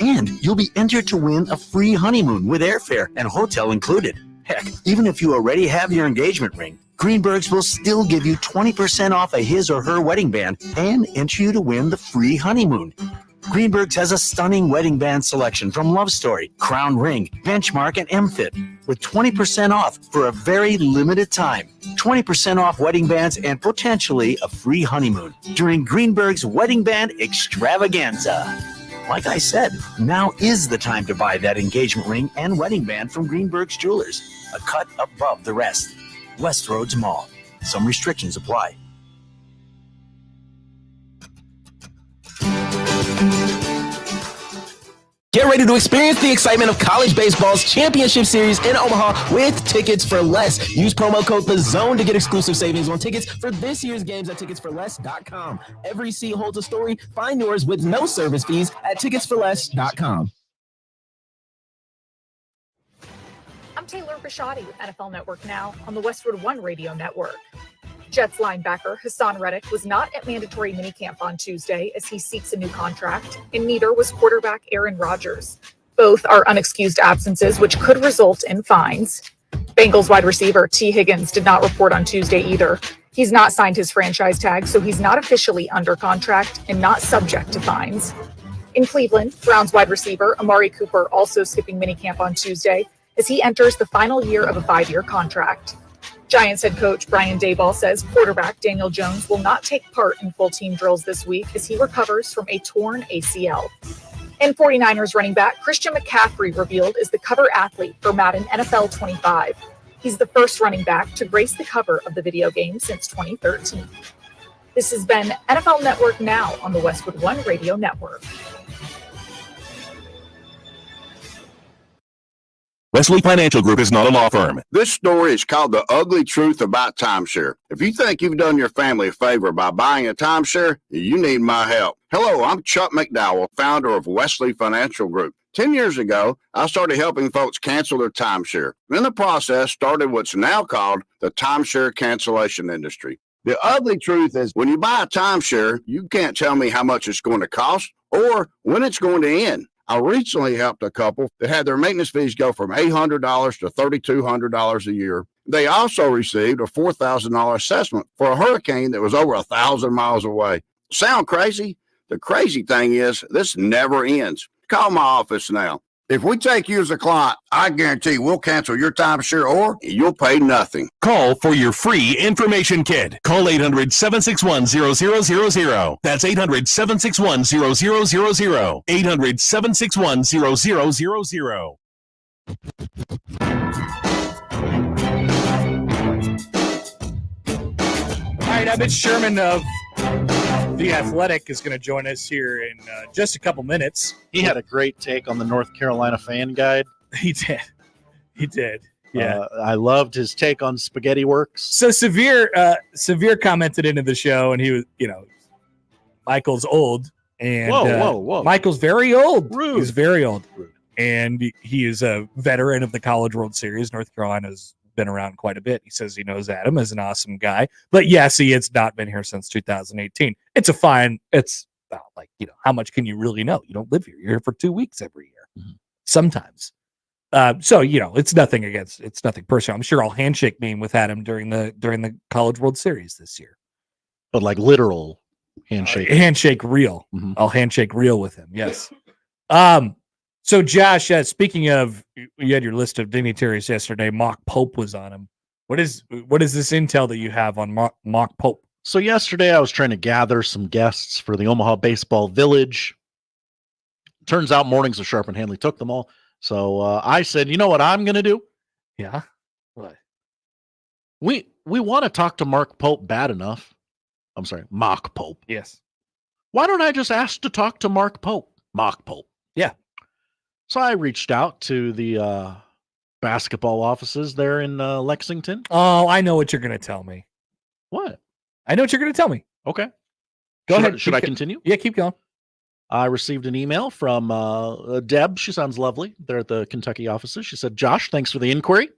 And you'll be entered to win a free honeymoon with airfare and hotel included. Heck, even if you already have your engagement ring, Greenberg's will still give you 20% off a his or her wedding band and enter you to win the free honeymoon. Greenberg's has a stunning wedding band selection from Love Story, Crown Ring, Benchmark, and M-Fit, with 20% off for a very limited time. 20% off wedding bands and potentially a free honeymoon during Greenberg's Wedding Band Extravaganza. Like I said, now is the time to buy that engagement ring and wedding band from Greenberg's Jewelers, a cut above the rest. West Roads Mall. Some restrictions apply. Get ready to experience the excitement of college baseball's championship series in Omaha with Tickets for Less. Use promo code THEZONE to get exclusive savings on tickets for this year's games at ticketsforless.com. Every seat holds a story. Find yours with no service fees at ticketsforless.com. I'm Taylor Bishotti with NFL Network Now on the Westwood One Radio Network. Jets linebacker Hassan Reddick was not at mandatory minicamp on Tuesday as he seeks a new contract, and neither was quarterback Aaron Rodgers. Both are unexcused absences, which could result in fines. Bengals wide receiver T. Higgins did not report on Tuesday either. He's not signed his franchise tag, so he's not officially under contract and not subject to fines. In Cleveland, Browns wide receiver Amari Cooper also skipping minicamp on Tuesday as he enters the final year of a 5-year contract. Giants head coach Brian Daboll says quarterback Daniel Jones will not take part in full team drills this week as he recovers from a torn ACL. And 49ers running back Christian McCaffrey revealed as the cover athlete for Madden NFL 25. He's the first running back to grace the cover of the video game since 2013. This has been NFL Network Now on the Westwood One Radio Network. Wesley Financial Group is not a law firm. This story is called The Ugly Truth About Timeshare. If you think you've done your family a favor by buying a timeshare, you need my help. Hello, I'm Chuck McDowell, founder of Wesley Financial Group. 10 years ago, I started helping folks cancel their timeshare. In the process, started what's now called the timeshare cancellation industry. The ugly truth is when you buy a timeshare, you can't tell me how much it's going to cost or when it's going to end. I recently helped a couple that had their maintenance fees go from $800 to $3,200 a year. They also received a $4,000 assessment for a hurricane that was over 1,000 miles away. Sound crazy? The crazy thing is this never ends. Call my office now. If we take you as a client, I guarantee we'll cancel your timeshare or you'll pay nothing. Call for your free information kit. Call 800-761-0000. That's 800-761-0000. 800-761-0000. All right, Mitch Sherman of The Athletic is going to join us here in just a couple minutes. He had a great take on the North Carolina fan guide. He did. Yeah. I loved his take on Spaghetti Works. So Severe commented into the show, and he was, Michael's old. And whoa. Michael's very old. Rude. He's very old. Rude. And he is a veteran of the College World Series. North Carolina's been around quite a bit. He says he knows Adam is an awesome guy. But yes, he has not been here since 2018. It's how much can you really know? You don't live here. You're here for 2 weeks every year. Mm-hmm. Sometimes. So it's nothing personal. I'm sure I'll handshake meme with Adam during the College World Series this year. But like literal handshake. Handshake real. Mm-hmm. I'll handshake real with him. Yes. So Josh, speaking of, you had your list of dignitaries yesterday. Mock Pope was on him. What is this intel that you have on Mock Pope? So yesterday I was trying to gather some guests for the Omaha Baseball Village. Turns out mornings of Sharp and Hanley took them all. So I said, you know what I'm going to do? Yeah. What? We want to talk to Mock Pope bad enough. I'm sorry, Mock Pope. Yes. Why don't I just ask to talk to Mock Pope? Yeah. So I reached out to the basketball offices there in Lexington. Oh, I know what you're going to tell me. What? I know what you're going to tell me. Okay. Go ahead. Should I continue? Yeah, keep going. I received an email from Deb. She sounds lovely. They're at the Kentucky offices. She said, Josh, thanks for the inquiry.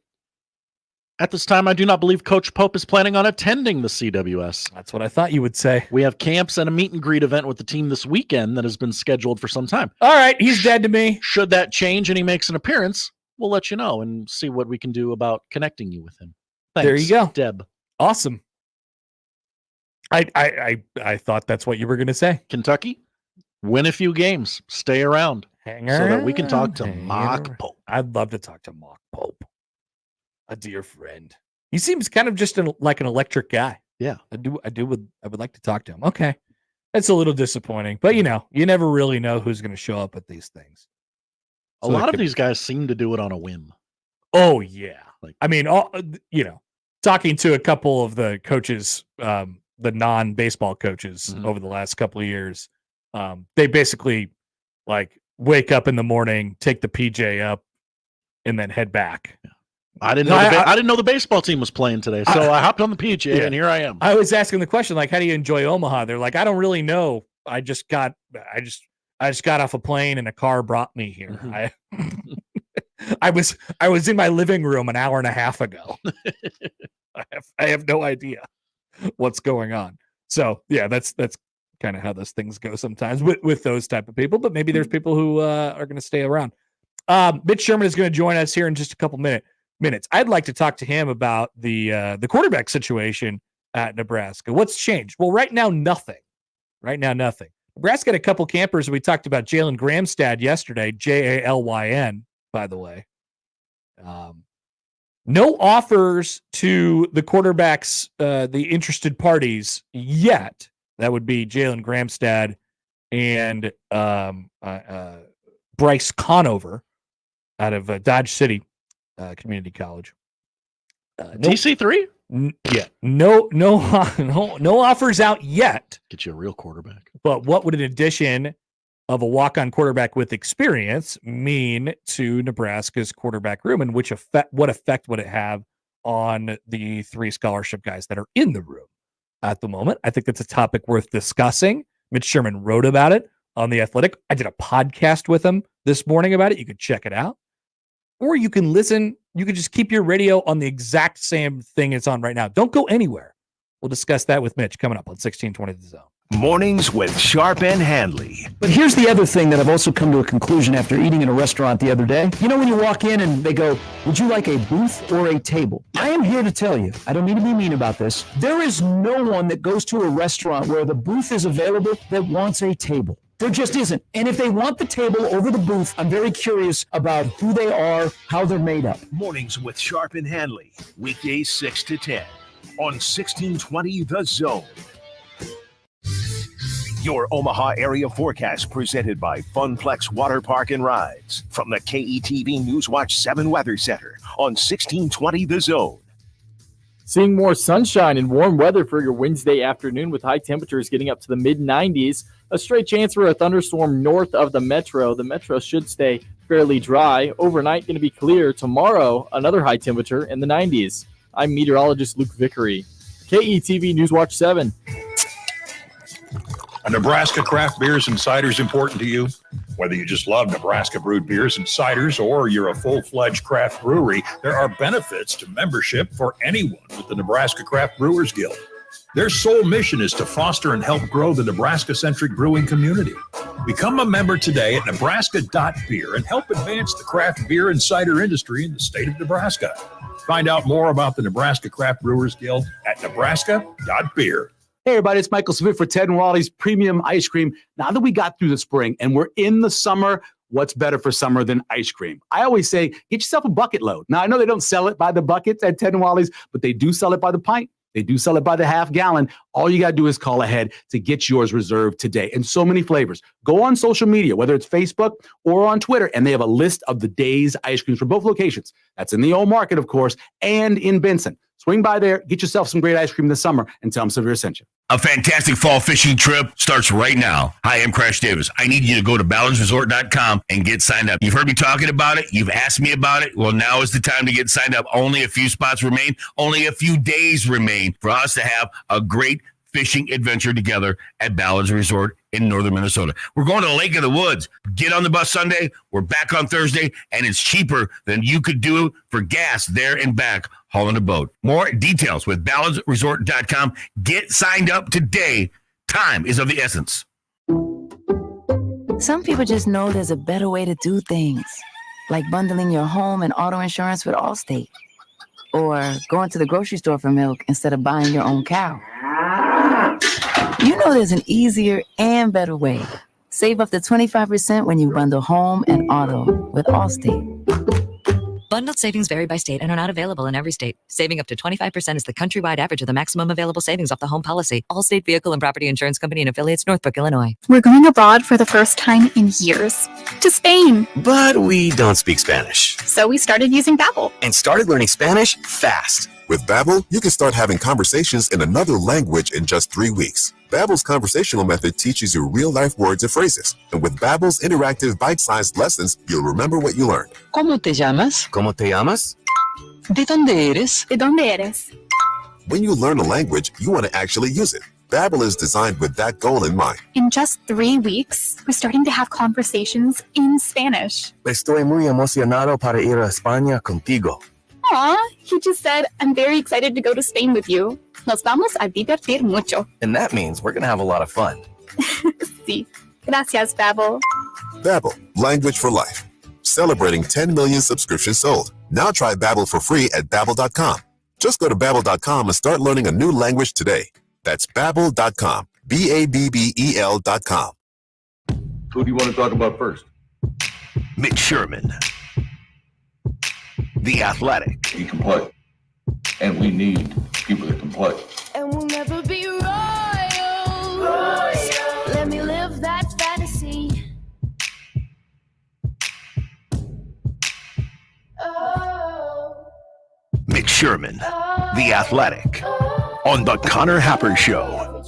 At this time, I do not believe Coach Pope is planning on attending the CWS. That's what I thought you would say. We have camps and a meet and greet event with the team this weekend that has been scheduled for some time. All right, he's dead to me. Should that change and he makes an appearance, we'll let you know and see what we can do about connecting you with him. Thanks, there you go, Deb. Awesome. I thought that's what you were going to say. Kentucky, win a few games, stay around, so that we can talk to Mock Pope. I'd love to talk to Mock Pope. A dear friend. He seems kind of just like an electric guy. Yeah. I would like to talk to him. Okay. That's a little disappointing, but you never really know who's going to show up at these things. So a lot of these guys seem to do it on a whim. Oh yeah. Talking to a couple of the coaches, the non-baseball coaches over the last couple of years, they basically wake up in the morning, take the PJ up, and then head back. Yeah. I didn't know the baseball team was playing today, so I hopped on the PJ and here I am. I was asking the question, how do you enjoy Omaha? They're like, I don't really know. I just got off a plane and a car brought me here. Mm-hmm. I was in my living room an hour and a half ago. I have no idea what's going on. So yeah, that's kind of how those things go sometimes with those type of people. But maybe there's people who are going to stay around. Mitch Sherman is going to join us here in just a couple minutes. I'd like to talk to him about the quarterback situation at Nebraska. What's changed? Well, right now, nothing. Nebraska had a couple campers. We talked about Jalen Gramstad yesterday, Jalyn, by the way. No offers to the quarterbacks, the interested parties yet. That would be Jalen Gramstad and Bryce Conover out of Dodge City Community College. TC3? No offers out yet. Get you a real quarterback. But what would an addition of a walk-on quarterback with experience mean to Nebraska's quarterback room, and what effect would it have on the 3 scholarship guys that are in the room at the moment? I think that's a topic worth discussing. Mitch Sherman wrote about it on The Athletic. I did a podcast with him this morning about it. You could check it out. Or you can listen. You can just keep your radio on the exact same thing it's on right now. Don't go anywhere. We'll discuss that with Mitch coming up on 1620 The Zone. Mornings with Sharp and Handley. But here's the other thing that I've also come to a conclusion after eating in a restaurant the other day. You know when you walk in and they go, would you like a booth or a table? I am here to tell you, I don't mean to be mean about this, there is no one that goes to a restaurant where the booth is available that wants a table. There just isn't. And if they want the table over the booth, I'm very curious about who they are, how they're made up. Mornings with Sharp and Handley. Weekdays 6 to 10 on 1620 The Zone. Your Omaha area forecast presented by Funplex Water Park and Rides from the KETV Newswatch 7 Weather Center on 1620 The Zone. Seeing more sunshine and warm weather for your Wednesday afternoon with high temperatures getting up to the mid-90s. A straight chance for a thunderstorm north of the metro. The metro should stay fairly dry. Overnight going to be clear. Tomorrow, another high temperature in the 90s. I'm meteorologist Luke Vickery. KETV Newswatch 7. Are Nebraska craft beers and ciders important to you? Whether you just love Nebraska brewed beers and ciders or you're a full-fledged craft brewery, there are benefits to membership for anyone with the Nebraska Craft Brewers Guild. Their sole mission is to foster and help grow the Nebraska-centric brewing community. Become a member today at nebraska.beer and help advance the craft beer and cider industry in the state of Nebraska. Find out more about the Nebraska Craft Brewers Guild at nebraska.beer. Hey, everybody, it's Michael Smith for Ted and Wally's Premium Ice Cream. Now that we got through the spring and we're in the summer, what's better for summer than ice cream? I always say, get yourself a bucket load. Now, I know they don't sell it by the buckets at Ted and Wally's, but they do sell it by the pint. They do sell it by the half gallon. All you got to do is call ahead to get yours reserved today. And so many flavors. Go on social media, whether it's Facebook or on Twitter, and they have a list of the day's ice creams for both locations. That's in the old market, of course, and in Benson. Swing by there, get yourself some great ice cream this summer, and tell them Severe sent you. A fantastic fall fishing trip starts right now. Hi, I'm Crash Davis. I need you to go to ballardsresort.com and get signed up. You've heard me talking about it. You've asked me about it. Well, now is the time to get signed up. Only a few spots remain. Only a few days remain for us to have a great fishing adventure together at Ballards Resort in northern Minnesota. We're going to the Lake of the Woods. Get on the bus Sunday. We're back on Thursday, and it's cheaper than you could do for gas there and back hauling a boat. More details with ballardsresort.com. Get signed up today. Time is of the essence. Some people just know there's a better way to do things, like bundling your home and auto insurance with Allstate, or going to the grocery store for milk instead of buying your own cow. You know there's an easier and better way. Save up to 25% when you bundle home and auto with Allstate. Bundled savings vary by state and are not available in every state. Saving up to 25% is the countrywide average of the maximum available savings off the home policy. Allstate Vehicle and Property Insurance Company and affiliates, Northbrook, Illinois. We're going abroad for the first time in years. To Spain. But we don't speak Spanish. So we started using Babbel. And started learning Spanish fast. With Babbel, you can start having conversations in another language in just 3 weeks. Babbel's conversational method teaches you real-life words and phrases. And with Babbel's interactive bite-sized lessons, you'll remember what you learned. ¿Cómo te llamas? ¿Cómo te llamas? ¿De dónde eres? ¿De dónde eres? When you learn a language, you want to actually use it. Babbel is designed with that goal in mind. In just 3 weeks, we're starting to have conversations in Spanish. Estoy muy emocionado para ir a España contigo. Aw, he just said, I'm very excited to go to Spain with you. Nos vamos a divertir mucho. And that means we're going to have a lot of fun. Sí. Gracias, Babbel. Babbel, language for life. celebrating 10 million subscriptions sold. Now try Babbel for free at Babbel.com. Just go to Babbel.com and start learning a new language today. That's Babbel.com. Babbel.com. Who do you want to talk about first? Mitch Sherman, The Athletic. He can play, and we need people that can play. And we'll never be royals. Let me live that fantasy. Oh. Mitch Sherman, The Athletic, on the Connor Happer Show,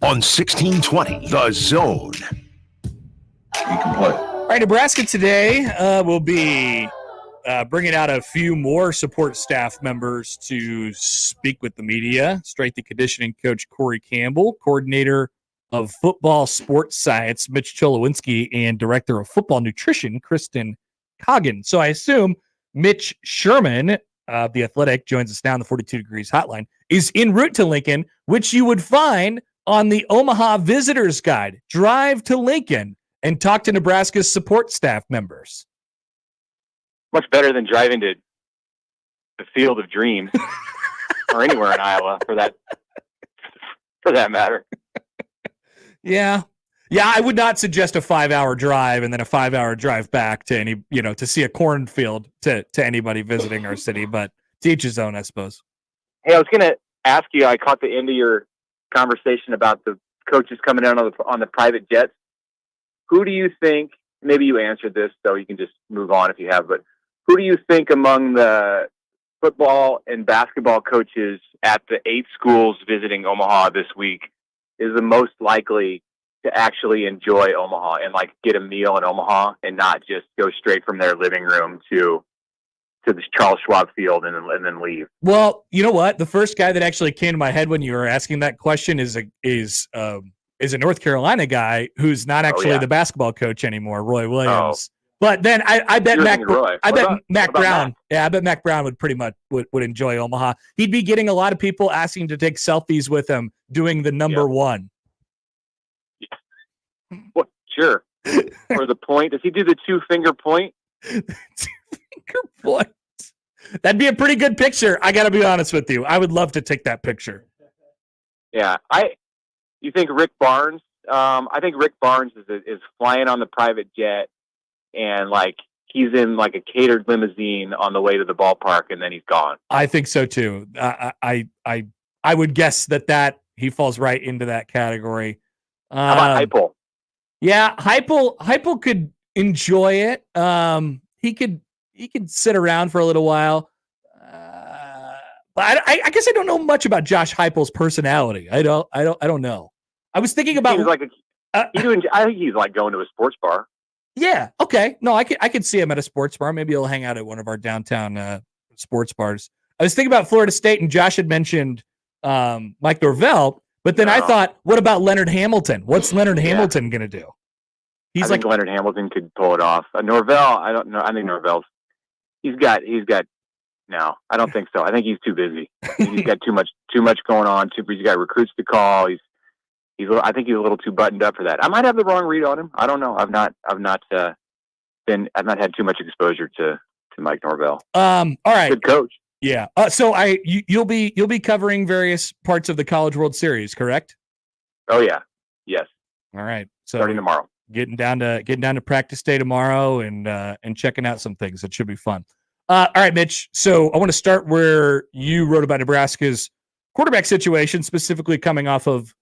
on 1620 The Zone. He can play. All right, Nebraska today will be bringing out a few more support staff members to speak with the media. Strength and conditioning coach Corey Campbell, coordinator of football sports science Mitch Cholowinski, and director of football nutrition Kristen Coggin. So I assume Mitch Sherman, the Athletic, joins us now on the 42 Degrees hotline, is en route to Lincoln, which you would find on the Omaha Visitor's Guide. Drive to Lincoln and talk to Nebraska's support staff members. Much better than driving to the Field of Dreams or anywhere in Iowa for that matter. Yeah. Yeah, I would not suggest a 5-hour drive and then a 5-hour drive back to any, to see a cornfield to anybody visiting our city, but to each his own, I suppose. Hey, I was going to ask you, I caught the end of your conversation about the coaches coming in on the private jets. Who do you think, maybe you answered this, so you can just move on if you have, but who do you think among the football and basketball coaches at the 8 schools visiting Omaha this week is the most likely to actually enjoy Omaha and get a meal in Omaha and not just go straight from their living room to the Charles Schwab Field and then leave? Well, you know what? The first guy that actually came to my head when you were asking that question is a North Carolina guy who's not actually the basketball coach anymore, Roy Williams. Oh. But then I bet Mac Brown. Yeah, I bet Mac Brown would pretty much would enjoy Omaha. He'd be getting a lot of people asking to take selfies with him doing the number one. Well, sure. Or the point. Does he do the 2-finger point? 2-finger point. That'd be a pretty good picture. I got to be honest with you. I would love to take that picture. Yeah. You think Rick Barnes? I think Rick Barnes is flying on the private jet and he's in a catered limousine on the way to the ballpark and then he's gone. I think so too. I would guess that he falls right into that category. How about Heupel? Yeah, Heupel could enjoy it. He could sit around for a little while. But I guess I don't know much about Josh Heupel's personality. I don't know. I was thinking about I think he's going to a sports bar. Yeah. Okay. No, I could see him at a sports bar. Maybe he'll hang out at one of our downtown sports bars. I was thinking about Florida State, and Josh had mentioned Mike Norvell. But then I thought, what about Leonard Hamilton? What's Leonard Hamilton going to do? I think Leonard Hamilton could pull it off. Norvell, I don't know. I think Norvell's he's got no, I don't think so. I think he's too busy. He's got too much going on. He's got recruits to call. I think he's a little too buttoned up for that. I might have the wrong read on him. I don't know. I've not had too much exposure to Mike Norvell. All right. Good coach. Yeah. So you'll be covering various parts of the College World Series, correct? Oh yeah. Yes. All right. So starting tomorrow. Getting down to practice day tomorrow and checking out some things. It should be fun. All right, Mitch. So I want to start where you wrote about Nebraska's quarterback situation, specifically coming off of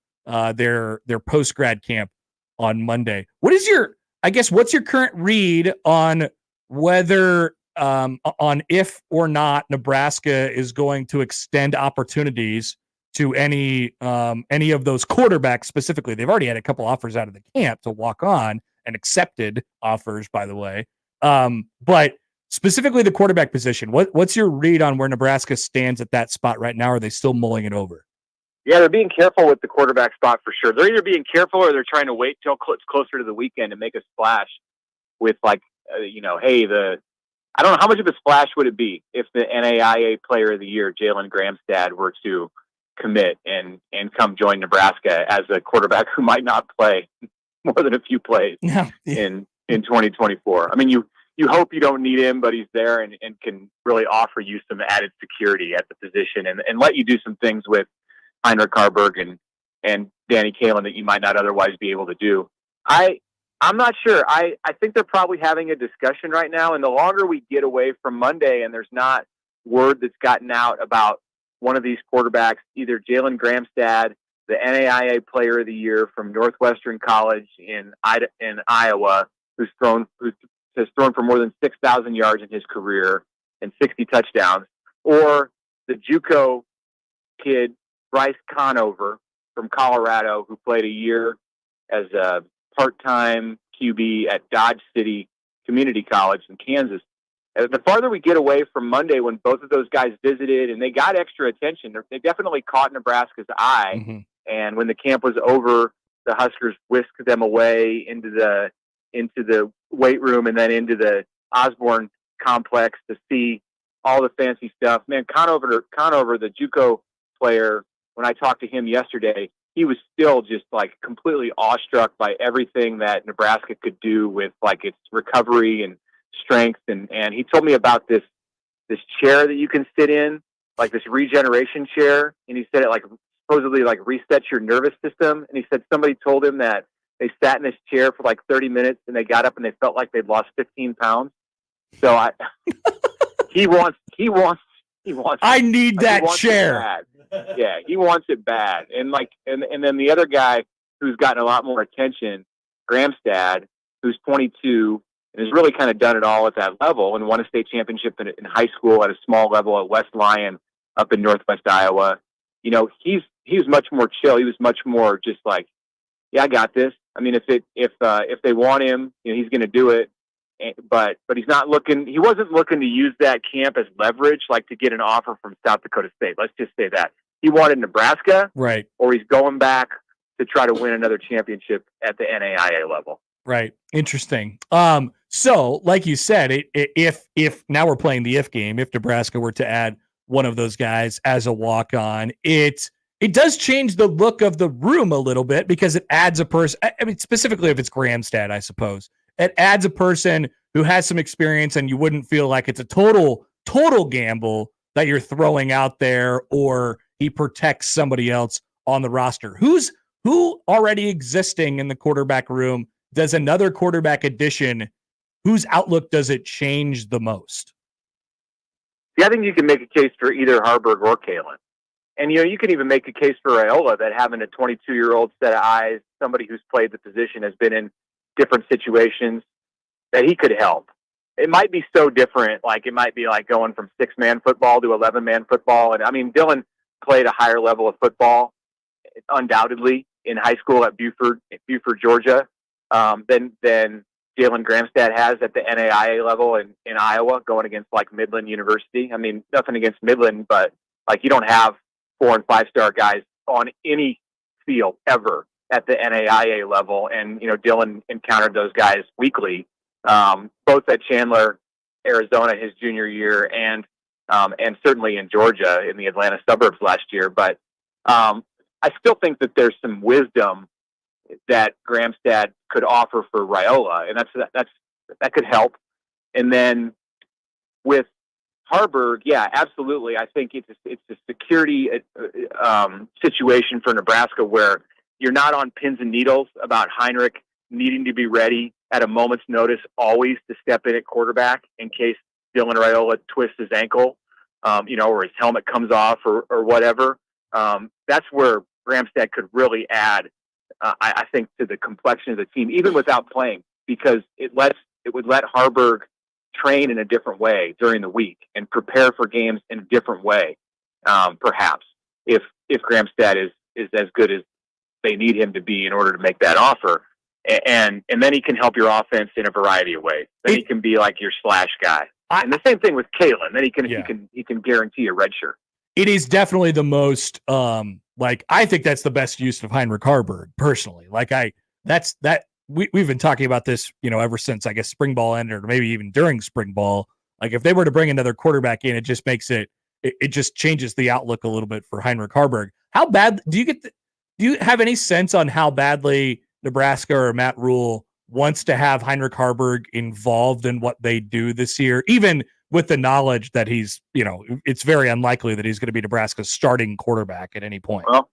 their post-grad camp on Monday. What's your current read on whether on if or not Nebraska is going to extend opportunities to any of those quarterbacks specifically? They've already had a couple offers out of the camp to walk on, and accepted offers, by the way. But specifically the quarterback position, what's your read on where Nebraska stands at that spot right now? Are they still mulling it over? Yeah, they're being careful with the quarterback spot for sure. They're either being careful or they're trying to wait till it's closer to the weekend and make a splash with I don't know how much of a splash would it be if the NAIA Player of the Year, Jalen Gramstad, were to commit and come join Nebraska as a quarterback who might not play more than a few plays in 2024. I mean, you hope you don't need him, but he's there and can really offer you some added security at the position and let you do some things with Heinrich Harburg and Danny Kalen that you might not otherwise be able to do. I'm not sure. I think they're probably having a discussion right now, and the longer we get away from Monday and there's not word that's gotten out about one of these quarterbacks, either Jalen Gramstad, the NAIA Player of the Year from Northwestern College in Iowa, who has thrown for more than 6,000 yards in his career and 60 touchdowns, or the JUCO kid Bryce Conover from Colorado, who played a year as a part-time QB at Dodge City Community College in Kansas. The farther we get away from Monday, when both of those guys visited and they got extra attention, they definitely caught Nebraska's eye. Mm-hmm. And when the camp was over, the Huskers whisked them away into the weight room and then into the Osborne complex to see all the fancy stuff. Man, Conover, the JUCO player, when I talked to him yesterday, he was still just like completely awestruck by everything that Nebraska could do with like its recovery and strength. And he told me about this chair that you can sit in, like this regeneration chair. And he said it like supposedly like resets your nervous system. And he said somebody told him that they sat in this chair for like 30 minutes and they got up and they felt like they'd lost 15 pounds. So he wants, I need that chair. Yeah, he wants it bad. And then the other guy who's gotten a lot more attention, Gramstad, who's 22 and has really kind of done it all at that level and won a state championship in high school at a small level at West Lyon up in Northwest Iowa. You know, he was much more chill. He was much more just like, yeah, I got this. I mean, if they want him, you know, he's going to do it. But he's not looking. He wasn't looking to use that camp as leverage, like to get an offer from South Dakota State. Let's just say that he wanted Nebraska, right? Or he's going back to try to win another championship at the NAIA level. Right. Interesting. So like you said, if now we're playing the if game, if Nebraska were to add one of those guys as a walk-on, it does change the look of the room a little bit because it adds a person. I mean, specifically if it's Gramstad, I suppose. It adds a person who has some experience and you wouldn't feel like it's a total gamble that you're throwing out there or he protects somebody else on the roster. Who already existing in the quarterback room does another quarterback addition, whose outlook does it change the most? Yeah, I think you can make a case for either Harburg or Kalen. And, you know, you can even make a case for Raiola that having a 22-year-old set of eyes, somebody who's played the position, has been in different situations, that he could help. It might be so different. Like it might be like going from 6-man football to 11-man football. And I mean, Dylan played a higher level of football, undoubtedly, in high school at Buford, Georgia, than Jalen Gramstad has at the NAIA level in Iowa, going against like Midland University. I mean, nothing against Midland, but like you don't have 4- and 5-star guys on any field ever at the NAIA level. And, you know, Dylan encountered those guys weekly, both at Chandler, Arizona, his junior year, and certainly in Georgia in the Atlanta suburbs last year. But I still think that there's some wisdom that Gramstad could offer for Raiola, and that could help. And then with Harburg, yeah, absolutely. I think it's a security situation for Nebraska where you're not on pins and needles about Heinrich needing to be ready at a moment's notice always to step in at quarterback in case Dylan Raiola twists his ankle, or his helmet comes off or whatever. That's where Gramstad could really add, I think, to the complexion of the team, even without playing, because it would let Harburg train in a different way during the week and prepare for games in a different way, perhaps, if Gramstad is as good as they need him to be in order to make that offer. And then he can help your offense in a variety of ways. Then he can be like your slash guy. And the same thing with Kalen. Then he can guarantee a red shirt. It is definitely the most I think that's the best use of Heinrich Harburg personally. We've been talking about this, ever since I guess spring ball ended, or maybe even during spring ball. Like if they were to bring another quarterback in, it just makes it just changes the outlook a little bit for Heinrich Harburg. How bad do you have any sense on how badly Nebraska or Matt Rule wants to have Heinrich Harburg involved in what they do this year, even with the knowledge that he's, it's very unlikely that he's going to be Nebraska's starting quarterback at any point. Well,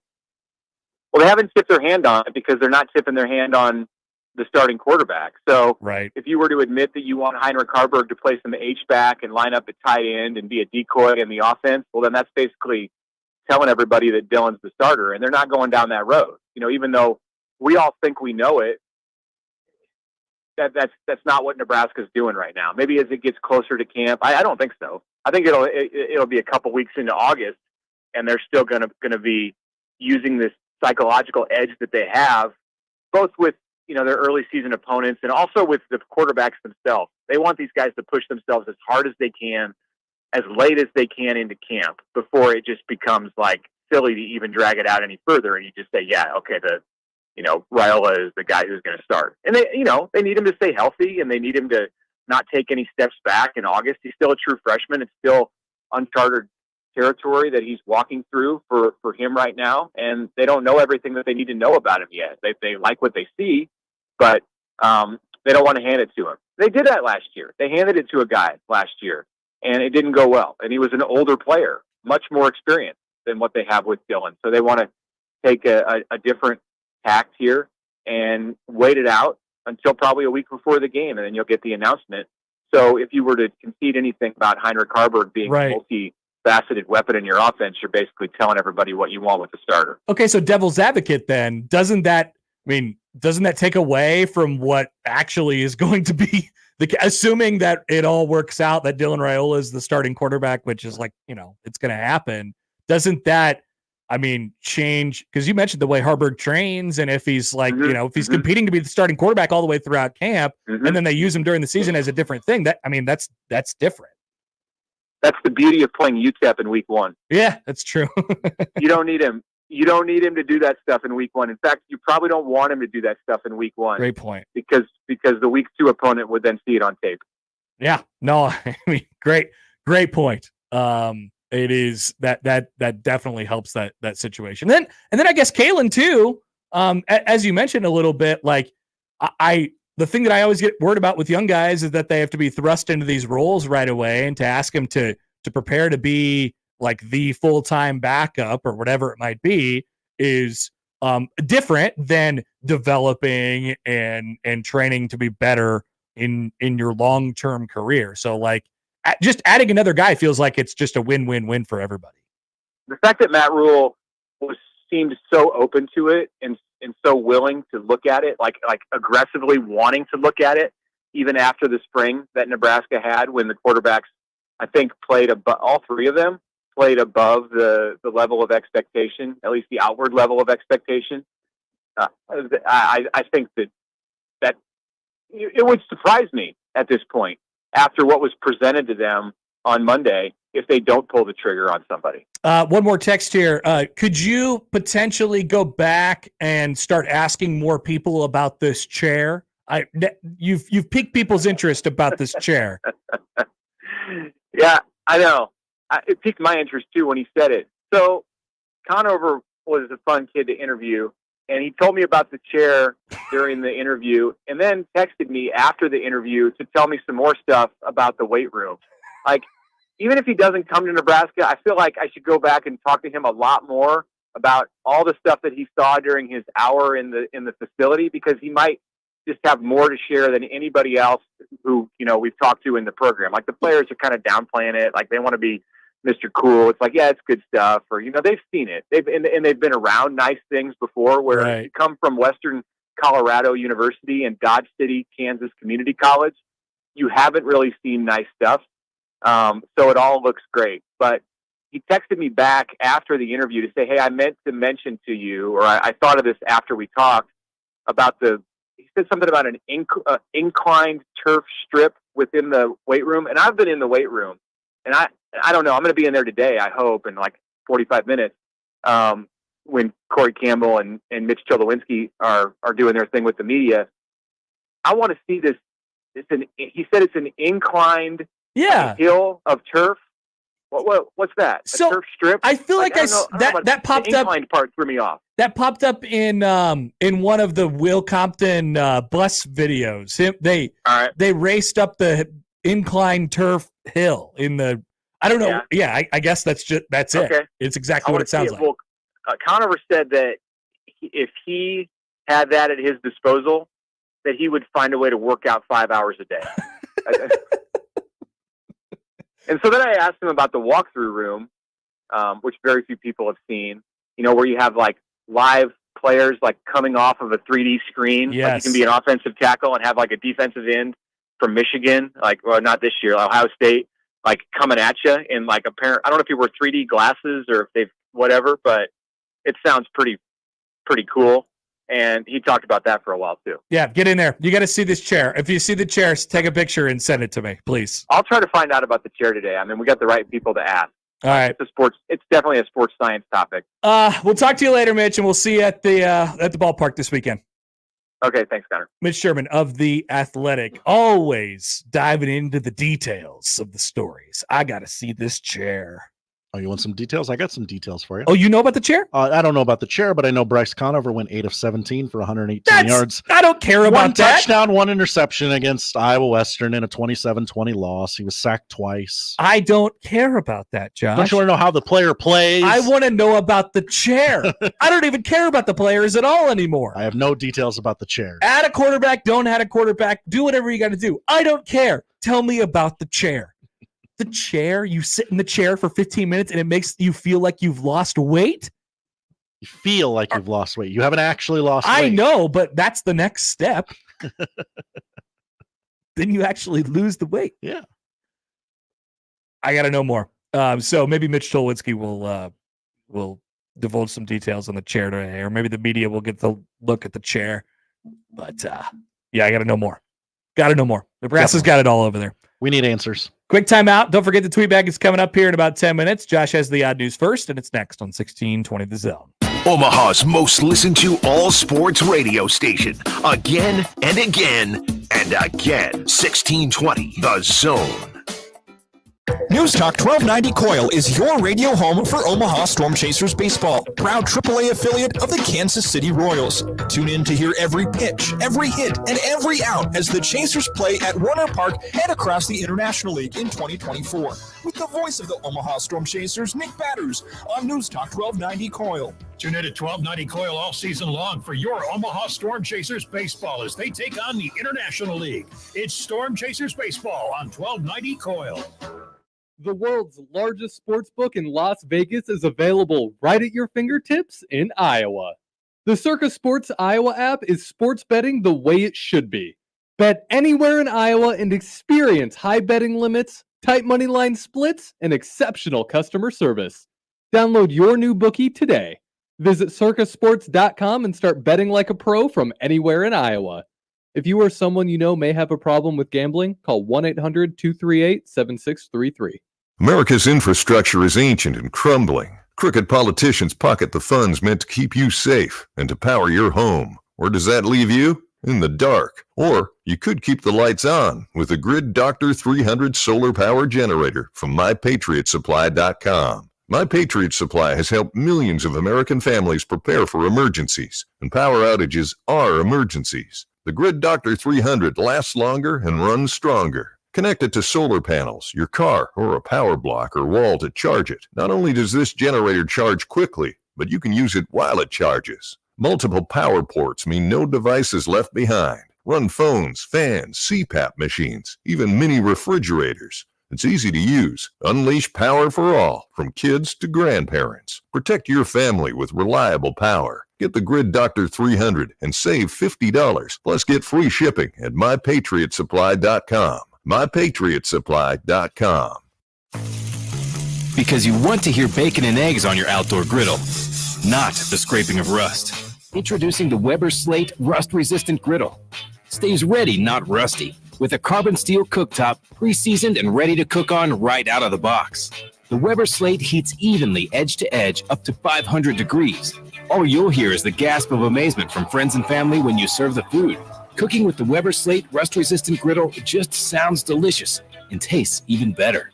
they haven't tipped their hand on it because they're not tipping their hand on the starting quarterback. So right. If you were to admit that you want Heinrich Harburg to play some H-back and line up at tight end and be a decoy in the offense, well, then that's basically telling everybody that Dylan's the starter, and they're not going down that road. Even though we all think we know it, that's not what Nebraska's doing right now. Maybe as it gets closer to camp, I don't think so. I think it'll be a couple weeks into August, and they're still going to be using this psychological edge that they have, both with their early season opponents and also with the quarterbacks themselves. They want these guys to push themselves as hard as they can, as late as they can into camp before it just becomes like silly to even drag it out any further. And you just say, yeah, okay, Raiola is the guy who's going to start. And they need him to stay healthy, and they need him to not take any steps back in August. He's still a true freshman. It's still uncharted territory that he's walking through for him right now. And they don't know everything that they need to know about him yet. They like what they see, but they don't want to hand it to him. They did that last year. They handed it to a guy last year, and it didn't go well. And he was an older player, much more experienced than what they have with Dylan. So they want to take a different tact here and wait it out until probably a week before the game, and then you'll get the announcement. So if you were to concede anything about Heinrich Harburg being a multi-faceted weapon in your offense, you're basically telling everybody what you want with the starter. Okay, so devil's advocate then, doesn't that take away from what actually is going to be assuming that it all works out, that Dylan Raiola is the starting quarterback, which is it's going to happen. Doesn't that, change? Because you mentioned the way Harburg trains, and if he's if he's competing to be the starting quarterback all the way throughout camp, and then they use him during the season as a different thing, that's different. That's the beauty of playing UTEP in week 1. Yeah, that's true. You don't need him. You don't need him to do that stuff in week 1. In fact, you probably don't want him to do that stuff in week 1. Great point. Because the week 2 opponent would then see it on tape. Yeah. No, great point. It is that definitely helps that situation. And then I guess Kalen too, as you mentioned a little bit, the thing that I always get worried about with young guys is that they have to be thrust into these roles right away, and to ask them to prepare to be like the full-time backup or whatever it might be is different than developing and training to be better in your long-term career. So just adding another guy feels like it's just a win-win-win for everybody. The fact that Matt Rule seemed so open to it and so willing to look at it, like aggressively wanting to look at it, even after the spring that Nebraska had when the quarterbacks, I think, played all three of them played above the level of expectation, at least the outward level of expectation. I think that it would surprise me at this point, after what was presented to them on Monday, if they don't pull the trigger on somebody. One more text here. Could you potentially go back and start asking more people about this chair? You've piqued people's interest about this chair. Yeah, I know. It piqued my interest too when he said it. So Conover was a fun kid to interview, and he told me about the chair during the interview, and then texted me after the interview to tell me some more stuff about the weight room. Even if he doesn't come to Nebraska, I feel like I should go back and talk to him a lot more about all the stuff that he saw during his hour in the facility, because he might just have more to share than anybody else who, we've talked to in the program. The players are kind of downplaying it. They want to be Mr. Cool. It's yeah, it's good stuff. Or, they've seen it. They've been around nice things before, where you come from Western Colorado University and Dodge City, Kansas Community College, you haven't really seen nice stuff. So it all looks great. But he texted me back after the interview to say, hey, I meant to mention to you, or I thought of this after we talked about he said something about an inclined turf strip within the weight room. And I've been in the weight room, and I don't know, I'm going to be in there today, I hope, in 45 minutes, when Corey Campbell and Mitch Cholowinski are doing their thing with the media. I want to see this. He said it's an inclined hill of turf. What's that? A So, turf strip? I feel like that popped the up. inclined part threw me off. That popped up in one of the Will Compton bus videos. They raced up the inclined turf hill in the. I don't know. Yeah, I guess that's it. Okay. It's exactly what it sounds like. Well, Conover said that if he had that at his disposal, that he would find a way to work out 5 hours a day. And so then I asked him about the walkthrough room, which very few people have seen, where you have like live players like coming off of a 3D screen. Yes. Like you can be an offensive tackle and have like a defensive end from Michigan, not this year, Ohio State, like coming at you in like I don't know if he wore 3D glasses or if they've whatever, but it sounds pretty cool. And he talked about that for a while too. Yeah, get in there. You got to see this chair. If you see the chair, take a picture and send it to me, please. I'll try to find out about the chair today. I mean, we got the right people to ask. All right. It's definitely a sports science topic. We'll talk to you later, Mitch, and we'll see you at the ballpark this weekend. Okay, thanks, Connor. Mitch Sherman of The Athletic, always diving into the details of the stories. I got to see this chair. Oh, you want some details? I got some details for you. Oh, you know about the chair? I don't know about the chair, but I know Bryce Conover went 8 of 17 for 118 yards. I don't care about one that. Touchdown, 1 interception against Iowa Western in a 27-20 loss. He was sacked twice. I don't care about that, Josh. Don't you want to know how the player plays? I want to know about the chair. I don't even care about the players at all anymore. I have no details about the chair. Add a quarterback, don't add a quarterback. Do whatever you got to do. I don't care. Tell me about the chair. The chair, you sit in the chair for 15 minutes and it makes you feel like you've lost weight? You feel like you've lost weight. You haven't actually lost weight. I know, but that's the next step. Then you actually lose the weight. Yeah. I got to know more. So maybe Mitch Tolwitzki will divulge some details on the chair today, or maybe the media will get the look at the chair. But yeah, I got to know more. Got to know more. Nebraska's got it all over there. We need answers. Quick timeout. Don't forget the tweet bag is coming up here in about 10 minutes. Josh has the odd news first, and it's next on 1620 The Zone. Omaha's most listened to all sports radio station. Again and again and again. 1620 The Zone. News Talk 1290 Coil is your radio home for Omaha Storm Chasers baseball, proud AAA affiliate of the Kansas City Royals. Tune in to hear every pitch, every hit, and every out as the Chasers play at Warner Park and across the International League in 2024. With the voice of the Omaha Storm Chasers, Nick Batters, on News Talk 1290 Coil. Tune in at 1290 Coil all season long for your Omaha Storm Chasers baseball as they take on the International League. It's Storm Chasers baseball on 1290 Coil. The world's largest sports book in Las Vegas is available right at your fingertips in Iowa. The Circa Sports Iowa app is sports betting the way it should be. Bet anywhere in Iowa and experience high betting limits, tight money line splits, and exceptional customer service. Download your new bookie today. Visit circasports.com and start betting like a pro from anywhere in Iowa. If you or someone you know may have a problem with gambling, call 1-800-238-7633. America's infrastructure is ancient and crumbling. Crooked politicians pocket the funds meant to keep you safe and to power your home. Where does that leave you? In the dark. Or you could keep the lights on with a Grid Doctor 300 solar power generator from MyPatriotSupply.com. My Patriot Supply has helped millions of American families prepare for emergencies, and power outages are emergencies. The Grid Doctor 300 lasts longer and runs stronger. Connect it to solar panels, your car, or a power block or wall to charge it. Not only does this generator charge quickly, but you can use it while it charges. Multiple power ports mean no device is left behind. Run phones, fans, CPAP machines, even mini refrigerators. It's easy to use. Unleash power for all, from kids to grandparents. Protect your family with reliable power. Get the Grid Doctor 300 and save $50, plus get free shipping at MyPatriotSupply.com. MyPatriotSupply.com. Because you want to hear bacon and eggs on your outdoor griddle, not the scraping of rust. Introducing the Weber Slate Rust-Resistant Griddle. Stays ready, not rusty, with a carbon steel cooktop, pre-seasoned and ready to cook on right out of the box. The Weber Slate heats evenly edge to edge up to 500 degrees. All you'll hear is the gasp of amazement from friends and family when you serve the food. Cooking with the Weber Slate Rust-Resistant Griddle just sounds delicious and tastes even better.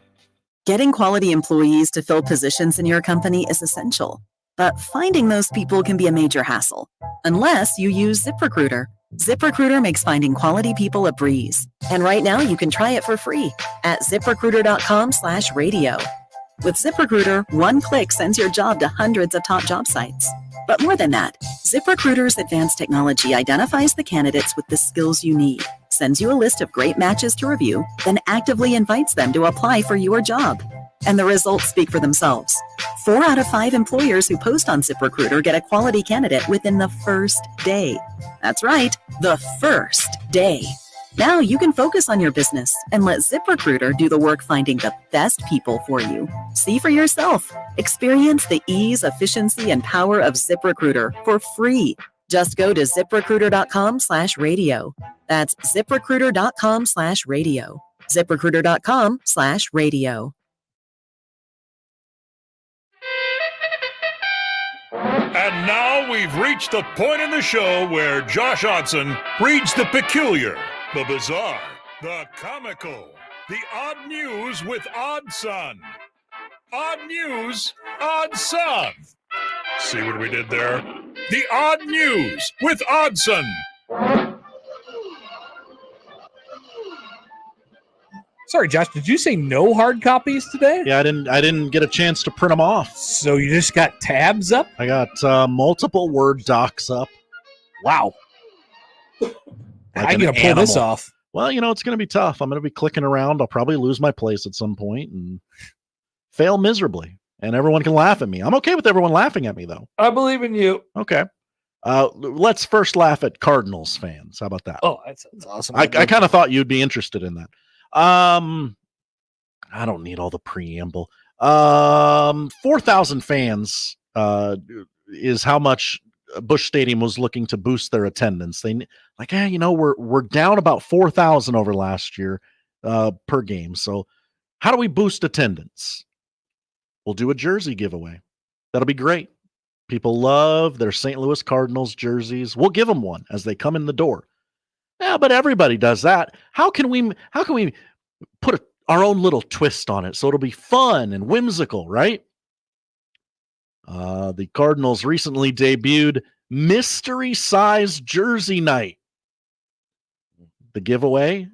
Getting quality employees to fill positions in your company is essential, but finding those people can be a major hassle, unless you use ZipRecruiter. ZipRecruiter makes finding quality people a breeze. And right now you can try it for free at ZipRecruiter.com/radio. With ZipRecruiter, one click sends your job to hundreds of top job sites. But more than that, ZipRecruiter's advanced technology identifies the candidates with the skills you need, sends you a list of great matches to review, then actively invites them to apply for your job. And the results speak for themselves. 4 out of 5 employers who post on ZipRecruiter get a quality candidate within the first day. That's right, the first day. Now you can focus on your business and let ZipRecruiter do the work finding the best people for you. See for yourself. Experience the ease, efficiency, and power of ZipRecruiter for free. Just go to ZipRecruiter.com/radio. That's ZipRecruiter.com/radio. ZipRecruiter.com/radio. And now we've reached the point in the show where Josh Odson reads the peculiar, the bizarre, the comical, the odd news with Odd Son. Odd news, Odd Son. See what we did there? The odd news with Oddson. Sorry, Josh, did you say no hard copies today? Yeah, I didn't get a chance to print them off. So you just got tabs up? I got multiple Word docs up. Wow. Like How are you going to pull this off? Well, it's going to be tough. I'm going to be clicking around. I'll probably lose my place at some point and fail miserably. And everyone can laugh at me. I'm okay with everyone laughing at me, though. I believe in you. Okay. Let's first laugh at Cardinals fans. How about that? Oh, that sounds awesome. I kind of thought you'd be interested in that. I don't need all the preamble. 4,000 fans is how much Busch Stadium was looking to boost their attendance. We're down about 4,000 over last year per game. So how do we boost attendance? We'll do a jersey giveaway. That'll be great. People love their St. Louis Cardinals jerseys. We'll give them one as they come in the door. Yeah, but everybody does that. How can we put our own little twist on it so it'll be fun and whimsical, right? The Cardinals recently debuted Mystery Size Jersey Night. The giveaway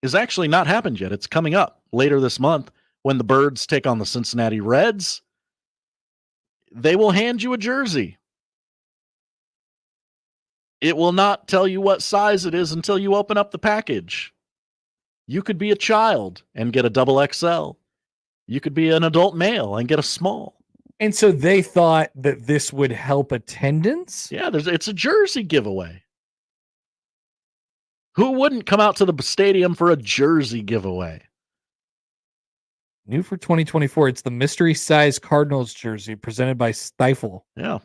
is actually not happened yet. It's coming up later this month when the Birds take on the Cincinnati Reds. They will hand you a jersey. It will not tell you what size it is until you open up the package. You could be a child and get a XXL. You could be an adult male and get a small. And so they thought that this would help attendance? Yeah, it's a jersey giveaway. Who wouldn't come out to the stadium for a jersey giveaway? New for 2024, it's the Mystery Size Cardinals jersey presented by Stifle. Yeah.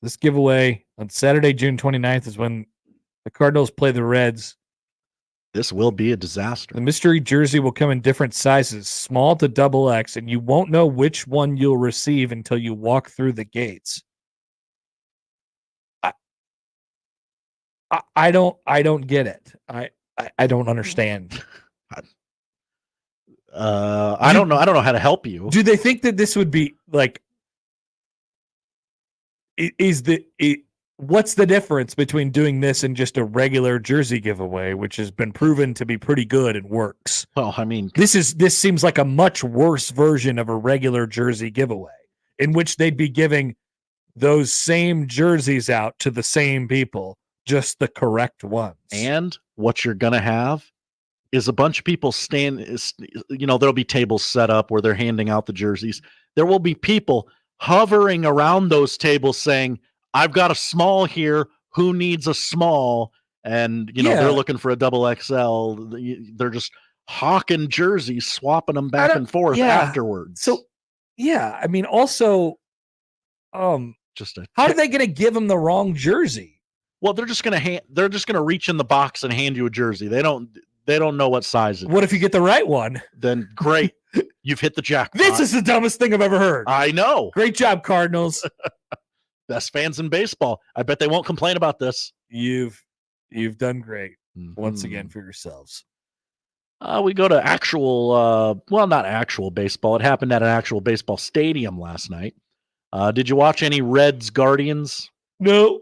This giveaway on Saturday, June 29th is when the Cardinals play the Reds. This will be a disaster. The mystery jersey will come in different sizes, small to XX, and you won't know which one you'll receive until you walk through the gates. I don't get it. I don't understand. I don't know how to help you. Do they think that this would be like? What's the difference between doing this and just a regular jersey giveaway, which has been proven to be pretty good and works? Well, I mean, this seems like a much worse version of a regular jersey giveaway, in which they'd be giving those same jerseys out to the same people, just the correct ones. And what you're gonna have is a bunch of people there'll be tables set up where they're handing out the jerseys. There will be people hovering around those tables saying, I've got a small here. Who needs a small? And, they're looking for a XXL. They're just hawking jerseys, swapping them back and forth afterwards. So, yeah. I mean, also, how are they going to give them the wrong jersey? Well, they're just going to reach in the box and hand you a jersey. They don't know what size it is. What if you get the right one? Then great. You've hit the jackpot. This is the dumbest thing I've ever heard. I know. Great job, Cardinals. Best fans in baseball. I bet they won't complain about this. You've done great once again for yourselves. We go to actual, well, not actual baseball. It happened at an actual baseball stadium last night. Did you watch any Reds Guardians? No.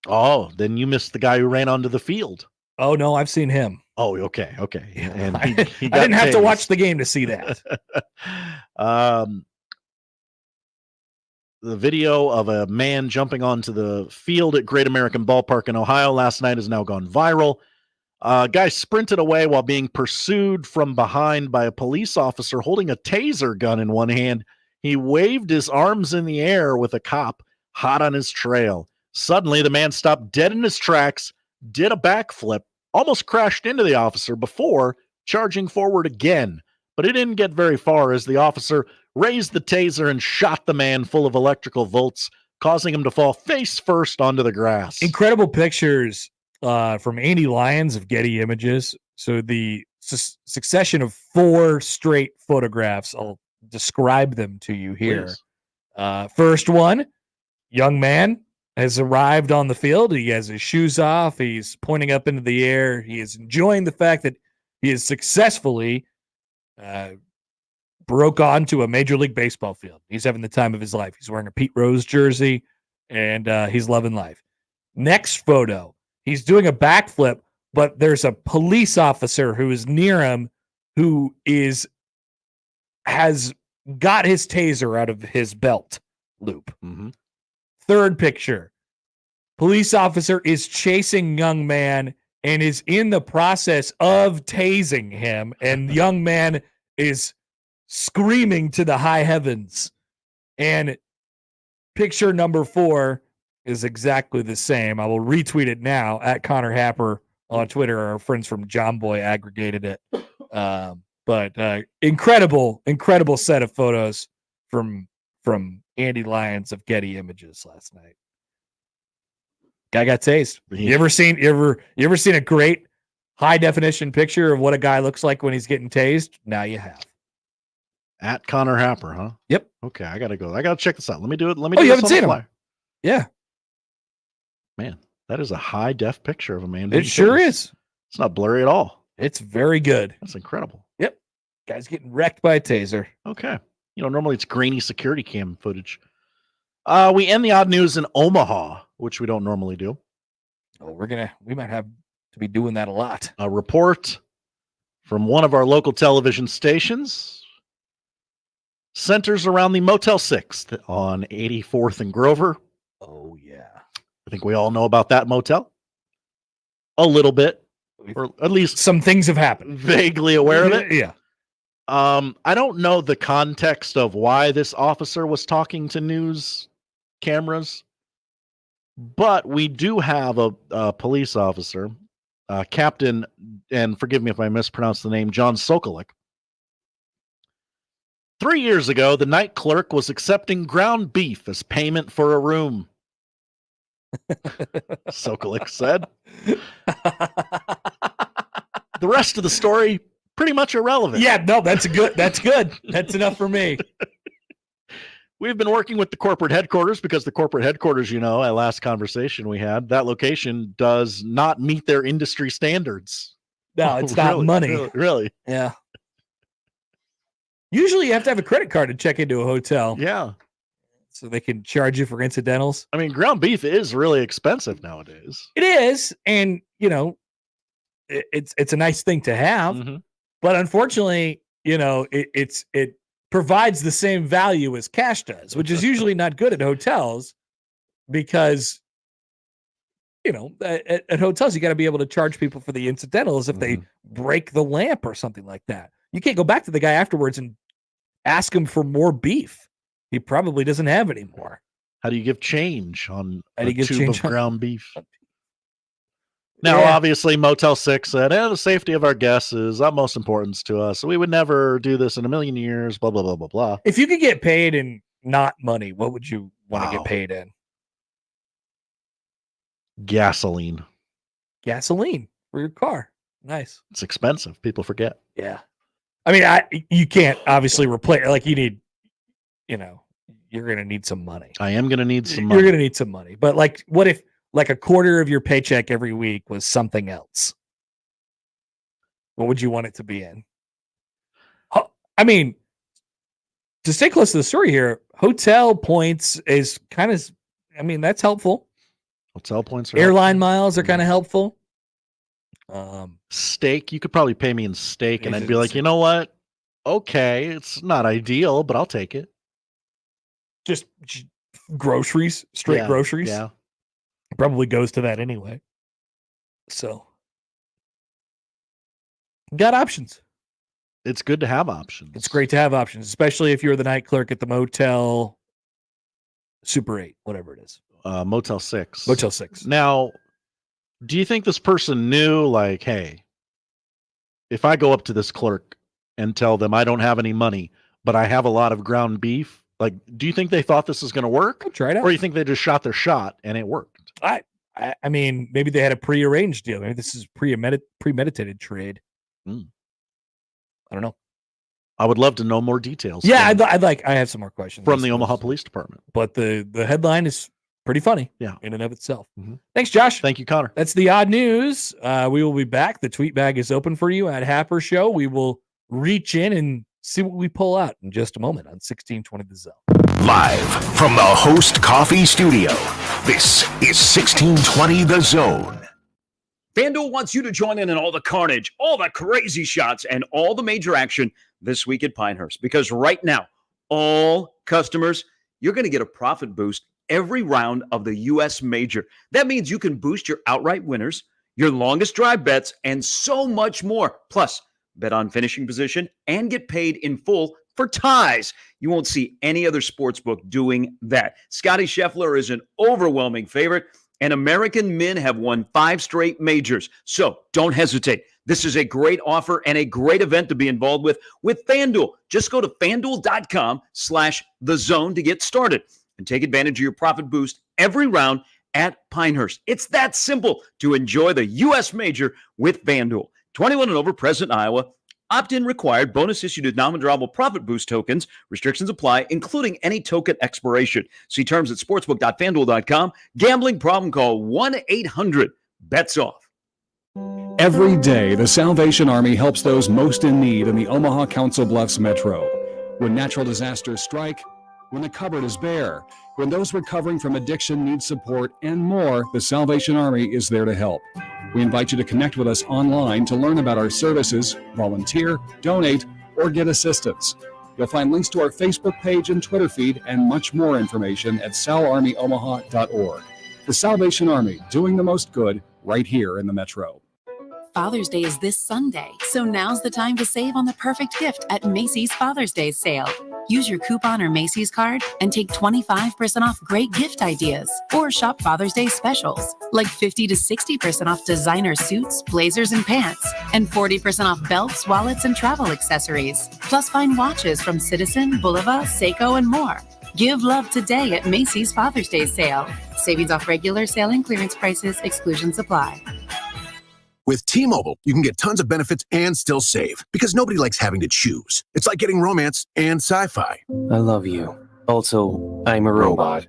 Oh, then you missed the guy who ran onto the field. Oh, no, I've seen him. Oh, okay. And I he got didn't have to tased. watch the game to see that. The video of a man jumping onto the field at Great American Ballpark in Ohio last night has now gone viral. Guy sprinted away while being pursued from behind by a police officer holding a taser gun in one hand. He waved his arms in the air with a cop hot on his trail. Suddenly, the man stopped dead in his tracks, did a backflip, almost crashed into the officer before charging forward again. But it didn't get very far as the officer raised the taser and shot the man full of electrical volts, causing him to fall face first onto the grass. Incredible pictures from Andy Lyons of Getty Images. So the succession of 4 straight photographs, I'll describe them to you here. First one, young man has arrived on the field. He has his shoes off. He's pointing up into the air. He is enjoying the fact that he has successfully broke onto a Major League Baseball field. He's having the time of his life. He's wearing a Pete Rose jersey, and he's loving life. Next photo, he's doing a backflip, but there's a police officer who is near him who has got his taser out of his belt loop. Mm-hmm. Third picture, police officer is chasing young man and is in the process of tasing him, and young man is screaming to the high heavens. And picture number 4 is exactly the same. I will retweet it now at Connor Happer on Twitter. Our friends from John Boy aggregated it. But incredible set of photos from Andy Lyons of Getty Images last night. Guy got tased. You ever seen a great high definition picture of what a guy looks like when he's getting tased? Now you have. At Connor Happer, huh? Yep. Okay, I gotta go. I gotta check this out. Let me do it. Oh, you haven't seen him? Yeah. Man, that is a high def picture of a man. It sure is. It's not blurry at all. It's very good. That's incredible. Yep. Guy's getting wrecked by a taser. Okay. Normally it's grainy security cam footage. We end the odd news in Omaha, which we don't normally do. Oh, we might have to be doing that a lot. A report from one of our local television stations centers around the Motel 6 on 84th and Grover. Oh, yeah. I think we all know about that motel. A little bit, or at least some things have happened. Vaguely aware of it. Yeah. I don't know the context of why this officer was talking to news cameras, but we do have a police officer, Captain, and forgive me if I mispronounce the name, John Sokolik. 3 years ago, the night clerk was accepting ground beef as payment for a room. Sokolik said. The rest of the story, pretty much irrelevant. Yeah, no, that's good. That's enough for me. We've been working with the corporate headquarters because the corporate headquarters, at last conversation we had, that location does not meet their industry standards. No, it's not money. Really. Yeah. Usually you have to have a credit card to check into a hotel. Yeah. So they can charge you for incidentals. I mean, ground beef is really expensive nowadays. It is. And, it's a nice thing to have. Mm-hmm. But unfortunately, it provides the same value as cash does, which is usually not good at hotels because, at hotels, you got to be able to charge people for the incidentals if they break the lamp or something like that. You can't go back to the guy afterwards and ask him for more beef. He probably doesn't have any more. How do you give change on a tube change of ground beef? Now, obviously, Motel 6 said, the safety of our guests is utmost importance to us. So we would never do this in a million years, blah, blah, blah, blah, blah. If you could get paid in not money, what would you want to get paid in? Gasoline. Gasoline for your car. Nice. It's expensive. People forget. Yeah. I mean, you can't obviously replace, you need, you're going to need some money. I am going to need some money. You're going to need some money. But what if a quarter of your paycheck every week was something else? What would you want it to be in? I mean, to stay close to the story here, hotel points is kind of, I mean, that's helpful. Hotel points. Airline miles are kind of helpful. Steak, you could probably pay me in steak, and I'd be like, you know what? Okay, it's not ideal, but I'll take it. Just groceries, straight groceries. Yeah. Probably goes to that anyway. So, got options. It's good to have options. It's great to have options, especially if you're the night clerk at the Motel Super 8, whatever it is. Motel 6. Motel 6. Now, do you think this person knew, like, hey, if I go up to this clerk and tell them I don't have any money, but I have a lot of ground beef, like, do you think they thought this was going to work? I'll try it out. Or you think they just shot their shot and it worked? I mean, maybe they had a prearranged deal. Maybe this is premeditated trade. I don't know. I would love to know more details. Yeah, I have some more questions from the Omaha Police Department. But the headline is pretty funny. Yeah, in and of itself. Thanks, Josh. Thank you, Connor. That's the odd news. We will be back. The tweet bag is open for you at Happer Show. We will reach in and see what we pull out in just a moment on 1620 The Zone. Live from the Host Coffee Studio, this is 1620 The Zone. FanDuel wants you to join in all the carnage, all the crazy shots, and all the major action this week at Pinehurst. Because right now, all customers, you're going to get a profit boost every round of the U.S. Major. That means you can boost your outright winners, your longest drive bets, and so much more. Plus, bet on finishing position and get paid in full for ties. You won't see any other sportsbook doing that. Scotty Scheffler is an overwhelming favorite, and American men have won 5 straight majors. So don't hesitate. This is a great offer and a great event to be involved with FanDuel. Just go to FanDuel.com/thezone to get started and take advantage of your profit boost every round at Pinehurst. It's that simple to enjoy the U.S. Major with FanDuel. 21 and over, present Iowa. Opt-in required. Bonus issued as non-withdrawable profit boost tokens. Restrictions apply, including any token expiration. See terms at sportsbook.fanduel.com. Gambling problem, call 1-800-BETS-OFF. Every day, the Salvation Army helps those most in need in the Omaha Council Bluffs Metro. When natural disasters strike, when the cupboard is bare, when those recovering from addiction need support, and more, the Salvation Army is there to help. We invite you to connect with us online to learn about our services, volunteer, donate, or get assistance. You'll find links to our Facebook page and Twitter feed and much more information at salarmyomaha.org. The Salvation Army, doing the most good right here in the Metro. Father's Day is this Sunday, so now's the time to save on the perfect gift at Macy's Father's Day sale. Use your coupon or Macy's card and take 25% off great gift ideas, or shop Father's Day specials like 50 to 60% off designer suits, blazers, and pants, and 40% off belts, wallets, and travel accessories. Plus, find watches from Citizen, Bulova, Seiko, and more. Give love today at Macy's Father's Day sale. Savings off regular sale and clearance prices. Exclusions apply. With T-Mobile, you can get tons of benefits and still save because nobody likes having to choose. It's like getting romance and sci-fi. I love you. Also, I'm a robot.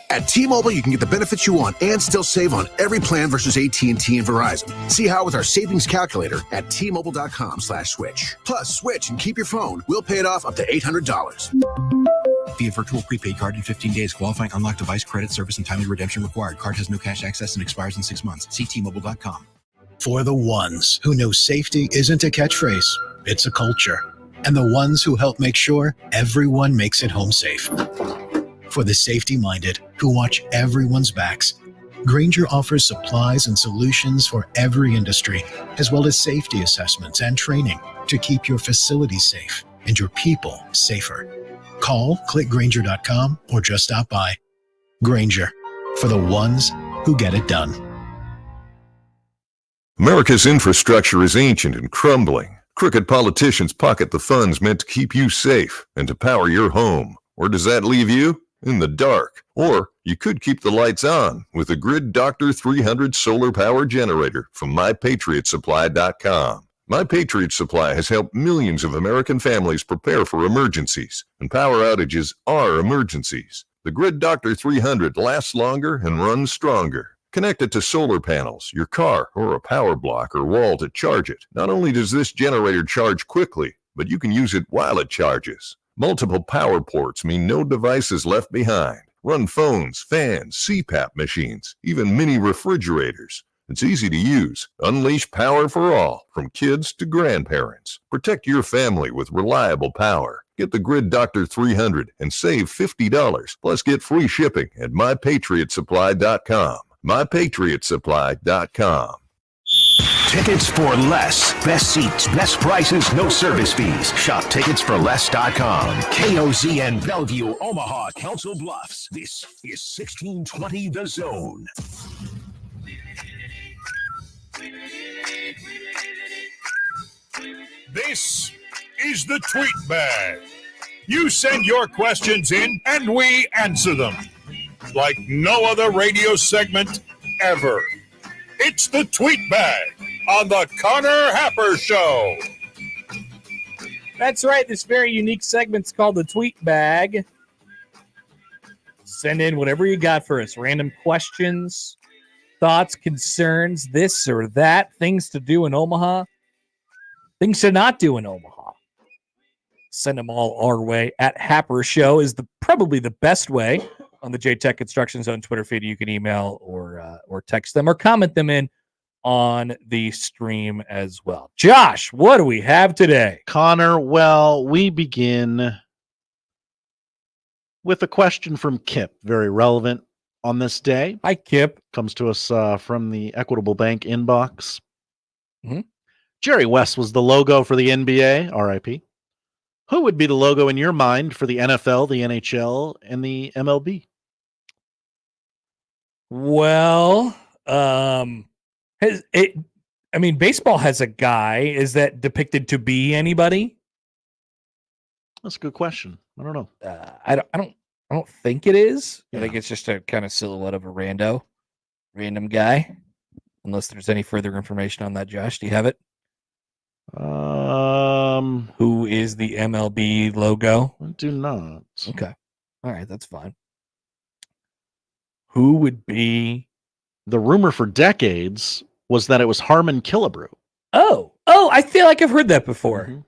At T-Mobile, you can get the benefits you want and still save on every plan versus AT&T and Verizon. See how with our savings calculator at T-Mobile.com/switch. Plus, switch and keep your phone. We'll pay it off up to $800. Via virtual prepaid card in 15 days. Qualifying unlocked device credit service and timely redemption required. Card has no cash access and expires in 6 months. See T-Mobile.com. For the ones who know safety isn't a catchphrase, it's a culture. And the ones who help make sure everyone makes it home safe. For the safety-minded who watch everyone's backs, Grainger offers supplies and solutions for every industry, as well as safety assessments and training to keep your facilities safe and your people safer. Call, click Grainger.com, or just stop by. Grainger, for the ones who get it done. America's infrastructure is ancient and crumbling. Crooked politicians pocket the funds meant to keep you safe and to power your home. Where does that leave you? In the dark. Or you could keep the lights on with a Grid Doctor 300 solar power generator from MyPatriotSupply.com. My Patriot Supply has helped millions of American families prepare for emergencies, and power outages are emergencies. The Grid Doctor 300 lasts longer and runs stronger. Connect it to solar panels, your car, or a power block or wall to charge it. Not only does this generator charge quickly, but you can use it while it charges. Multiple power ports mean no device is left behind. Run phones, fans, CPAP machines, even mini refrigerators. It's easy to use. Unleash power for all, from kids to grandparents. Protect your family with reliable power. Get the Grid Doctor 300 and save $50. Plus get free shipping at mypatriotsupply.com. mypatriotsupply.com. Tickets for less. Best seats, best prices, no service fees. Shop ticketsforless.com. KOZN Bellevue, Omaha, Council Bluffs. This is 1620 The Zone. This is the Tweet Bag. You send your questions in and we answer them. Like no other radio segment ever. It's the Tweet Bag on the Connor Happer Show. That's right. This very unique segment's called the Tweet Bag. Send in whatever you got for us. Random questions, thoughts, concerns, this or that, things to do in Omaha, things to not do in Omaha. Send them all our way. At Happer Show is probably the best way on the J-Tech Construction Zone Twitter feed. You can email or text them or comment them in on the stream as well. Josh, what do we have today? Connor, well, we begin with a question from Kip, very relevant on this day. Hi, Kip. Comes to us from the Equitable Bank inbox. Mm-hmm. Jerry West was the logo for the NBA, RIP. Who would be the logo in your mind for the NFL, the NHL, and the MLB? Well, baseball has a guy. Is that depicted to be anybody? That's a good question. I don't know. I don't think it is. Yeah. I think it's just a kind of silhouette of a random guy. Unless there's any further information on that, Josh, do you have it? Who is the MLB logo? I do not. Okay. All right, that's fine. Who would be? The rumor for decades was that it was Harmon Killebrew. Oh, I feel like I've heard that before.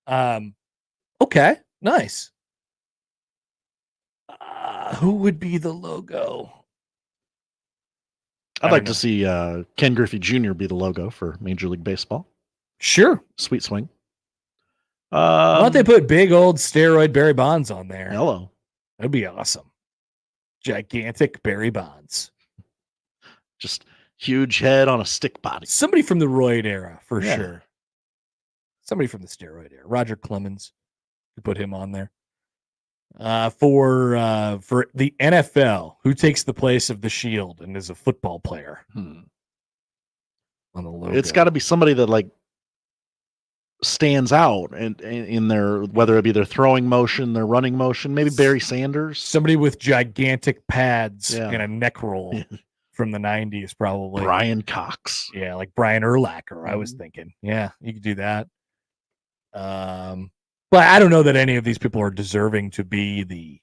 Mm-hmm. Okay, nice. Who would be the logo? I'd like to see Ken Griffey Jr. be the logo for Major League Baseball. Sure. Sweet swing. Why don't they put big old steroid Barry Bonds on there? Hello. That'd be awesome. Gigantic Barry Bonds. Just huge head on a stick body. Somebody from the roid era, for sure. Somebody from the steroid era. Roger Clemens. You put him on there. For the NFL, who takes the place of the Shield and is a football player? On the logo. It's got to be somebody that stands out and in their, whether it be their throwing motion, their running motion, maybe Barry Sanders. Somebody with gigantic pads and a neck roll from the 90s, probably. Brian Cox. Yeah, like Brian Urlacher, I was thinking. Yeah, you could do that. But I don't know that any of these people are deserving to be the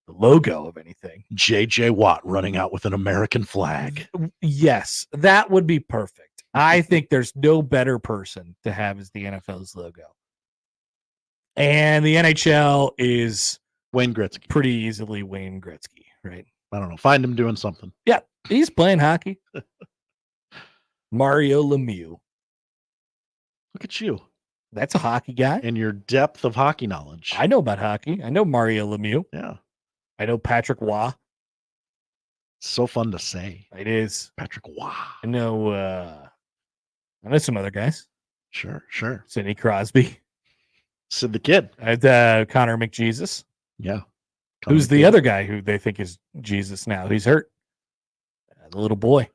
logo of anything. J.J. Watt running out with an American flag. Yes, that would be perfect. I think there's no better person to have as the NFL's logo. And the NHL is Wayne Gretzky. Pretty easily Wayne Gretzky, right? I don't know. Find him doing something. Yeah, he's playing hockey. Mario Lemieux. Look at you. That's a hockey guy. And your depth of hockey knowledge. I know about hockey. I know Mario Lemieux. Yeah. I know Patrick Waugh. So fun to say. It is. Patrick Waugh. I know some other guys. Sure. Sidney Crosby. Sid the Kid. Connor McJesus. Yeah. Who's the other guy who they think is Jesus now? He's hurt. The little boy.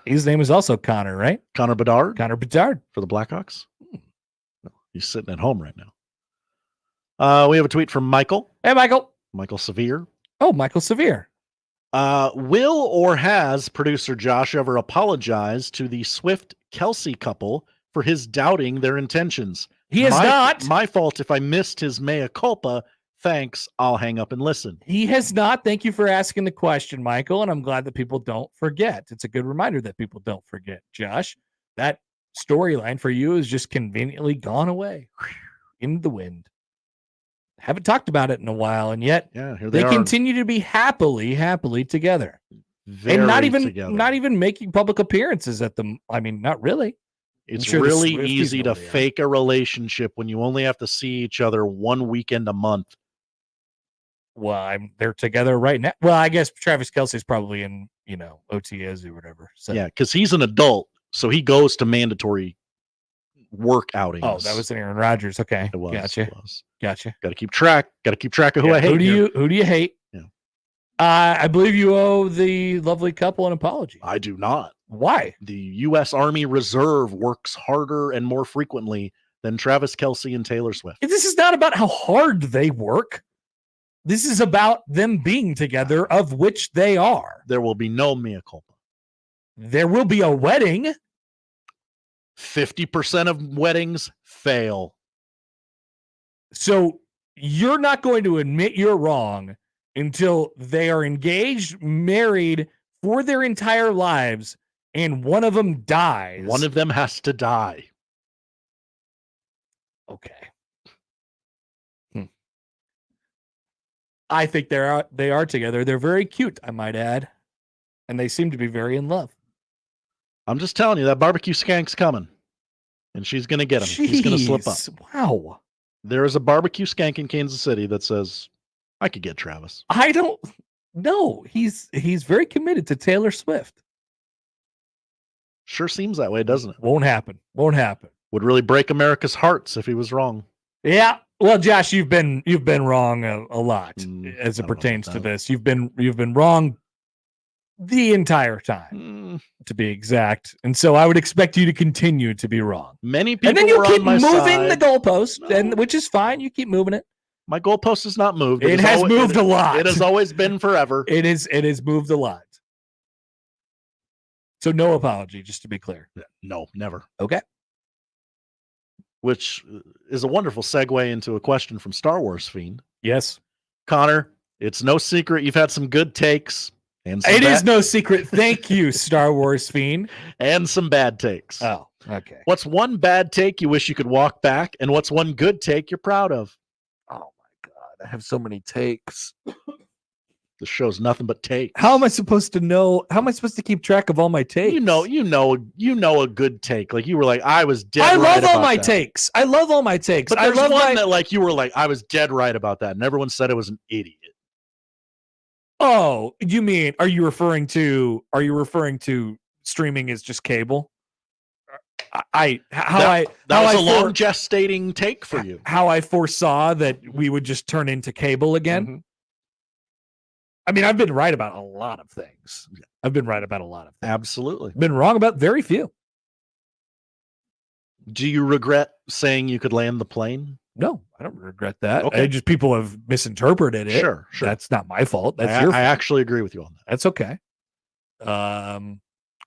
His name is also Connor, right? Connor Bedard. Connor Bedard. For the Blackhawks. No, he's sitting at home right now. We have a tweet from Michael. Hey, Michael. Michael Severe. Oh, Michael Severe. Will or has producer Josh ever apologized to the Swift-Kelsey couple for his doubting their intentions? He has not. My fault if I missed his mea culpa. Thanks. I'll hang up and listen. He has not. Thank you for asking the question, Michael. And I'm glad that people don't forget. It's a good reminder that people don't forget. Josh, that storyline for you is just conveniently gone away into the wind. Haven't talked about it in a while, and yet here they are. continue to be happily together. Very and not together. even making public appearances at them. I mean, not really. It's sure the really Swifties easy know to they are. fake a relationship when you only have to see each other one weekend a month. Well, they're together right now. Well, I guess Travis Kelce's probably in, OTAs or whatever. So. Yeah, because he's an adult, so he goes to mandatory work outings. Oh, that was Aaron Rodgers. Okay, It was. Gotcha. It was. Gotcha. Got to keep track. Got to keep track of who I hate. Who do you hate? Yeah. I believe you owe the lovely couple an apology. I do not. Why? The U.S. Army Reserve works harder and more frequently than Travis Kelce and Taylor Swift. This is not about how hard they work. This is about them being together, of which they are. There will be no mea culpa. There will be a wedding. 50% of weddings fail. So you're not going to admit you're wrong until they are engaged, married for their entire lives, and one of them dies. One of them has to die. Okay. I think they are together. They're very cute, I might add. And they seem to be very in love. I'm just telling you, that barbecue skank's coming. And she's going to get him. He's going to slip up. Wow. There is a barbecue skank in Kansas City that says, I could get Travis. I don't know. He's very committed to Taylor Swift. Sure seems that way, doesn't it? Won't happen. Won't happen. Would really break America's hearts if he was wrong. Yeah. Well, Josh, you've been wrong a lot as it pertains to this. You've been wrong the entire time, to be exact. And so I would expect you to continue to be wrong. Many people and then you were keep on my moving side. the goalpost, and which is fine. You keep moving it. My goalpost has not moved. It has moved a lot. It has always been forever. It has moved a lot. So no apology, just to be clear. No, never. Okay. Which is a wonderful segue into a question from Star Wars Fiend. Yes. Connor, it's no secret you've had some good takes. And It is no secret. Thank you, Star Wars Fiend. And some bad takes. Oh, okay. What's one bad take you wish you could walk back? And what's one good take you're proud of? Oh, my God. I have so many takes. The show's nothing but takes. How am I supposed to know? How am I supposed to keep track of all my takes? You know a good take. Like you were like, I was dead I right love all about my that. takes. I love all my takes. But I there's love one that like you were like, I was dead right about that. And everyone said it was an idiot. Oh, you mean, are you referring to streaming is just cable? That was a long gestating take for you. How I foresaw that we would just turn into cable again. Mm-hmm. I mean, I've been right about a lot of things. Absolutely. Been wrong about very few. Do you regret saying you could land the plane? No, I don't regret that. Okay. Just people have misinterpreted it. Sure. That's not my fault. That's your fault. I actually agree with you on that. That's okay.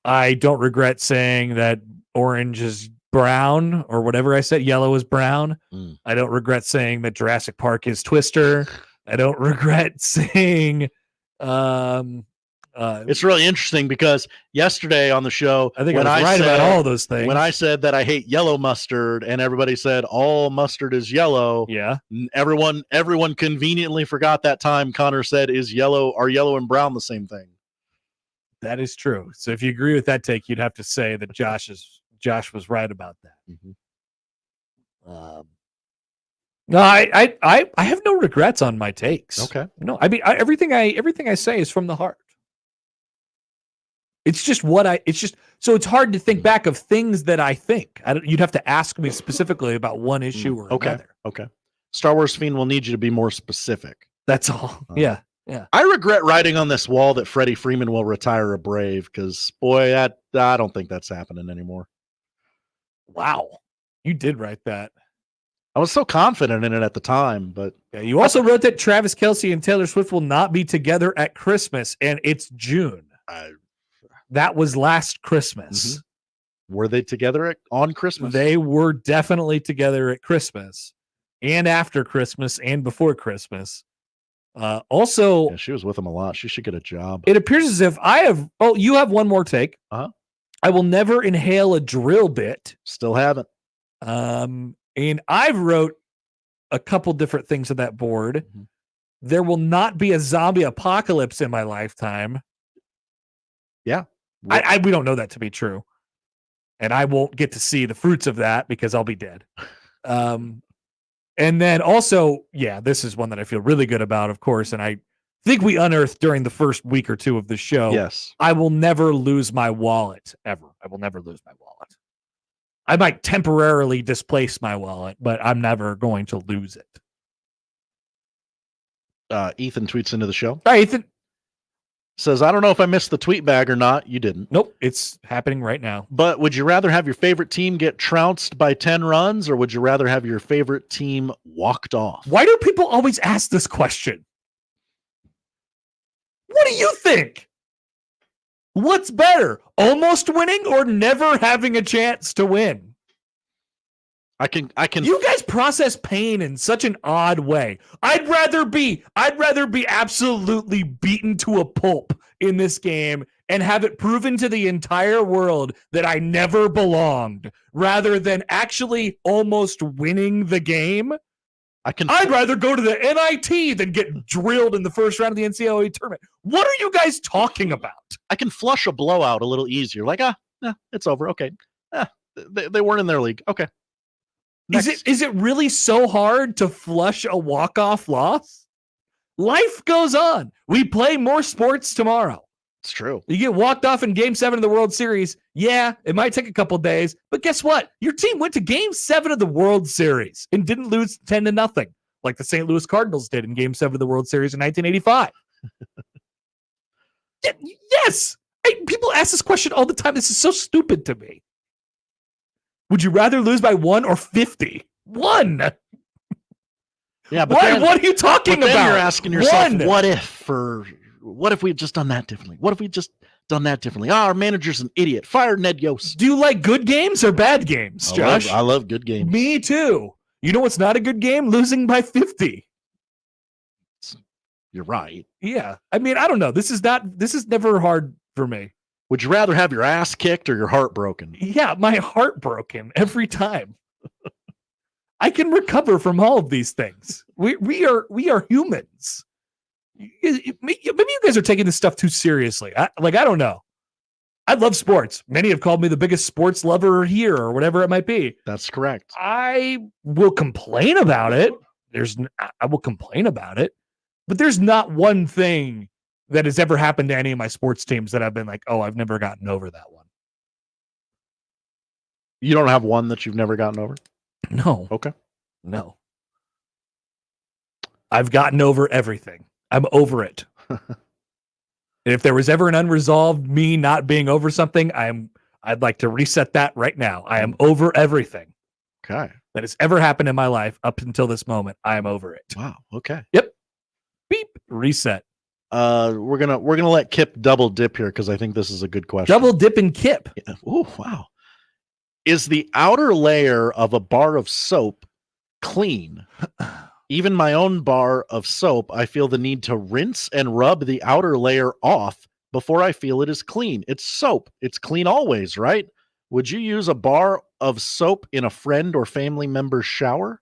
I don't regret saying that orange is brown or whatever I said. Yellow is brown. I don't regret saying that Jurassic Park is Twister. I don't regret saying. It's really interesting because yesterday on the show, I think I was right about all those things. When I said that I hate yellow mustard, and everybody said all mustard is yellow. Yeah. Everyone conveniently forgot that time Connor said are yellow and brown the same thing. That is true. So if you agree with that take, you'd have to say that Josh was right about that. Mm-hmm. No, I have no regrets on my takes. Okay. No, I mean everything I say is from the heart. It's just so it's hard to think back of things that I think. You'd have to ask me specifically about one issue or another. Okay. Star Wars Fiend will need you to be more specific. That's all. Yeah. I regret writing on this wall that Freddie Freeman will retire a Brave because, boy, I don't think that's happening anymore. Wow. You did write that. I was so confident in it at the time, but yeah, you also wrote that Travis Kelce and Taylor Swift will not be together at Christmas, and it's June. That was last Christmas. Mm-hmm. Were they together on Christmas? They were definitely together at Christmas, and after Christmas and before Christmas. Also, Yeah, she was with him a lot. She should get a job. it appears as if I have. Oh, you have one more take. I will never inhale a drill bit. Still haven't. And I've wrote a couple different things on that board. There will not be a zombie apocalypse in my lifetime. Yeah. We don't know that to be true. And I won't get to see the fruits of that because I'll be dead. And then also, yeah, this is one that I feel really good about, of course. And I think we unearthed during the first week or two of the show. Yes. I will never lose my wallet, ever. I will never lose my wallet. I might temporarily displace my wallet, but I'm never going to lose it. Ethan tweets into the show. Hi, Ethan. Says, I don't know if I missed the tweet bag or not. You didn't. Nope. It's happening right now. But would you rather have your favorite team get trounced by 10 runs, or would you rather have your favorite team walked off? Why do people always ask this question? What do you think? What's better, almost winning or never having a chance to win? I can. You guys process pain in such an odd way. I'd rather be absolutely beaten to a pulp in this game and have it proven to the entire world that I never belonged, rather than actually almost winning the game. I'd rather go to the NIT than get drilled in the first round of the NCAA tournament. What are you guys talking about? I can flush a blowout a little easier. Like, it's over. Okay. They weren't in their league. Okay. Is it really so hard to flush a walk-off loss? Life goes on. We play more sports tomorrow. It's true. You get walked off in Game 7 of the World Series. Yeah, it might take a couple days, but guess what? Your team went to Game 7 of the World Series and didn't lose 10-0, like the St. Louis Cardinals did in Game 7 of the World Series in 1985. Yes! People ask this question all the time. This is so stupid to me. Would you rather lose by 1 or 50? 1. Yeah, but what are you talking about? Then you're asking yourself, 1. What if we had just done that differently? What if we just done that differently? Our manager's an idiot. Fire Ned Yost. Do you like good games or bad games, Josh? I love good games. Me too. You know what's not a good game? Losing by 50. You're right. Yeah. I mean, I don't know. This is never hard for me. Would you rather have your ass kicked or your heart broken? Yeah, my heart broken every time. I can recover from all of these things. We are humans. Maybe you guys are taking this stuff too seriously. I don't know. I love sports. Many have called me the biggest sports lover here or whatever it might be. That's correct. I will complain about it. I will complain about it, but there's not one thing that has ever happened to any of my sports teams that I've been like, oh, I've never gotten over that one. You don't have one that you've never gotten over? No. Okay. No. I've gotten over everything. I'm over it. And if there was ever an unresolved me not being over something, I'd like to reset that right now. I am over everything. Okay. That has ever happened in my life up until this moment. I am over it. Wow. Okay. Yep. Beep. Reset. We're gonna let Kip double dip here because I think this is a good question. Double dip and Kip. Yeah. Oh, wow. Is the outer layer of a bar of soap clean? Even my own bar of soap, I feel the need to rinse and rub the outer layer off before I feel it is clean. It's soap. It's clean always, right? Would you use a bar of soap in a friend or family member's shower?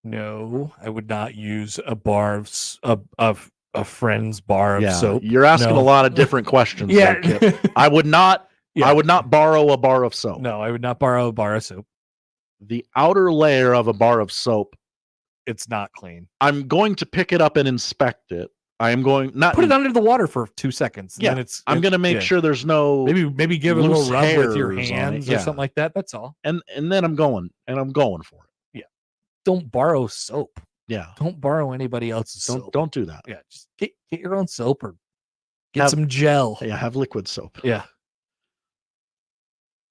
No, I would not use a bar of a friend's bar of soap. You're asking No. a lot of different questions. Yeah. there, Kip. I would not. Yeah. I would not borrow a bar of soap. No, I would not borrow a bar of soap. The outer layer of a bar of soap. It's not clean. I'm going to pick it up and inspect it. I am going not Put it under the water for 2 seconds. And Yeah, then I'm going to make sure there's no maybe give it a little loose rub with your hairs on it. hands or Yeah. something like that. That's all. and then I'm going for it. Don't borrow soap. Yeah. Don't borrow anybody else's soap. Don't do that. Yeah, just get your own soap or get Have- some gel. Yeah, have liquid soap. Yeah.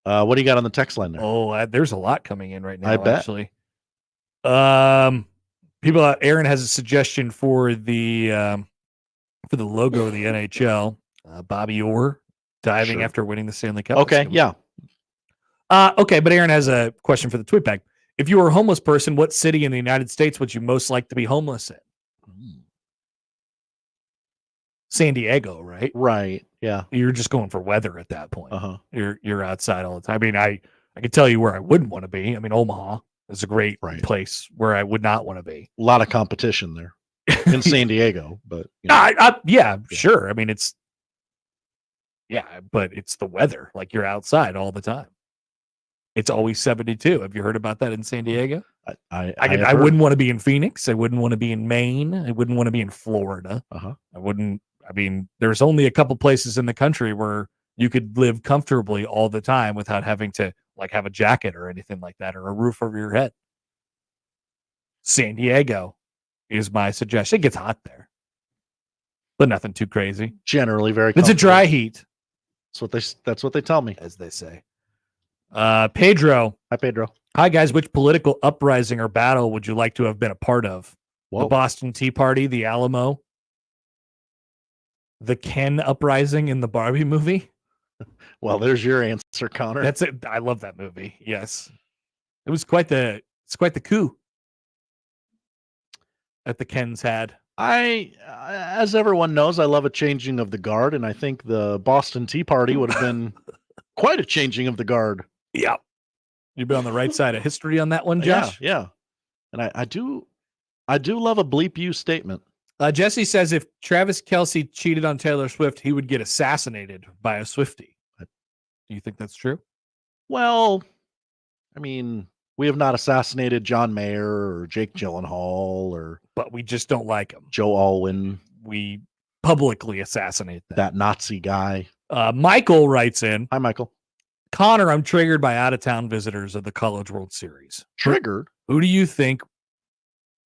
What do you got on the text line there? Oh, there's a lot coming in right now. I bet. Actually, Aaron has a suggestion for the logo of the NHL. Bobby Orr diving Sure. after winning the Stanley Cup. Okay, yeah. Okay, but Aaron has a question for the tweet bag. If you were a homeless person, what city in the United States would you most like to be homeless in? San Diego, right? Right. Yeah. You're just going for weather at that point. Uh-huh. You're outside all the time. I mean, I can tell you where I wouldn't want to be. I mean, Omaha is a great place where I would not want to be. A lot of competition there in San Diego, but you know. Yeah, sure. I mean, but it's the weather. Like you're outside all the time. It's always 72. Have you heard about that in San Diego? I wouldn't want to be in Phoenix. I wouldn't want to be in Maine. I wouldn't want to be in Florida. I mean, there's only a couple places in the country where you could live comfortably all the time without having to like have a jacket or anything like that or a roof over your head. San Diego is my suggestion. It gets hot there, but nothing too crazy. Generally very It's a dry heat. That's what they tell me, as they say. Pedro. Hi, Pedro. Hi, guys. Which political uprising or battle would you like to have been a part of? The Boston Tea Party, the Alamo, the Ken uprising in the Barbie movie? Well, there's your answer, Connor. That's it. I love that movie. Yes. It was quite the coup that the Kens had. As everyone knows, I love a changing of the guard, and I think the Boston Tea Party would have been quite a changing of the guard. Yeah. You've been on the right side of history on that one, Josh? Yeah. And I do love a bleep you statement. Jesse says if Travis Kelce cheated on Taylor Swift, he would get assassinated by a Swiftie. Do you think that's true? Well, I mean, we have not assassinated John Mayer or Jake Gyllenhaal but we just don't like him. Joe Alwyn. We publicly assassinate them. That Nazi guy. Michael writes in. Hi, Michael. Connor, I'm triggered by out-of-town visitors of the College World Series. Triggered? Who do you think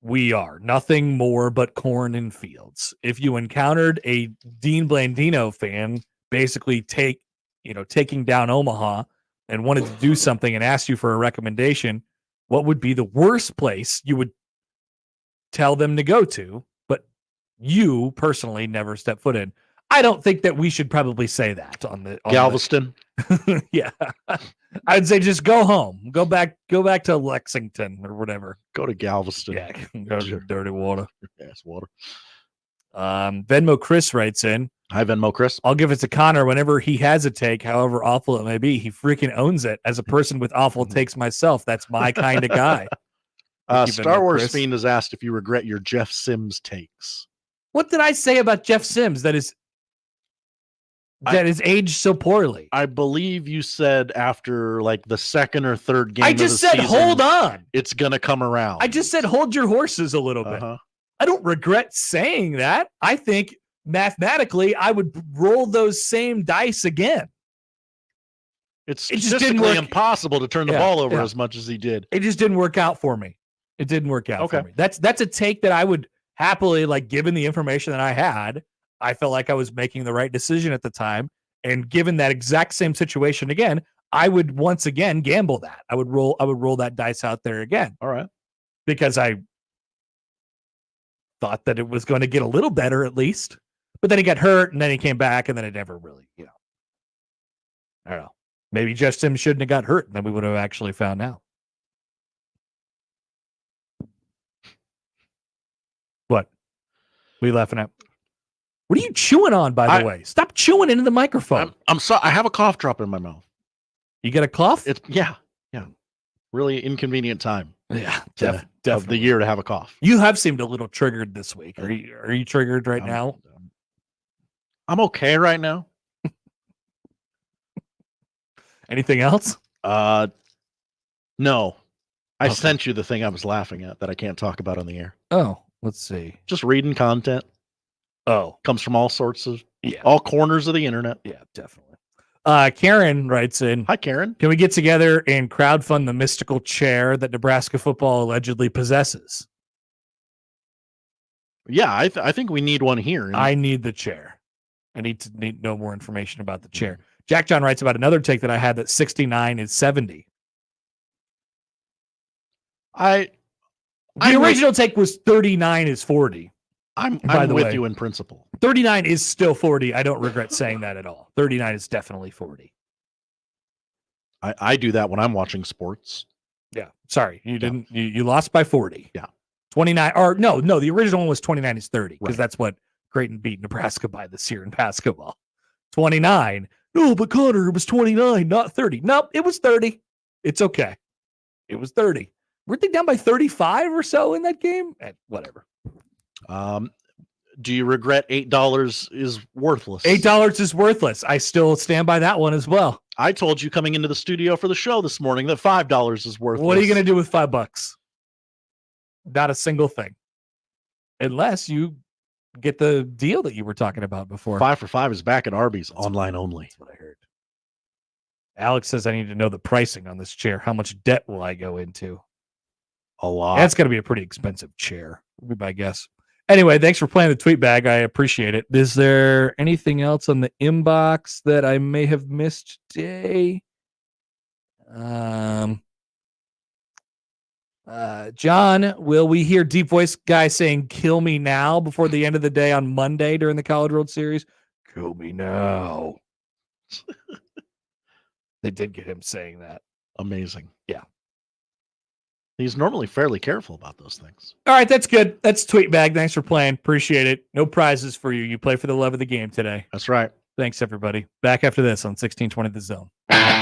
we are? Nothing more but corn and fields. If you encountered a Dean Blandino fan basically taking down Omaha and wanted to do something and asked you for a recommendation, what would be the worst place you would tell them to go to, but you personally never step foot in? I don't think that we should probably say that on Galveston. Yeah. I'd say just go home. Go back to Lexington or whatever. Go to Galveston. Yeah, go to dirty water. Yes, water. Venmo Chris writes in. Hi, Venmo Chris. I'll give it to Connor whenever he has a take, however awful it may be. He freaking owns it. As a person with awful takes myself, that's my kind of guy. Star Wars Fiend has asked if you regret your Jeff Sims takes. What did I say about Jeff Sims that is aged so poorly? I believe you said after like the second or third game. I just said, hold on. It's going to come around. I just said, hold your horses a little bit. I don't regret saying that. I think mathematically I would roll those same dice again. It's statistically impossible to turn the ball over as much as he did. It just didn't work out for me. It didn't work out for me. That's a take that I would happily, like, given the information that I had, I felt like I was making the right decision at the time. And given that exact same situation again, I would once again gamble that. I would roll that dice out there again. All right. Because I thought that it was going to get a little better at least. But then he got hurt and then he came back and then it never really, I don't know. Maybe Jeff Sims shouldn't have got hurt and then we would have actually found out. What? What are you laughing at? What are you chewing on, by the way? Stop chewing into the microphone. I'm sorry. I have a cough drop in my mouth. You got a cough? Yeah. Really inconvenient time. Yeah, definitely. Of the year to have a cough. You have seemed a little triggered this week. Are you triggered right now? I'm okay right now. Anything else? No. I sent you the thing I was laughing at that I can't talk about on the air. Oh, let's see. Just reading content. Oh. Comes from all sorts of all corners of the internet. Yeah, definitely. Karen writes in. Hi, Karen. Can we get together and crowdfund the mystical chair that Nebraska football allegedly possesses? Yeah, I think we need one here. I need the chair. I need to know more information about the chair. Jack John writes about another take that I had that 69 is 70. The original take was 39 is 40. I'm with you in principle. 39 is still 40. I don't regret saying that at all. 39 is definitely 40. I do that when I'm watching sports. Yeah. Sorry. You didn't, you lost by 40. Yeah. 29 or no, the original one was 29 is 30 because that's what Creighton beat Nebraska by this year in basketball. 29. No, but Connor, it was 29, not 30. Nope, it was 30. It's okay. It was 30. Weren't they down by 35 or so in that game? Whatever. Do you regret $8 is worthless? $8 is worthless. I still stand by that one as well. I told you coming into the studio for the show this morning that $5 is worthless. What are you going to do with $5? Not a single thing. Unless you get the deal that you were talking about before. 5 for $5 is back at Arby's, online only. That's what I heard. Alex says I need to know the pricing on this chair. How much debt will I go into? A lot. That's going to be a pretty expensive chair, would be my guess. Anyway, thanks for playing the tweet bag. I appreciate it. Is there anything else on the inbox that I may have missed today? John, will we hear Deep Voice guy saying "kill me now" before the end of the day on Monday during the College World Series? Kill me now. They did get him saying that. Amazing. Yeah. He's normally fairly careful about those things. All right, that's good. That's tweet bag. Thanks for playing. Appreciate it. No prizes for you. You play for the love of the game today. That's right. Thanks, everybody. Back after this on 1620 The Zone.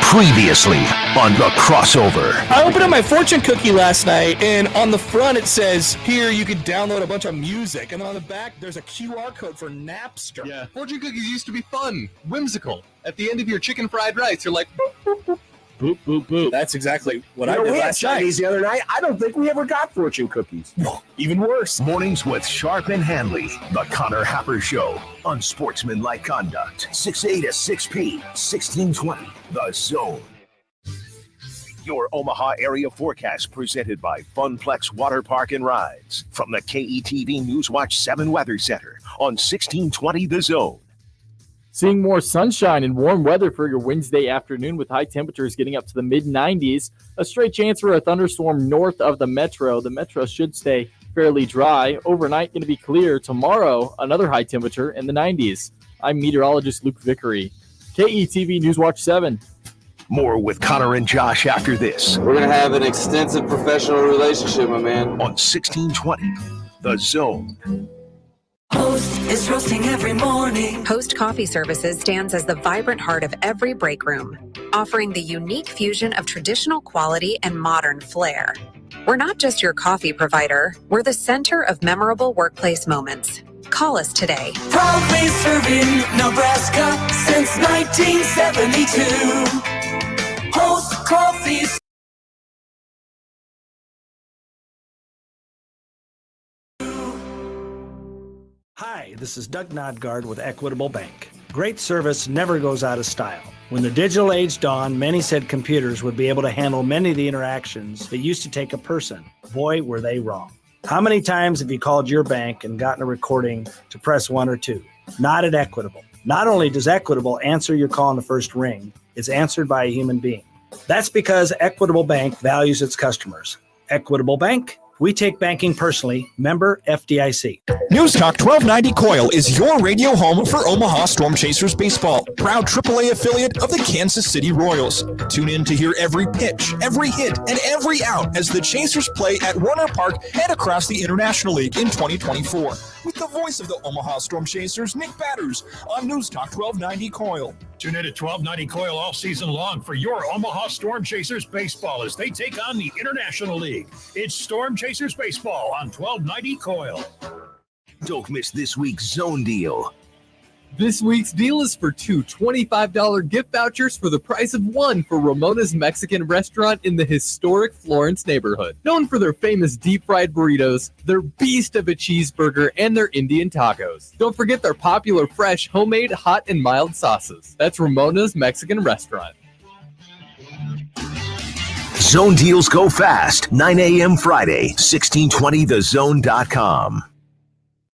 Previously on The Crossover. I opened up my fortune cookie last night, and on the front it says, here you could download a bunch of music. And then on the back, there's a QR code for Napster. Yeah, fortune cookies used to be fun, whimsical. At the end of your chicken fried rice, you're like, boop, boop, boop. Boop, boop, boop. That's exactly what I did we had last night. Chinese the other night. I don't think we ever got fortune cookies. Even worse. Mornings with Sharp and Hanley. The Connor Happer Show. Unsportsmanlike conduct. 6A to 6P. 1620. The Zone. Your Omaha area forecast presented by Funplex Water Park and Rides. From the KETV Newswatch 7 Weather Center on 1620 The Zone. Seeing more sunshine and warm weather for your Wednesday afternoon with high temperatures getting up to the mid-90s. A straight chance for a thunderstorm north of the metro. The metro should stay fairly dry. Overnight going to be clear. Tomorrow, another high temperature in the 90s. I'm meteorologist Luke Vickery. KETV Newswatch 7. More with Connor and Josh after this. We're going to have an extensive professional relationship, my man. On 1620, The Zone. Post is roasting every morning. Post Coffee Services stands as the vibrant heart of every break room, offering the unique fusion of traditional quality and modern flair. We're not just your coffee provider, we're the center of memorable workplace moments. Call us today. Proudly serving Nebraska since 1972. Post Coffee. Hi, this is Doug Nodgard with Equitable Bank. Great service never goes out of style. When the digital age dawned, many said computers would be able to handle many of the interactions that used to take a person. Boy, were they wrong. How many times have you called your bank and gotten a recording to press 1 or 2? Not at Equitable. Not only does Equitable answer your call on the first ring, it's answered by a human being. That's because Equitable Bank values its customers. Equitable Bank, we take banking personally. Member FDIC. News Talk 1290 Coil is your radio home for Omaha Storm Chasers baseball, proud AAA affiliate of the Kansas City Royals. Tune in to hear every pitch, every hit, and every out as the Chasers play at Warner Park and across the International League in 2024. With the voice of the Omaha Storm Chasers, Nick Batters, on News Talk 1290 Coil. Tune in to 1290 Coil all season long for your Omaha Storm Chasers baseball as they take on the International League. It's Storm Chasers baseball on 1290 Coil. Don't miss this week's Zone Deal. This week's deal is for 2 $25 gift vouchers for the price of 1 for Ramona's Mexican restaurant in the historic Florence neighborhood. Known for their famous deep-fried burritos, their beast of a cheeseburger, and their Indian tacos. Don't forget their popular fresh, homemade, hot, and mild sauces. That's Ramona's Mexican restaurant. Zone deals go fast. 9 a.m. Friday, 1620thezone.com.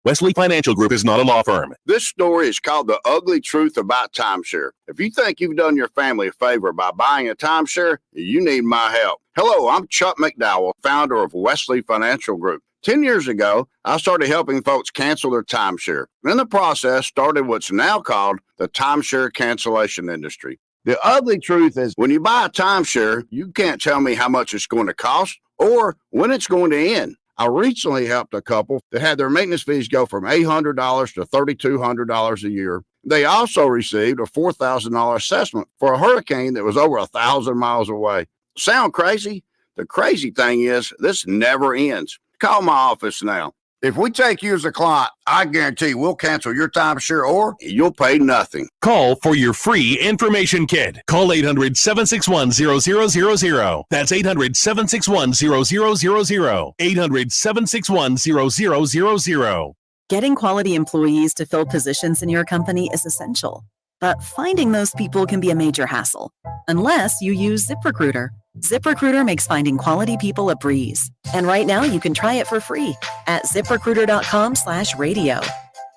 Wesley Financial Group is not a law firm. This story is called The Ugly Truth About Timeshare. If you think you've done your family a favor by buying a timeshare, you need my help. Hello, I'm Chuck McDowell, founder of Wesley Financial Group. 10 years ago, I started helping folks cancel their timeshare. In the process, started what's now called the timeshare cancellation industry. The ugly truth is when you buy a timeshare, you can't tell me how much it's going to cost or when it's going to end. I recently helped a couple that had their maintenance fees go from $800 to $3,200 a year. They also received a $4,000 assessment for a hurricane that was over 1,000 miles away. Sound crazy? The crazy thing is this never ends. Call my office now. If we take you as a client, I guarantee we'll cancel your timeshare or you'll pay nothing. Call for your free information kit. Call 800-761-0000. That's 800-761-0000. 800-761-0000. Getting quality employees to fill positions in your company is essential, but finding those people can be a major hassle, unless you use ZipRecruiter. ZipRecruiter makes finding quality people a breeze. And right now you can try it for free at ZipRecruiter.com/radio.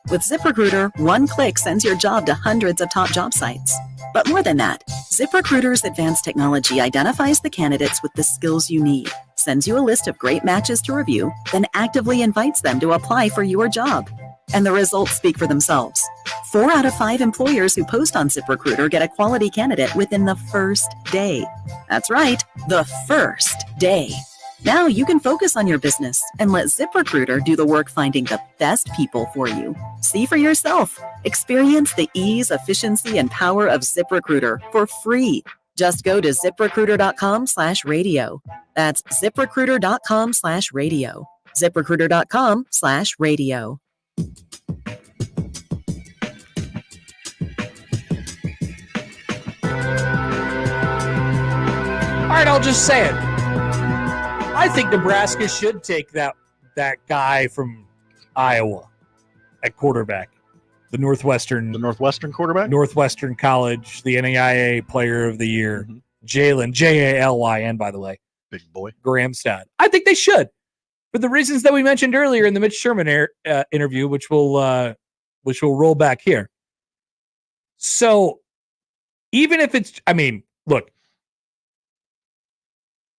With ZipRecruiter, one click sends your job to hundreds of top job sites. But more than that, ZipRecruiter's advanced technology identifies the candidates with the skills you need, sends you a list of great matches to review, then actively invites them to apply for your job. And the results speak for themselves. 4 out of 5 employers who post on ZipRecruiter get a quality candidate within the first day. That's right, the first day. Now you can focus on your business and let ZipRecruiter do the work finding the best people for you. See for yourself. Experience the ease, efficiency, and power of ZipRecruiter for free. Just go to ZipRecruiter.com/radio. That's ZipRecruiter.com/radio. ZipRecruiter.com/radio. All right, I'll just say it. I think Nebraska should take that guy from Iowa at quarterback, the Northwestern quarterback, Northwestern College, the NAIA Player of the Year, Jalen Jalyn, by the way, big boy Gramstad. I think they should, for the reasons that we mentioned earlier in the Mitch Sherman interview, which will roll back here. So, even if it's, look.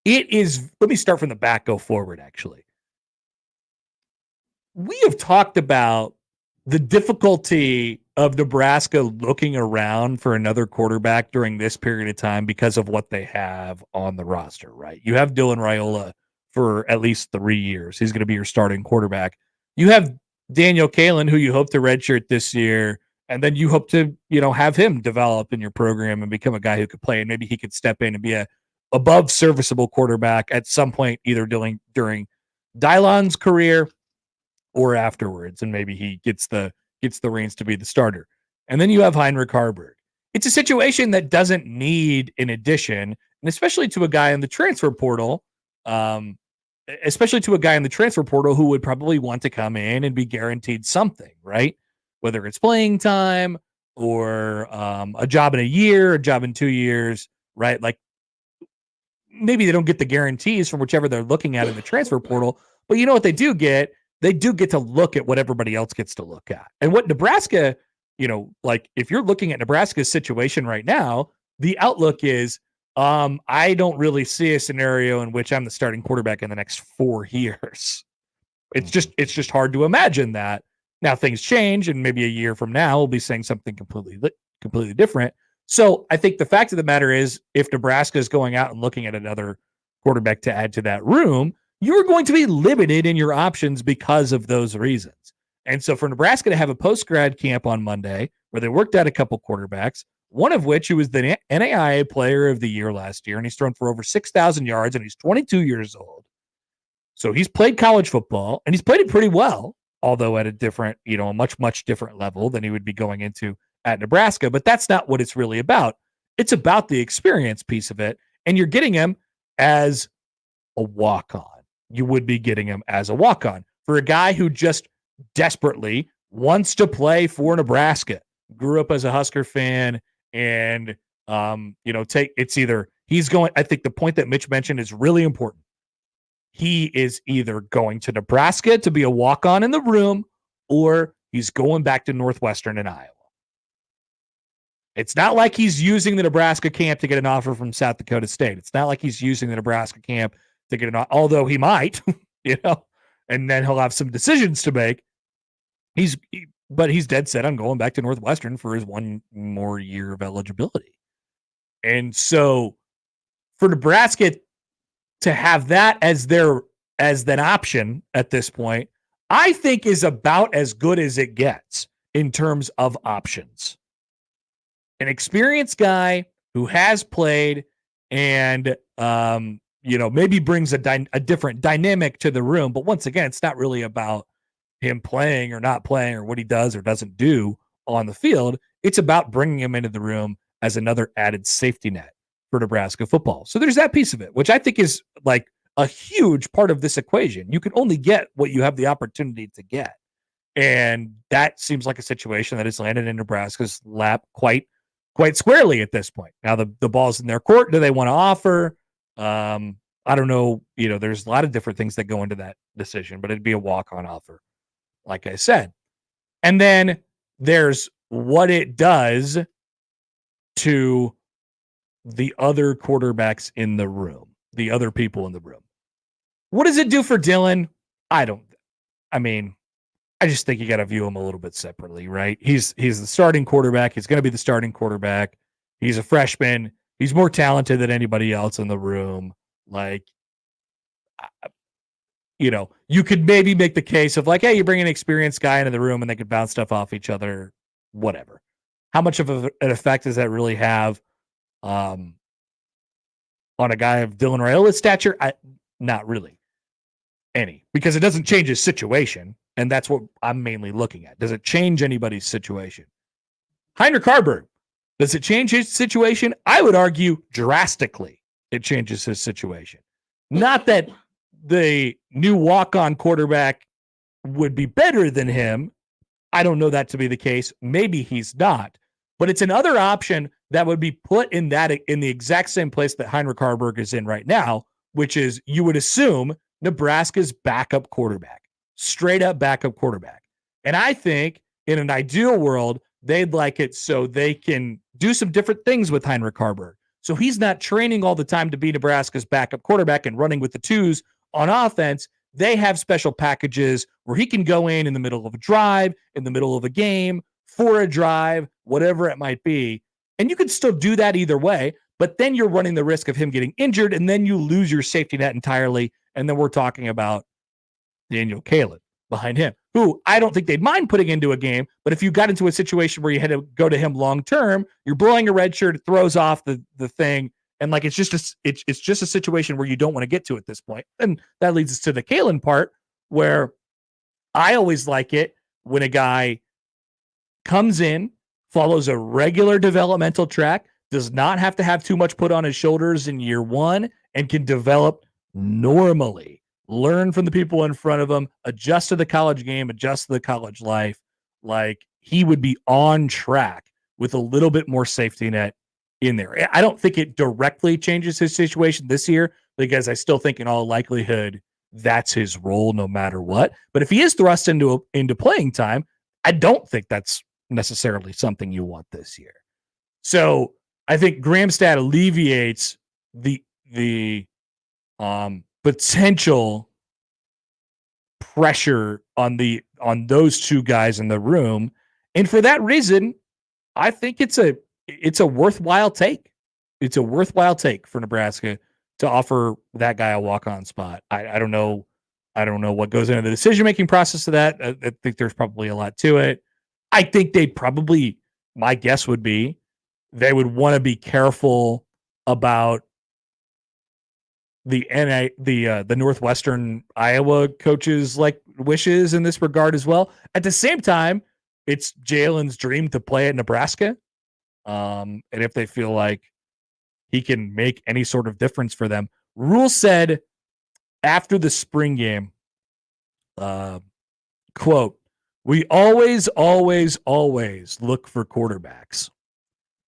It is, let me start from the back, go forward, actually. We have talked about the difficulty of Nebraska looking around for another quarterback during this period of time because of what they have on the roster, right? You have Dylan Raiola for at least 3 years. He's going to be your starting quarterback. You have Daniel Kalen, who you hope to redshirt this year, and then you hope to, have him develop in your program and become a guy who could play, and maybe he could step in and be a above serviceable quarterback at some point, either during Dylon's career or afterwards, and maybe he gets the reins to be the starter. And then you have Heinrich Haarberg. It's a situation that doesn't need an addition, and especially to a guy in the transfer portal, who would probably want to come in and be guaranteed something, right? Whether it's playing time or a job in a year, a job in 2 years, right? Like, maybe they don't get the guarantees from whichever they're looking at in the transfer portal, but you know what they do get? They do get to look at what everybody else gets to look at. And what Nebraska, if you're looking at Nebraska's situation right now, the outlook is, I don't really see a scenario in which I'm the starting quarterback in the next 4 years. It's just hard to imagine that. Now things change, and maybe a year from now we'll be saying something completely different. So I think the fact of the matter is, if Nebraska is going out and looking at another quarterback to add to that room, you're going to be limited in your options because of those reasons. And so for Nebraska to have a post-grad camp on Monday where they worked out a couple quarterbacks, one of which who was the NAIA Player of the Year last year, and he's thrown for over 6,000 yards, and he's 22 years old. So he's played college football, and he's played it pretty well, although at a different, a much, much different level than he would be going into at Nebraska. But that's not what it's really about. It's about the experience piece of it. And you're getting him as a walk-on. You would be getting him as a walk-on for a guy who just desperately wants to play for Nebraska, grew up as a Husker fan, and, it's either he's going, I think the point that Mitch mentioned is really important. He is either going to Nebraska to be a walk-on in the room, or he's going back to Northwestern and Iowa. It's not like he's using the Nebraska camp to get an offer from South Dakota State. It's not like he's using the Nebraska camp to get an offer, although he might, and then he'll have some decisions to make. But he's dead set on going back to Northwestern for his 1 more year of eligibility. And so for Nebraska to have that as an option at this point, I think is about as good as it gets in terms of options. An experienced guy who has played and maybe brings a different dynamic to the room. But once again, it's not really about him playing or not playing or what he does or doesn't do on the field. It's about bringing him into the room as another added safety net for Nebraska football. So there's that piece of it, which I think is like a huge part of this equation. You can only get what you have the opportunity to get. And that seems like a situation that has landed in Nebraska's lap quite squarely at this point. Now the ball's in their court. Do they want to offer? I don't know. There's a lot of different things that go into that decision, but it'd be a walk-on offer, like I said. And then there's what it does to the other quarterbacks in the room, the other people in the room. What does it do for Dylan? I just think you got to view him a little bit separately, right? He's the starting quarterback. He's going to be the starting quarterback. He's a freshman. He's more talented than anybody else in the room. You could maybe make the case of like, hey, you bring an experienced guy into the room and they could bounce stuff off each other, whatever. How much of an effect does that really have on a guy of Dylan Raiola's stature? Not really any, because it doesn't change his situation. And that's what I'm mainly looking at. Does it change anybody's situation? Heinrich Haarberg, does it change his situation? I would argue drastically it changes his situation. Not that the new walk-on quarterback would be better than him. I don't know that to be the case. Maybe he's not. But it's another option that would be put in the exact same place that Heinrich Haarberg is in right now, which is you would assume Nebraska's backup quarterback. Straight up backup quarterback. And I think in an ideal world, they'd like it so they can do some different things with Heinrich Haarberg. So he's not training all the time to be Nebraska's backup quarterback and running with the twos on offense. They have special packages where he can go in the middle of a drive, in the middle of a game, for a drive, whatever it might be. And you can still do that either way, but then you're running the risk of him getting injured, and then you lose your safety net entirely. And then we're talking about Daniel Kalin behind him, who I don't think they'd mind putting into a game. But if you got into a situation where you had to go to him long term, you're blowing a red shirt, it throws off the thing, and like it's just a situation where you don't want to get to at this point. And that leads us to the Kalin part, where I always like it when a guy comes in, follows a regular developmental track, does not have to have too much put on his shoulders in year one, and can develop normally. Learn from the people in front of him, adjust to the college game, adjust to the college life. Like he would be on track with a little bit more safety net in there. I don't think it directly changes his situation this year, because I still think in all likelihood that's his role no matter what. But if he is thrust into playing time, I don't think that's necessarily something you want this year. So I think Gramstad alleviates the potential pressure on those two guys in the room. And for that reason, I think it's a worthwhile take. It's a worthwhile take for Nebraska to offer that guy a walk-on spot. I don't know what goes into the decision-making process of that. I think there's probably a lot to it. I think my guess would be they would want to be careful about the Northwestern Iowa coaches like wishes in this regard as well. At the same time, it's Jalen's dream to play at Nebraska. And if they feel like he can make any sort of difference for them. Rule said after the spring game, quote, "We always look for quarterbacks.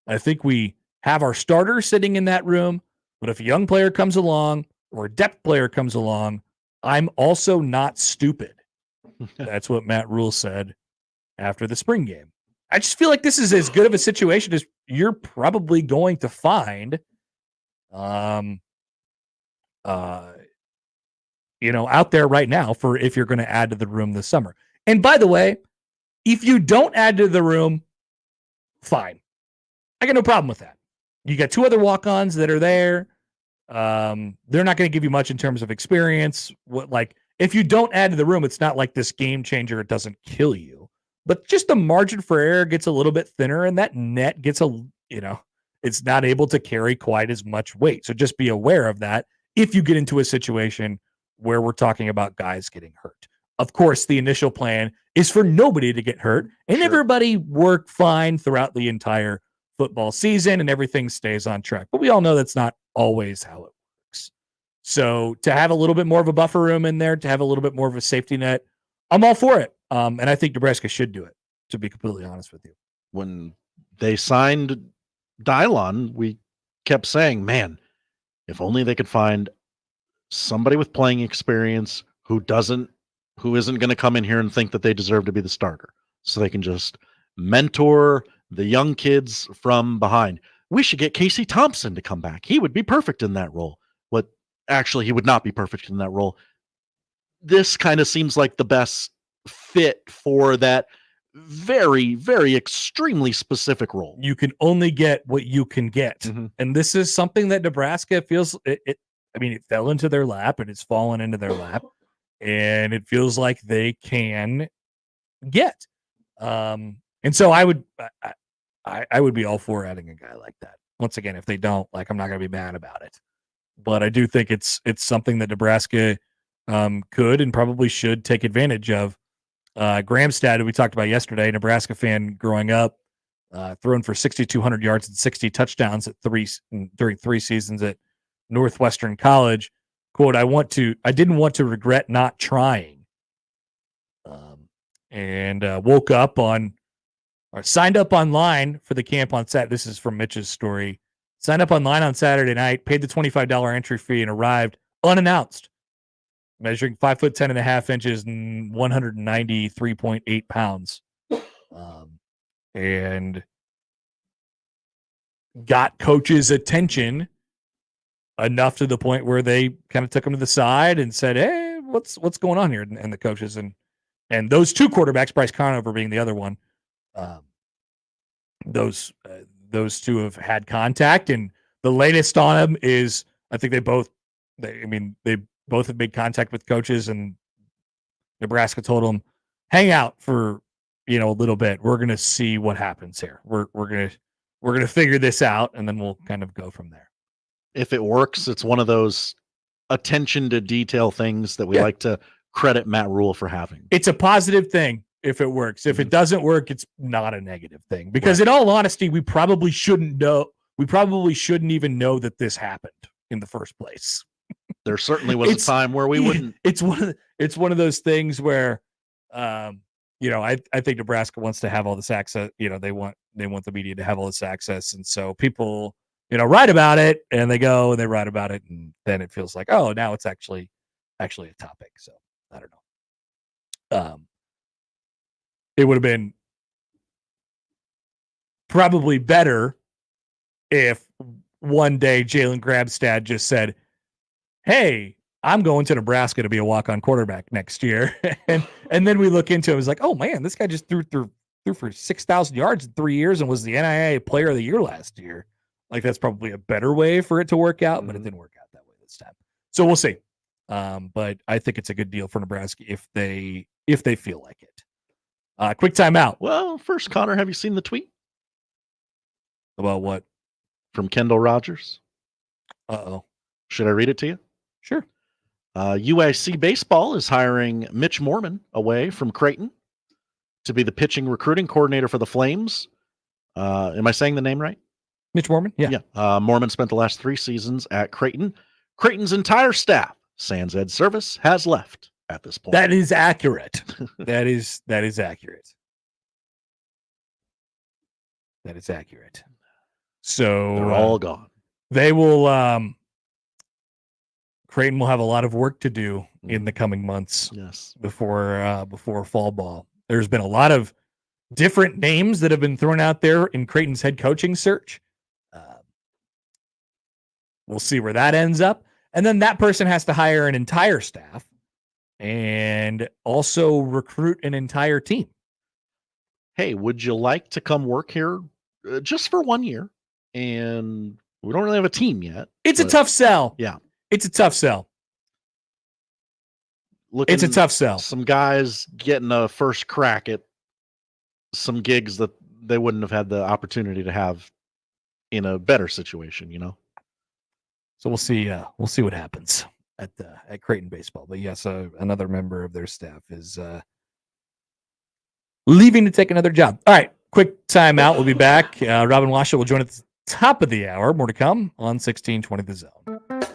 I think we have our starter sitting in that room, but if a young player comes along or a depth player comes along, I'm also not stupid." That's what Matt Rule said after the spring game. I just feel like this is as good of a situation as you're probably going to find, out there right now for if you're going to add to the room this summer. And by the way, if you don't add to the room, fine. I got no problem with that. you got two other walk-ons that are there. They're not going to give you much in terms of experience. If you don't add to the room, it's not like this game changer. It doesn't kill you, but just the margin for error gets a little bit thinner, and that net gets it's not able to carry quite as much weight. So just be aware of that if you get into a situation where we're talking about guys getting hurt. Of course, the initial plan is for nobody to get hurt and everybody work fine throughout the entire football season and everything stays on track. But we all know that's not always how it works. So to have a little bit more of a buffer room in there, to have a little bit more of a safety net, I'm all for it. And I think Nebraska should do it, to be completely honest with you. When they signed Dylon, we kept saying, man, if only they could find somebody with playing experience who isn't going to come in here and think that they deserve to be the starter, so they can just mentor the young kids from behind. We should get Casey Thompson to come back. He would be perfect in that role. Actually, he would not be perfect in that role. This kind of seems like the best fit for that very, very extremely specific role. You can only get what you can get. Mm-hmm. And this is something that Nebraska feels it fell into their lap and it's fallen into their lap. And it feels like they can get. And so I would be all for adding a guy like that. Once again, if they don't, I'm not going to be mad about it. But I do think it's something that Nebraska could and probably should take advantage of. Gramstad, who we talked about yesterday, Nebraska fan growing up, thrown for 6,200 yards and 60 touchdowns during 3 seasons at Northwestern College. Quote, I didn't want to regret not trying. And signed up online for the camp on Saturday. This is from Mitch's story. Signed up online on Saturday night, paid the $25 entry fee, and arrived unannounced, measuring 5'10.5" and 193.8 pounds. And got coach's attention enough to the point where they kind of took him to the side and said, hey, what's going on here? And the coaches and those two quarterbacks, Bryce Conover being the other one, those two have had contact, and the latest on them is I think they both have made contact with coaches, and Nebraska told them, hang out for a little bit. We're gonna see what happens here. We're gonna figure this out, and then we'll kind of go from there. If it works, it's one of those attention to detail things that we like to credit Matt Rule for having. It's a positive thing if it works. If it doesn't work, it's not a negative thing. Because in all honesty, we probably shouldn't know. We probably shouldn't even know that this happened in the first place. There certainly was a time where we wouldn't. It's one of those things where, I think Nebraska wants to have all this access. They want the media to have all this access, and so people, write about it, and they go and they write about it, and then it feels like, oh, now it's actually a topic. So I don't know. It would have been probably better if one day Jalen Grabstad just said, hey, I'm going to Nebraska to be a walk-on quarterback next year. and then we look into it. It was like, oh, man, this guy just threw for 6,000 yards in 3 years and was the NIA Player of the Year last year. That's probably a better way for it to work out, but it didn't work out that way this time. So we'll see. But I think it's a good deal for Nebraska if they feel like it. Quick timeout. Well, first, Connor, have you seen the tweet? About what? From Kendall Rogers. Uh-oh. Should I read it to you? Sure. UIC Baseball is hiring Mitch Sherman away from Creighton to be the pitching recruiting coordinator for the Flames. Am I saying the name right? Mitch Sherman? Yeah. Sherman spent the last 3 seasons at Creighton. Creighton's entire staff, sans ed service, has left at this point. That is accurate. That is accurate. That is accurate. So they're all gone. They will Creighton will have a lot of work to do in the coming months. Yes. Before fall ball. There's been a lot of different names that have been thrown out there in Creighton's head coaching search. We'll see where that ends up. And then that person has to hire an entire staff and also recruit an entire team. Hey, would you like to come work here just for 1 year? and we don't really have a team yet. It's a tough sell. Yeah. It's a tough sell. It's a tough sell. Some guys getting a first crack at some gigs that they wouldn't have had the opportunity to have in a better situation, So we'll see what happens at Creighton baseball. But yes, another member of their staff is leaving to take another job. All right, quick timeout. We'll be back. Robin Washut will join at the top of the hour. More to come on 1620 The Zone.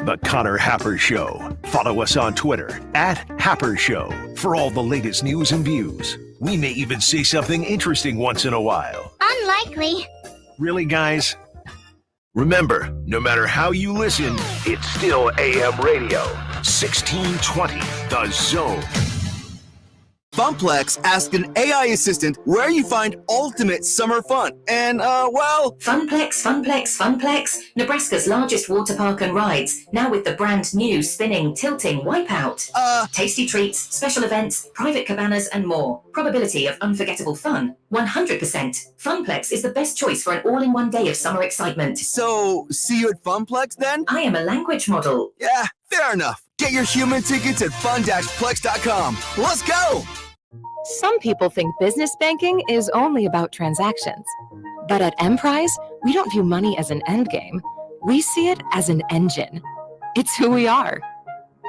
The Connor Happer Show. Follow us on Twitter @Happer Show for all the latest news and views. We may even say something interesting once in a while. Unlikely. Really, guys? Remember, no matter how you listen, it's still AM radio. 1620 The Zone. Funplex asked an AI assistant where you find ultimate summer fun. And, well... Funplex, Nebraska's largest water park and rides, now with the brand new spinning, tilting Wipeout. Tasty treats, special events, private cabanas, and more. Probability of unforgettable fun, 100%. Funplex is the best choice for an all-in-one day of summer excitement. So, see you at Funplex then? I am a language model. Yeah, fair enough. Get your human tickets at fun-plex.com. Let's go! Some people think business banking is only about transactions. But at Emprise, we don't view money as an end game. We see it as an engine. It's who we are.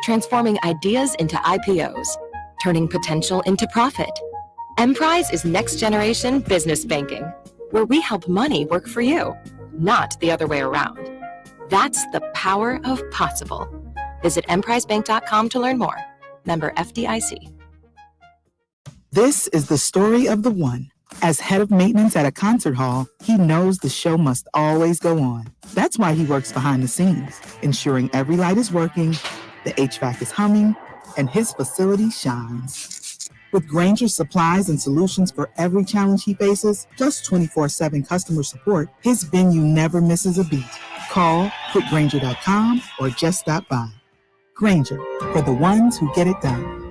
Transforming ideas into IPOs, turning potential into profit. Emprise is next generation business banking, where we help money work for you, not the other way around. That's the power of possible. Visit emprisebank.com to learn more. Member FDIC. This is the story of the one. As head of maintenance at a concert hall, he knows the show must always go on. That's why he works behind the scenes, ensuring every light is working, the HVAC is humming, and his facility shines. With Grainger's supplies and solutions for every challenge he faces, plus 24/7 customer support, his venue never misses a beat. Call quickgrainger.com or just stop by. Grainger, for the ones who get it done.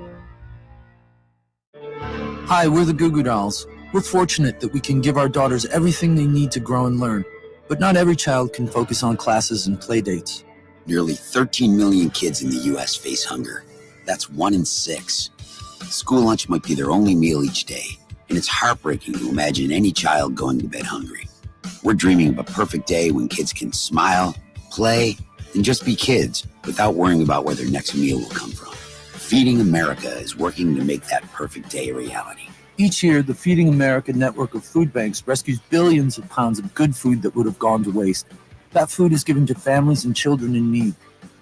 Hi, we're the Goo Goo Dolls. We're fortunate that we can give our daughters everything they need to grow and learn. But not every child can focus on classes and play dates. Nearly 13 million kids in the U.S. face hunger. That's 1 in 6. School lunch might be their only meal each day, and it's heartbreaking to imagine any child going to bed hungry. We're dreaming of a perfect day when kids can smile, play, and just be kids without worrying about where their next meal will come from. Feeding America is working to make that perfect day a reality. Each year, the Feeding America network of food banks rescues billions of pounds of good food that would have gone to waste. That food is given to families and children in need.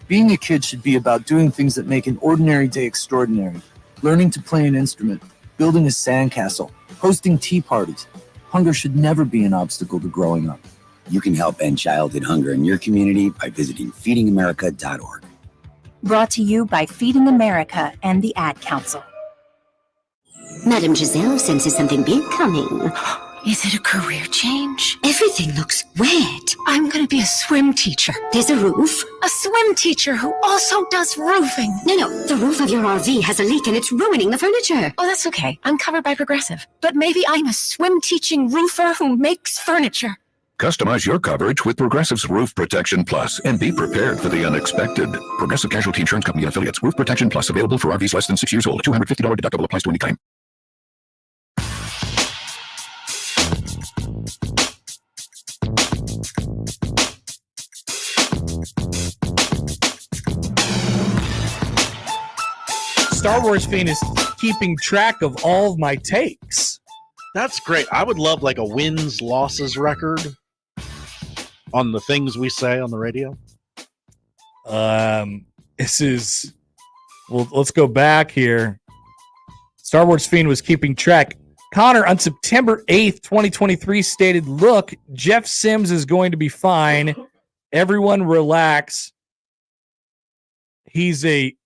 Being a kid should be about doing things that make an ordinary day extraordinary. Learning to play an instrument, building a sandcastle, hosting tea parties. Hunger should never be an obstacle to growing up. You can help end childhood hunger in your community by visiting feedingamerica.org. Brought to you by Feeding America and the Ad Council. Madame Giselle senses something big coming. Is it a career change? Everything looks wet. I'm going to be a swim teacher. There's a roof. A swim teacher who also does roofing. No, the roof of your RV has a leak and it's ruining the furniture. Oh, that's okay. I'm covered by Progressive. But maybe I'm a swim teaching roofer who makes furniture. Customize your coverage with Progressive's Roof Protection Plus and be prepared for the unexpected. Progressive Casualty Insurance Company and affiliates. Roof Protection Plus available for RVs less than 6 years old. $250 deductible applies to any claim. Star Wars Fiend is keeping track of all of my takes. That's great. I would love like a wins losses record on the things we say on the radio. This is, well, let's go back here. Star Wars Fiend was keeping track. Connor on September 8th, 2023 stated, look, Jeff Sims is going to be fine. Everyone relax. He's a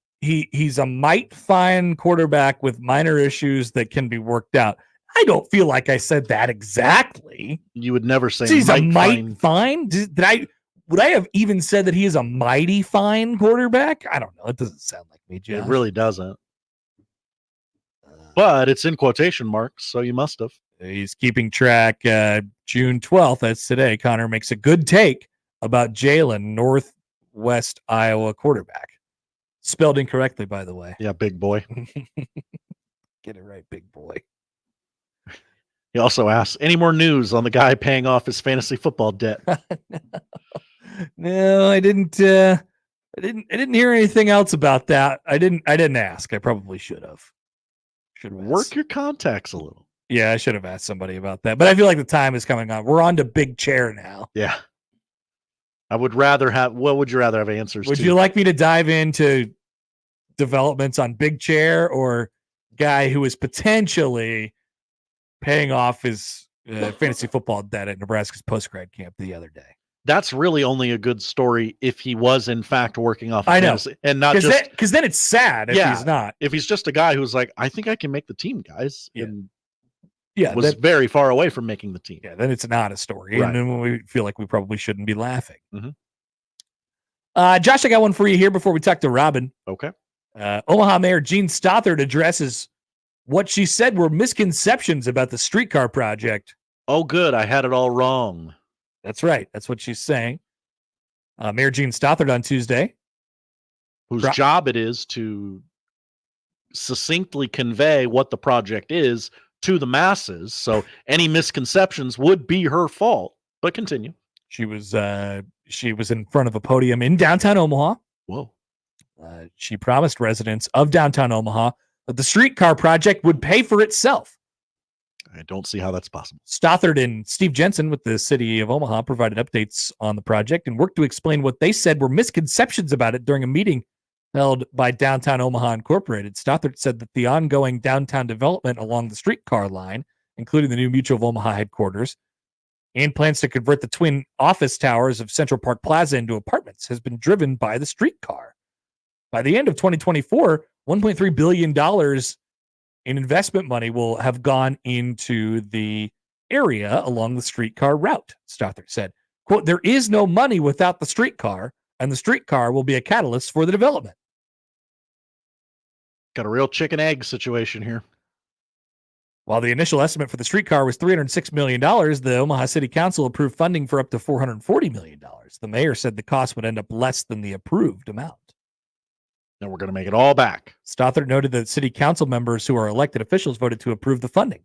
might fine quarterback with minor issues that can be worked out. I don't feel like I said that exactly. You would never say he's a might fine. Would I have even said that he is a mighty fine quarterback? I don't know. It doesn't sound like me, Jeff. It really doesn't. But it's in quotation marks, so you must have. He's keeping track. June 12th, that's today. Connor makes a good take about Jalen, Northwest Iowa quarterback. Spelled incorrectly, by the way. Yeah, big boy. Get it right, big boy. He also asks, any more news on the guy paying off his fantasy football debt? No, I didn't. I didn't hear anything else about that. I didn't ask. I probably should have. Work your contacts a little. Yeah, I should have asked somebody about that. But I feel like the time is coming on. We're on to big chair now. Yeah. I would rather have. What would you rather have answers? Would to? you like me to dive into developments on big chair or guy who is potentially paying off his fantasy football debt at Nebraska's post-grad camp the other day? That's really only a good story if he was in fact working off. I know, fantasy, and not just because then it's sad if he's not. If he's just a guy who's like, I think I can make the team, guys, and was that, very far away from making the team. Yeah, then it's not a story, Right. and then we feel like we probably shouldn't be laughing. Mm-hmm. Josh, I got one for you here before we talk to Robin. Okay. Omaha Mayor Jean Stothard addresses what she said were misconceptions about the streetcar project. Oh, good. I had it all wrong. That's right. That's what she's saying. Mayor Jean Stothard on Tuesday. Whose job it is to succinctly convey what the project is to the masses. So any misconceptions would be her fault. But continue. She was in front of a podium in downtown Omaha. Whoa. She promised residents of downtown Omaha that the streetcar project would pay for itself. I don't see how that's possible. Stothard and Steve Jensen with the city of Omaha provided updates on the project and worked to explain what they said were misconceptions about it during a meeting held by Downtown Omaha Incorporated. Stothard said that the ongoing downtown development along the streetcar line, including the new Mutual of Omaha headquarters, and plans to convert the twin office towers of Central Park Plaza into apartments, has been driven by the streetcar. By the end of 2024, $1.3 billion in investment money will have gone into the area along the streetcar route, Stothard said. Quote, there is no money without the streetcar, and the streetcar will be a catalyst for the development. Got a real chicken egg situation here. While the initial estimate for the streetcar was $306 million, the Omaha City Council approved funding for up to $440 million. The mayor said the cost would end up less than the approved amount. And we're going to make it all back. Stothard noted that city council members who are elected officials voted to approve the funding.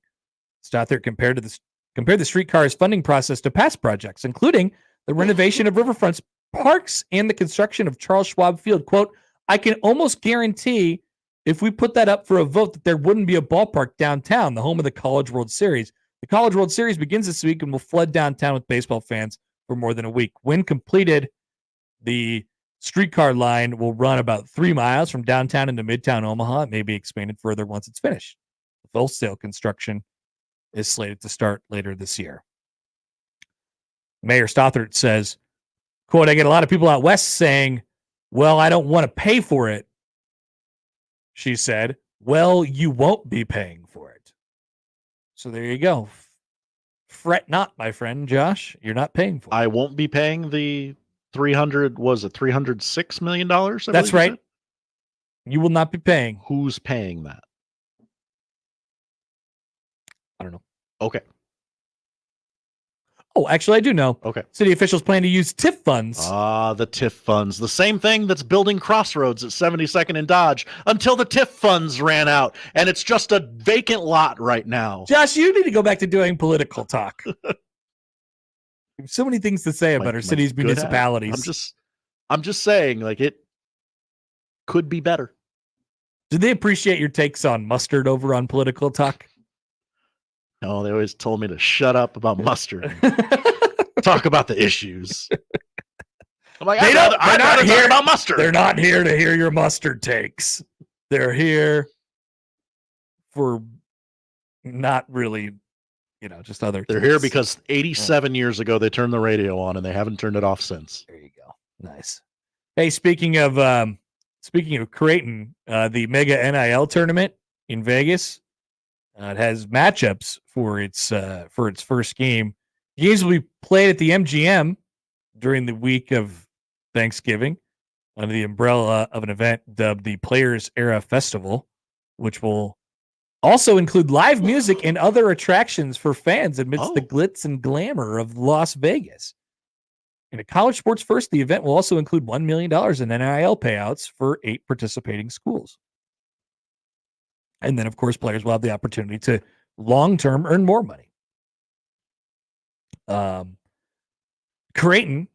Stothard compared the streetcar's funding process to past projects, including the renovation of riverfront parks and the construction of Charles Schwab Field. Quote, I can almost guarantee if we put that up for a vote that there wouldn't be a ballpark downtown, the home of the College World Series. The College World Series begins this week and will flood downtown with baseball fans for more than a week. When completed, the streetcar line will run about 3 miles from downtown into Midtown Omaha. It may be expanded further once it's finished. The full-scale construction is slated to start later this year. Mayor Stothard says, quote, I get a lot of people out west saying, well, I don't want to pay for it. She said, well, you won't be paying for it. So there you go. Fret not, my friend Josh. You're not paying for it. I won't be paying the $306 million? That's right. You will not be paying. Who's paying that? I don't know. Okay. Oh, actually, I do know. Okay. City officials plan to use TIF funds. The TIF funds. The same thing that's building Crossroads at 72nd and Dodge until the TIF funds ran out. And it's just a vacant lot right now. Josh, you need to go back to doing political talk. So many things to say about our city's municipalities. I'm just saying, like, it could be better. Did they appreciate your takes on mustard over on political talk? No, they always told me to shut up about mustard. Talk about the issues. I'm like, I'd rather hear about mustard. They're not here to hear your mustard takes. They're here for not really, just other. They're here because 87 years ago they turned the radio on and they haven't turned it off since. There you go. Nice. Hey, speaking of Creighton, the Mega NIL tournament in Vegas. It has matchups for its first game. Games will be played at the MGM during the week of Thanksgiving under the umbrella of an event dubbed the Players Era Festival, which will Also include live music and other attractions for fans amidst the glitz and glamour of Las Vegas. In a college sports first, the event will also include $1 million in NIL payouts for 8 participating schools. And then, of course, players will have the opportunity to long-term earn more money. Creighton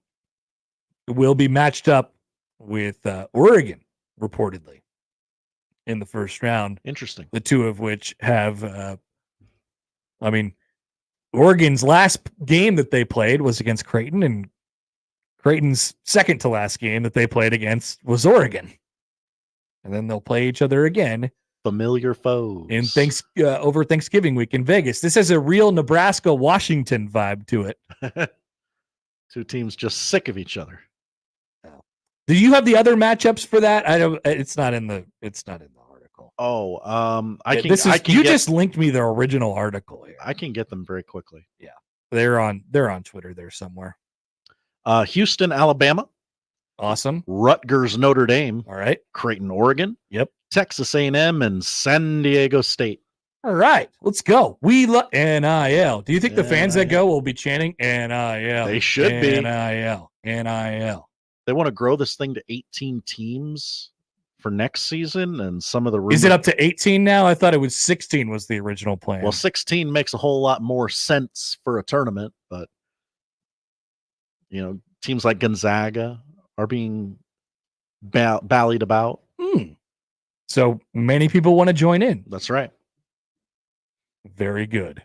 will be matched up with Oregon, reportedly, in the first round. Interesting. The two of which have, Oregon's last game that they played was against Creighton, and Creighton's second to last game that they played against was Oregon. And then they'll play each other again. Familiar foes. In over Thanksgiving week in Vegas. This has a real Nebraska-Washington vibe to it. Two teams just sick of each other. Do you have the other matchups for that? I don't. It's not in the article. Oh, You just linked me the original article here. I can get them very quickly. Yeah, they're on Twitter there somewhere. Houston, Alabama. Awesome. Rutgers, Notre Dame. All right. Creighton, Oregon. Yep. Texas A&M and San Diego State. All right, let's go. We love NIL. Do you think the fans that go will be chanting NIL? They should be. NIL. NIL. They want to grow this thing to 18 teams for next season, and some of the rumors. Is it up to 18 now? I thought it was 16 was the original plan. Well, 16 makes a whole lot more sense for a tournament, but teams like Gonzaga are being ballied about. So many people want to join in. That's right. Very good.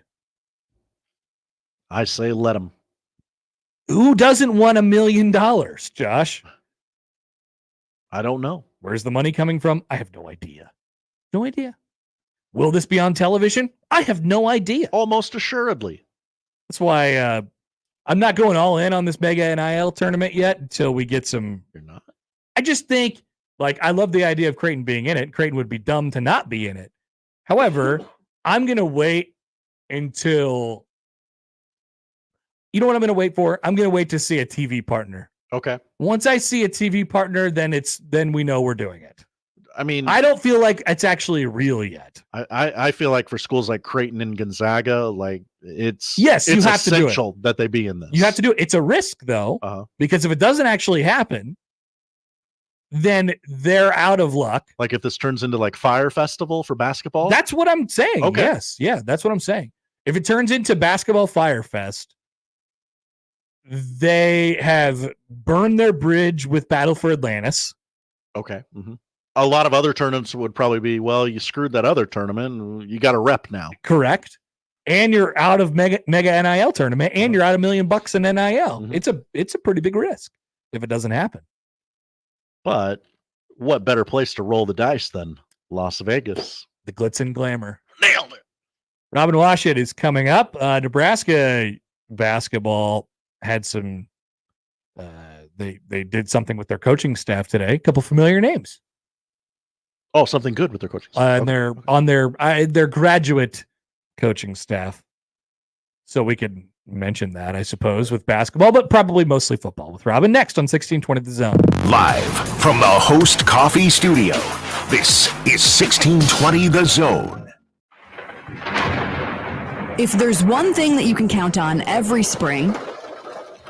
I say let them. Who doesn't want $1 million, Josh? I don't know. Where's the money coming from? I have no idea. No idea. Will this be on television? I have no idea. Almost assuredly. That's why I'm not going all in on this mega NIL tournament yet until we get some. You're not? I just think, I love the idea of Creighton being in it. Creighton would be dumb to not be in it. However, I'm going to wait until. You know what I'm going to wait for? I'm going to wait to see a TV partner. Okay. Once I see a TV partner, then we know we're doing it. I mean, I don't feel like it's actually real yet. I feel like for schools like Creighton and Gonzaga, it's you have to do it. Essential that they be in this. You have to do it. It's a risk though, because if it doesn't actually happen, then they're out of luck. Like if this turns into Fire Festival for basketball? That's what I'm saying. Okay. Yes. Yeah, that's what I'm saying. If it turns into Basketball Fire Fest, they have burned their bridge with Battle for Atlantis. Okay. Mm-hmm. A lot of other tournaments would probably be, well, you screwed that other tournament. You got a rep now. Correct. And you're out of mega NIL tournament, and you're out $1 million in NIL. Mm-hmm. It's a pretty big risk if it doesn't happen. But what better place to roll the dice than Las Vegas? The glitz and glamour. Nailed it. Robin Washut is coming up. Nebraska basketball had some. They did something with their coaching staff today. A couple familiar names. Oh, something good with their coaching staff. And they're on their graduate coaching staff. So we could mention that, I suppose, with basketball, but probably mostly football with Robin next on 1620 The Zone. Live from the Host Coffee Studio, this is 1620 The Zone. If there's one thing that you can count on every spring,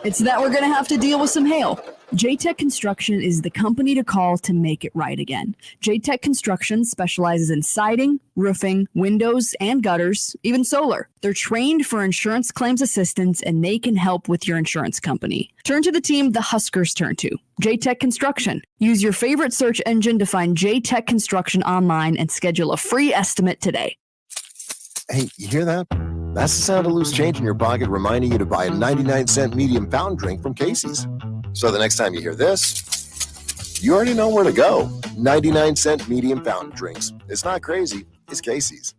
it's that we're going to have to deal with some hail. J-Tech Construction is the company to call to make it right again. J-Tech Construction specializes in siding, roofing, windows, and gutters, even solar. They're trained for insurance claims assistance, and they can help with your insurance company. Turn to the team the Huskers turn to, J-Tech Construction. Use your favorite search engine to find J-Tech Construction online and schedule a free estimate today. Hey, you hear that? That's the sound of loose change in your pocket reminding you to buy a 99-cent medium pound drink from Casey's. So the next time you hear this, you already know where to go. 99-cent medium fountain drinks. It's not crazy. It's Casey's.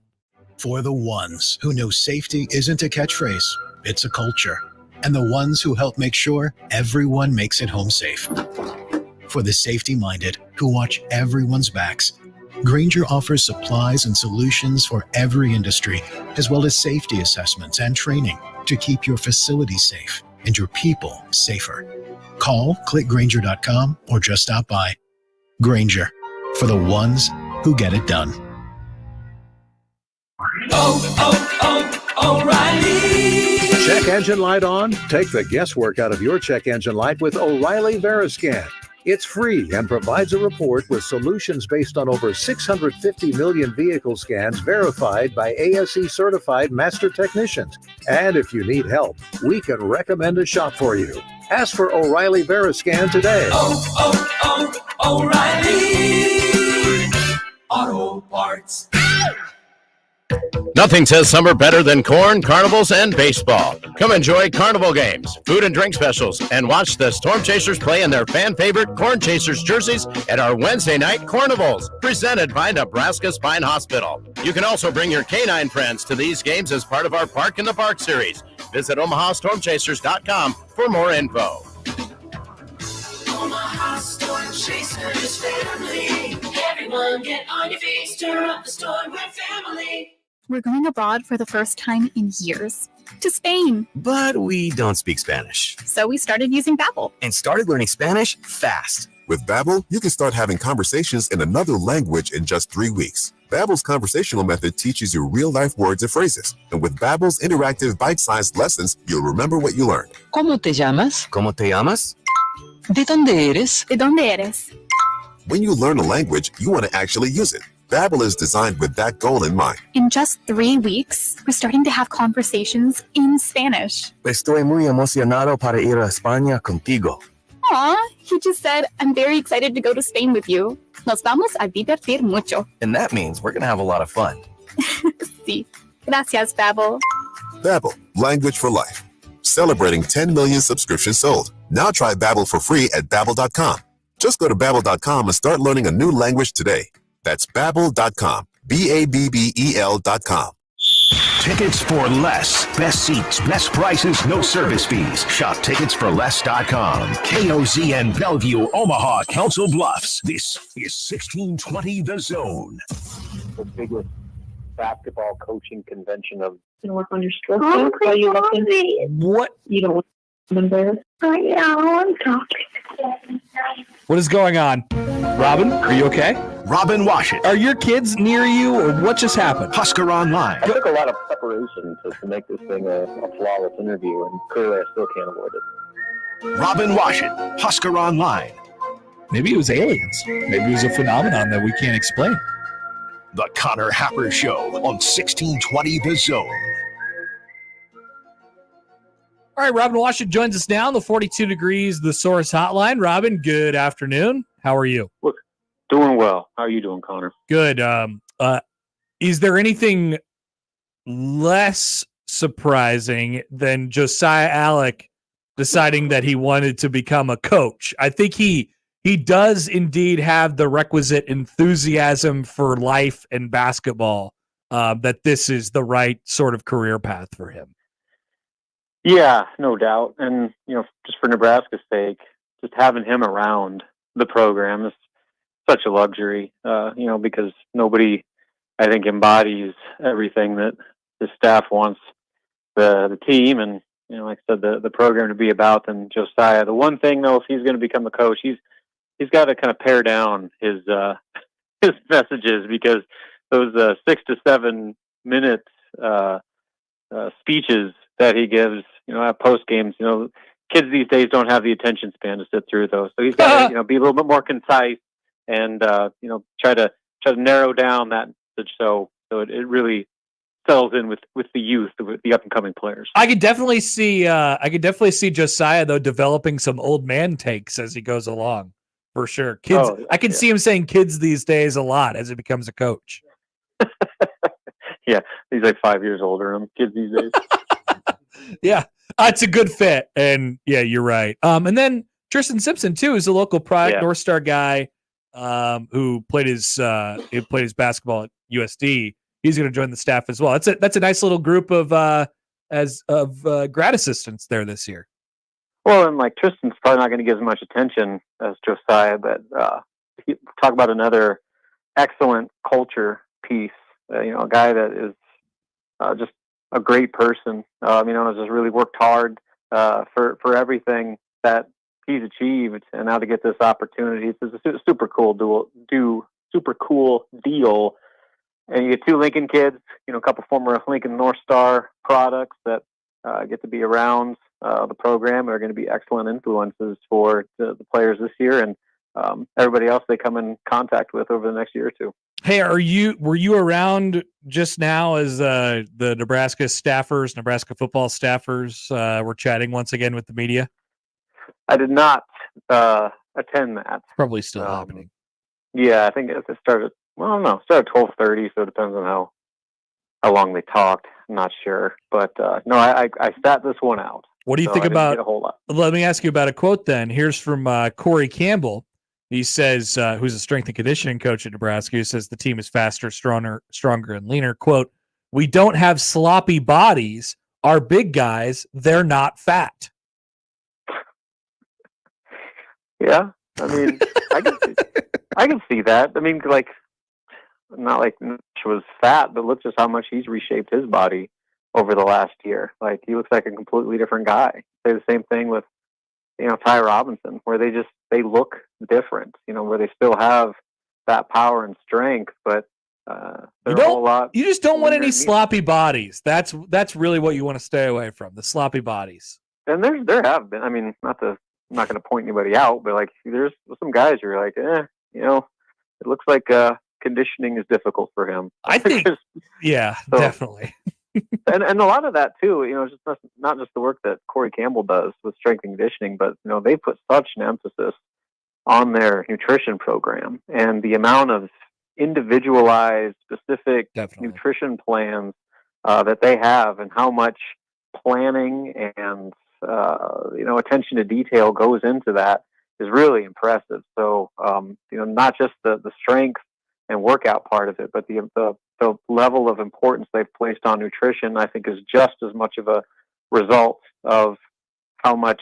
For the ones who know safety isn't a catchphrase, it's a culture. And the ones who help make sure everyone makes it home safe. For the safety-minded who watch everyone's backs, Grainger offers supplies and solutions for every industry, as well as safety assessments and training to keep your facilities safe and your people safer. Call, click Grainger.com, or just stop by. Grainger, for the ones who get it done. O'Reilly. Check engine light on? Take the guesswork out of your check engine light with O'Reilly Veriscan. It's free and provides a report with solutions based on over 650 million vehicle scans verified by ASE certified master technicians. And if you need help, we can recommend a shop for you. Ask for O'Reilly Veriscan today. O'Reilly Auto Parts. Nothing says summer better than corn, carnivals, and baseball. Come enjoy carnival games, food and drink specials, and watch the Storm Chasers play in their fan favorite Corn Chasers jerseys at our Wednesday night carnivals, presented by Nebraska Spine Hospital. You can also bring your canine friends to these games as part of our Park in the Park series. Visit OmahaStormChasers.com for more info. Omaha Storm Chasers family. Everyone get on your feet, stir up the storm with family. We're going abroad for the first time in years. To Spain. But we don't speak Spanish. So we started using Babbel. And started learning Spanish fast. With Babbel, you can start having conversations in another language in just 3 weeks. Babbel's conversational method teaches you real-life words and phrases. And with Babbel's interactive bite-sized lessons, you'll remember what you learned. ¿Cómo te llamas? ¿Cómo te llamas? ¿De dónde eres? ¿De dónde eres? When you learn a language, you want to actually use it. Babbel is designed with that goal in mind. In just 3 weeks, we're starting to have conversations in Spanish. Estoy muy emocionado para ir a España contigo. Aw, he just said, I'm very excited to go to Spain with you. Nos vamos a divertir mucho. And that means we're going to have a lot of fun. Sí. Gracias, Babbel. Babbel, language for life. Celebrating 10 million subscriptions sold. Now try Babbel for free at Babbel.com. Just go to Babbel.com and start learning a new language today. That's Babbel.com. Babbel.com. Tickets for less. Best seats, best prices, no service fees. Shop tickets for less.com. KOZN Bellevue, Omaha, Council Bluffs. This is 1620 The Zone. The biggest basketball coaching convention of work on your stroke. Are you looking? What? You don't want to embarrass? Yeah, I'm talking. What is going on? Robin, are you okay? Robin Washut. Are your kids near you, or what just happened? Husker Online. I took a lot of preparation to make this thing a flawless interview, and clearly I still can't avoid it. Robin Washut, Husker Online. Maybe it was aliens. Maybe it was a phenomenon that we can't explain. The Connor Happer Show on 1620 The Zone. All right, Robin Washut joins us now on the 42 Degrees The Source Hotline. Robin, good afternoon. How are you? Look, doing well. How are you doing, Connor? Good. Is there anything less surprising than Josiah Alec deciding that he wanted to become a coach? I think he does indeed have the requisite enthusiasm for life and basketball, that this is the right sort of career path for him. Yeah, no doubt. And, just for Nebraska's sake, just having him around the program is such a luxury, because nobody, I think, embodies everything that the staff wants the team and, like I said, the program to be about than Josiah. The one thing, though, if he's going to become a coach, he's got to kind of pare down his messages, because those 6 to 7 minute speeches that he gives, at post games, kids these days don't have the attention span to sit through those. So he's got to, be a little bit more concise and, try to narrow down that message so it really settles in with the youth, with the up and coming players. I could definitely see Josiah though developing some old man takes as he goes along, for sure. Kids, I can see him saying kids these days a lot as he becomes a coach. Yeah, he's like 5 years older than kids these days. Yeah, it's a good fit, and yeah, you're right. And then Tristan Simpson too is a local product North Star guy, who played his basketball at USD. He's going to join the staff as well. That's a nice little group of grad assistants there this year. Well, and like Tristan's probably not going to get as much attention as Josiah, but talk about another excellent culture piece. A guy that is just a great person. Has just really worked hard for everything that he's achieved, and now to get this opportunity, it's a super cool deal. and you get 2 Lincoln kids, a couple former Lincoln North Star products that get to be around the program are going to be excellent influences for the players this year and everybody else they come in contact with over the next year or two. Hey, were you around just now as the Nebraska staffers, Nebraska football staffers were chatting once again with the media? I did not attend that. It's probably still happening. Yeah, I think it started. Well, I don't know. It started 12:30, so it depends on how long they talked. I'm not sure, but no, I sat this one out. What do you think about? A whole lot. Let me ask you about a quote then. Here's from Corey Campbell. He says, who's a strength and conditioning coach at Nebraska, who says the team is faster, stronger, and leaner. Quote, "We don't have sloppy bodies. Our big guys, they're not fat." Yeah, I mean, I can see that. I mean, like, not like Mitch was fat, but look just how much he's reshaped his body over the last year. Like, he looks like a completely different guy. Say the same thing with, Ty Robinson, where they look different, where they still have that power and strength, but they're a whole lot. You just don't want any sloppy bodies. That's really what you want to stay away from, the sloppy bodies. And there have been, I mean, I'm not going to point anybody out, but like there's some guys you're like, it looks like conditioning is difficult for him. I think, yeah, so, definitely. and a lot of that too, just not just the work that Corey Campbell does with strength and conditioning, but they put such an emphasis on their nutrition program and the amount of individualized, specific nutrition plans that they have, and how much planning and attention to detail goes into that is really impressive. So not just the strength and workout part of it, but the level of importance they've placed on nutrition, I think, is just as much of a result of how much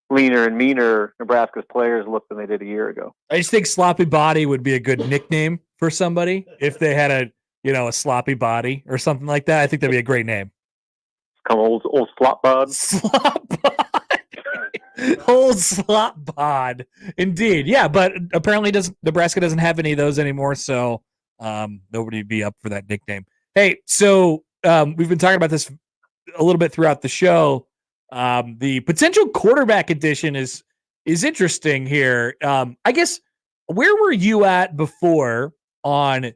leaner and meaner Nebraska's players look than they did a year ago. I just think sloppy body would be a good nickname for somebody if they had a sloppy body or something like that. I think that'd be a great name. Come old slop bod. Slop bod. Old slop bod. Indeed. Yeah, but apparently Nebraska doesn't have any of those anymore, so nobody would be up for that nickname. Hey, so we've been talking about this a little bit throughout the show. The potential quarterback addition is interesting here. I guess, where were you at before on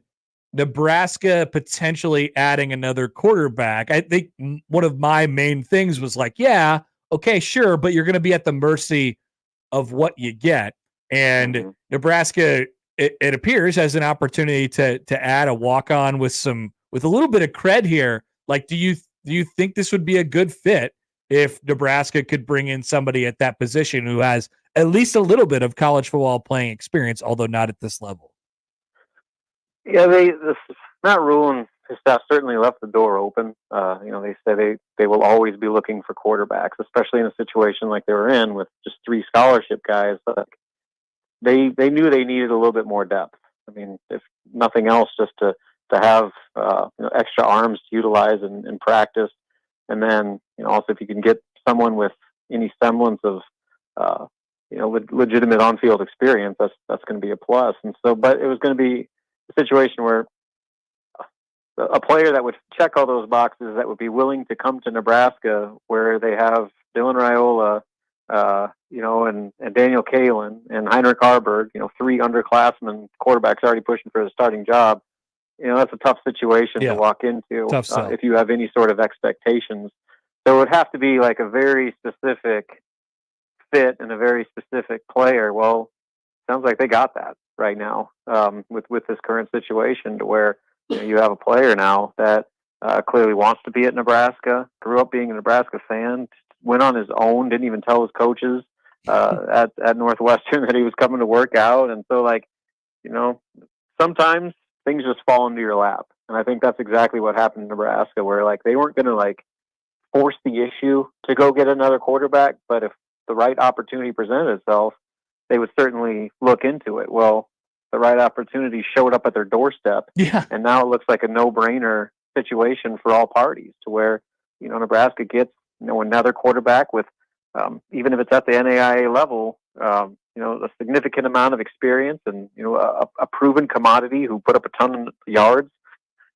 Nebraska potentially adding another quarterback? I think one of my main things was like, yeah, okay, sure, but you're going to be at the mercy of what you get. And Nebraska, it appears, has an opportunity to add a walk-on with a little bit of cred here. Like, do you think this would be a good fit if Nebraska could bring in somebody at that position who has at least a little bit of college football playing experience, although not at this level? Yeah, Matt Rule and his staff certainly left the door open. They say they will always be looking for quarterbacks, especially in a situation like they were in with just 3 scholarship guys. But they knew they needed a little bit more depth. I mean, if nothing else, just to have extra arms to utilize in practice. And then, also if you can get someone with any semblance of, legitimate on-field experience, that's going to be a plus. And so, but it was going to be a situation where a player that would check all those boxes, that would be willing to come to Nebraska, where they have Dylan Raiola, and Daniel Kalen and Heinrich Harburg, 3 underclassmen quarterbacks already pushing for the starting job. That's a tough situation to walk into if you have any sort of expectations. So it would have to be like a very specific fit and a very specific player. Well, sounds like they got that right now with this current situation, to where you have a player now that clearly wants to be at Nebraska, grew up being a Nebraska fan, went on his own, didn't even tell his coaches at Northwestern that he was coming to work out. And so, sometimes things just fall into your lap. And I think that's exactly what happened in Nebraska, where they weren't going to force the issue to go get another quarterback, but if the right opportunity presented itself, they would certainly look into it. Well, the right opportunity showed up at their doorstep. Yeah. And now it looks like a no-brainer situation for all parties, to where, Nebraska gets, another quarterback with, even if it's at the NAIA level, a significant amount of experience and, a proven commodity who put up a ton of yards,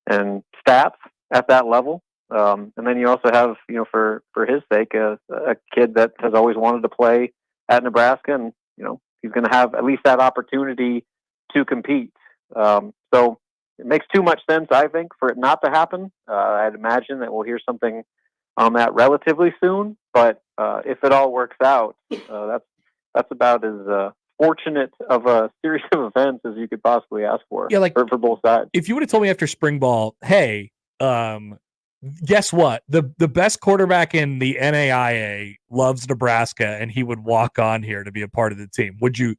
and stats at that level. And then you also have, for his sake, a kid that has always wanted to play at Nebraska, and he's going to have at least that opportunity to compete. So it makes too much sense, I think, for it not to happen. I'd imagine that we'll hear something on that relatively soon. But if it all works out, that's about as fortunate of a series of events as you could possibly ask for. Yeah, like for both sides. If you would have told me after spring ball, hey, guess what? The best quarterback in the NAIA loves Nebraska, and he would walk on here to be a part of the team. Would you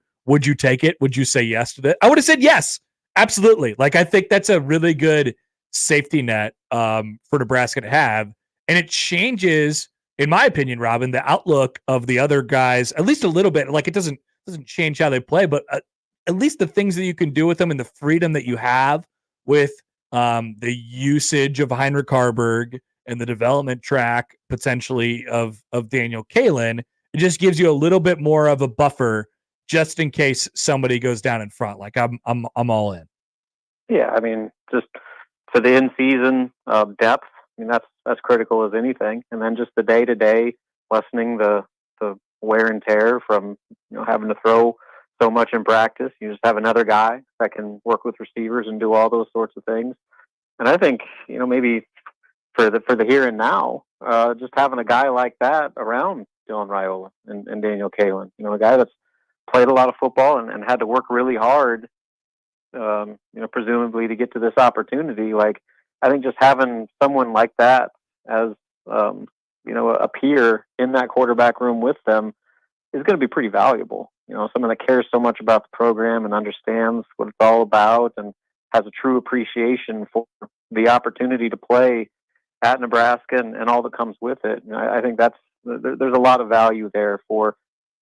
take it? Would you say yes to that? I would have said yes, absolutely. Like, I think that's a really good safety net for Nebraska to have, and it changes, in my opinion, Robin, the outlook of the other guys at least a little bit. Like, it doesn't change how they play, but at least the things that you can do with them and the freedom that you have with the usage of Heinrich Harburg and the development track potentially of Daniel Kalen, it just gives you a little bit more of a buffer just in case somebody goes down in front. Like I'm all in. Yeah, I mean, just for the in-season depth, I mean that's critical as anything, and then just the day-to-day lessening the wear and tear from having to throw so much in practice. You just have another guy that can work with receivers and do all those sorts of things. And I think, maybe for the here and now, just having a guy like that around Dylan Raiola and Daniel Kalen, a guy that's played a lot of football and had to work really hard, presumably to get to this opportunity. Like, I think just having someone like that as, a peer in that quarterback room with them is going to be pretty valuable. Someone that cares so much about the program and understands what it's all about and has a true appreciation for the opportunity to play at Nebraska and all that comes with it. And I think there's a lot of value there for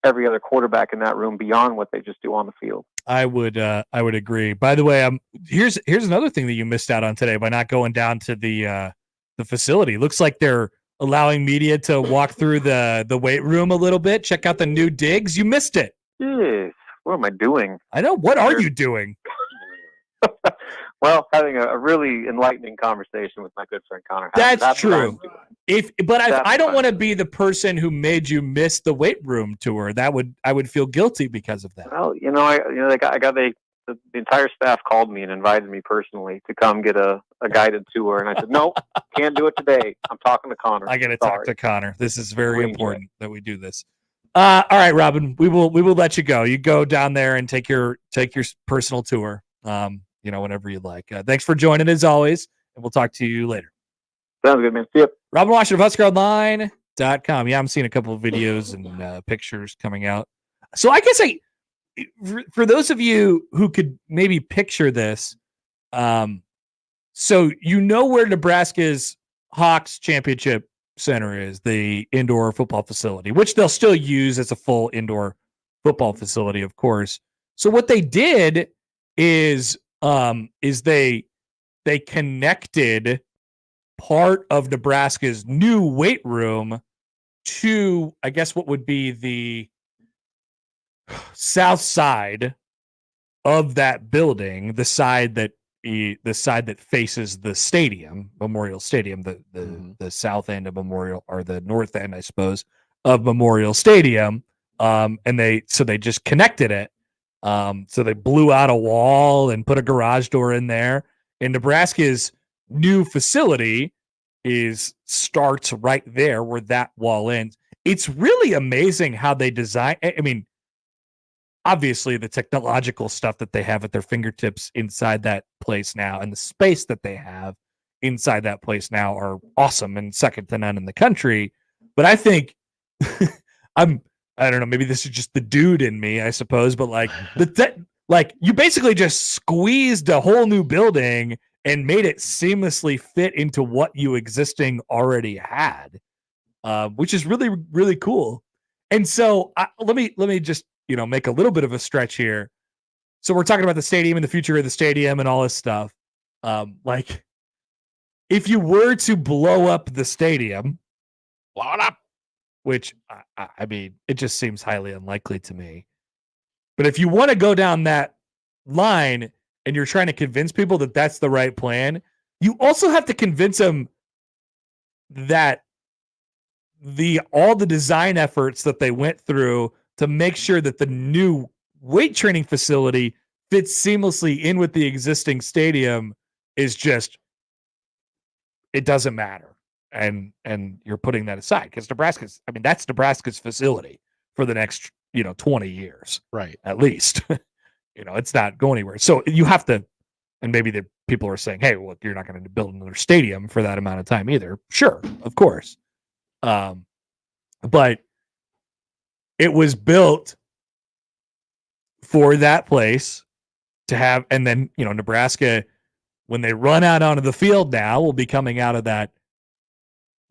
every other quarterback in that room beyond what they just do on the field. I would agree. By the way, here's another thing that you missed out on today by not going down to the facility. Looks like they're allowing media to walk through the weight room a little bit, check out the new digs. You missed it. Jeez, what am I doing? I know. What are you doing? Well, having a really enlightening conversation with my good friend Connor. That's true. I don't want to be the person who made you miss the weight room tour. I would feel guilty because of that. Well, the entire staff called me and invited me personally to come get a guided tour, and I said, no, can't do it today. I'm talking to Connor. I got to talk to Connor. This is very important that we do this. All right, Robin, we will let you go. You go down there and take your personal tour. Whenever you like. Thanks for joining as always, and we'll talk to you later. Sounds good, man. See you. Robin Washut of HuskerOnline.com. Yeah, I'm seeing a couple of videos and pictures coming out. So I guess for those of you who could maybe picture this, so where Nebraska's Hawks Championship Center is, the indoor football facility, which they'll still use as a full indoor football facility, of course. So what they did is they connected part of Nebraska's new weight room to, I guess, what would be the south side of that building, the side that faces the stadium, Memorial Stadium, the south end of Memorial, or the north end, I suppose, of Memorial Stadium. And they just connected it. So they blew out a wall and put a garage door in there. And Nebraska's new facility starts right there where that wall ends. It's really amazing how they design. I mean, obviously the technological stuff that they have at their fingertips inside that place now, and the space that they have inside that place now, are awesome and second to none in the country. But I think I don't know, maybe this is just the dude in me, I suppose, but you basically just squeezed a whole new building and made it seamlessly fit into what you existing already had, which is really, really cool. And so let me just, make a little bit of a stretch here. So we're talking about the stadium and the future of the stadium and all this stuff. If you were to blow up the stadium, blow it up, which, I mean, it just seems highly unlikely to me. But if you want to go down that line and you're trying to convince people that that's the right plan, You also have to convince them that all the design efforts that they went through to make sure that the new weight training facility fits seamlessly in with the existing stadium is just, it doesn't matter. And you're putting that aside because that's Nebraska's facility for the next, 20 years. Right. At least, it's not going anywhere. So you have to, and maybe the people are saying, hey, well, you're not going to build another stadium for that amount of time either. Sure. Of course. But it was built for that place to have, and then, Nebraska, when they run out onto the field now, will be coming out of that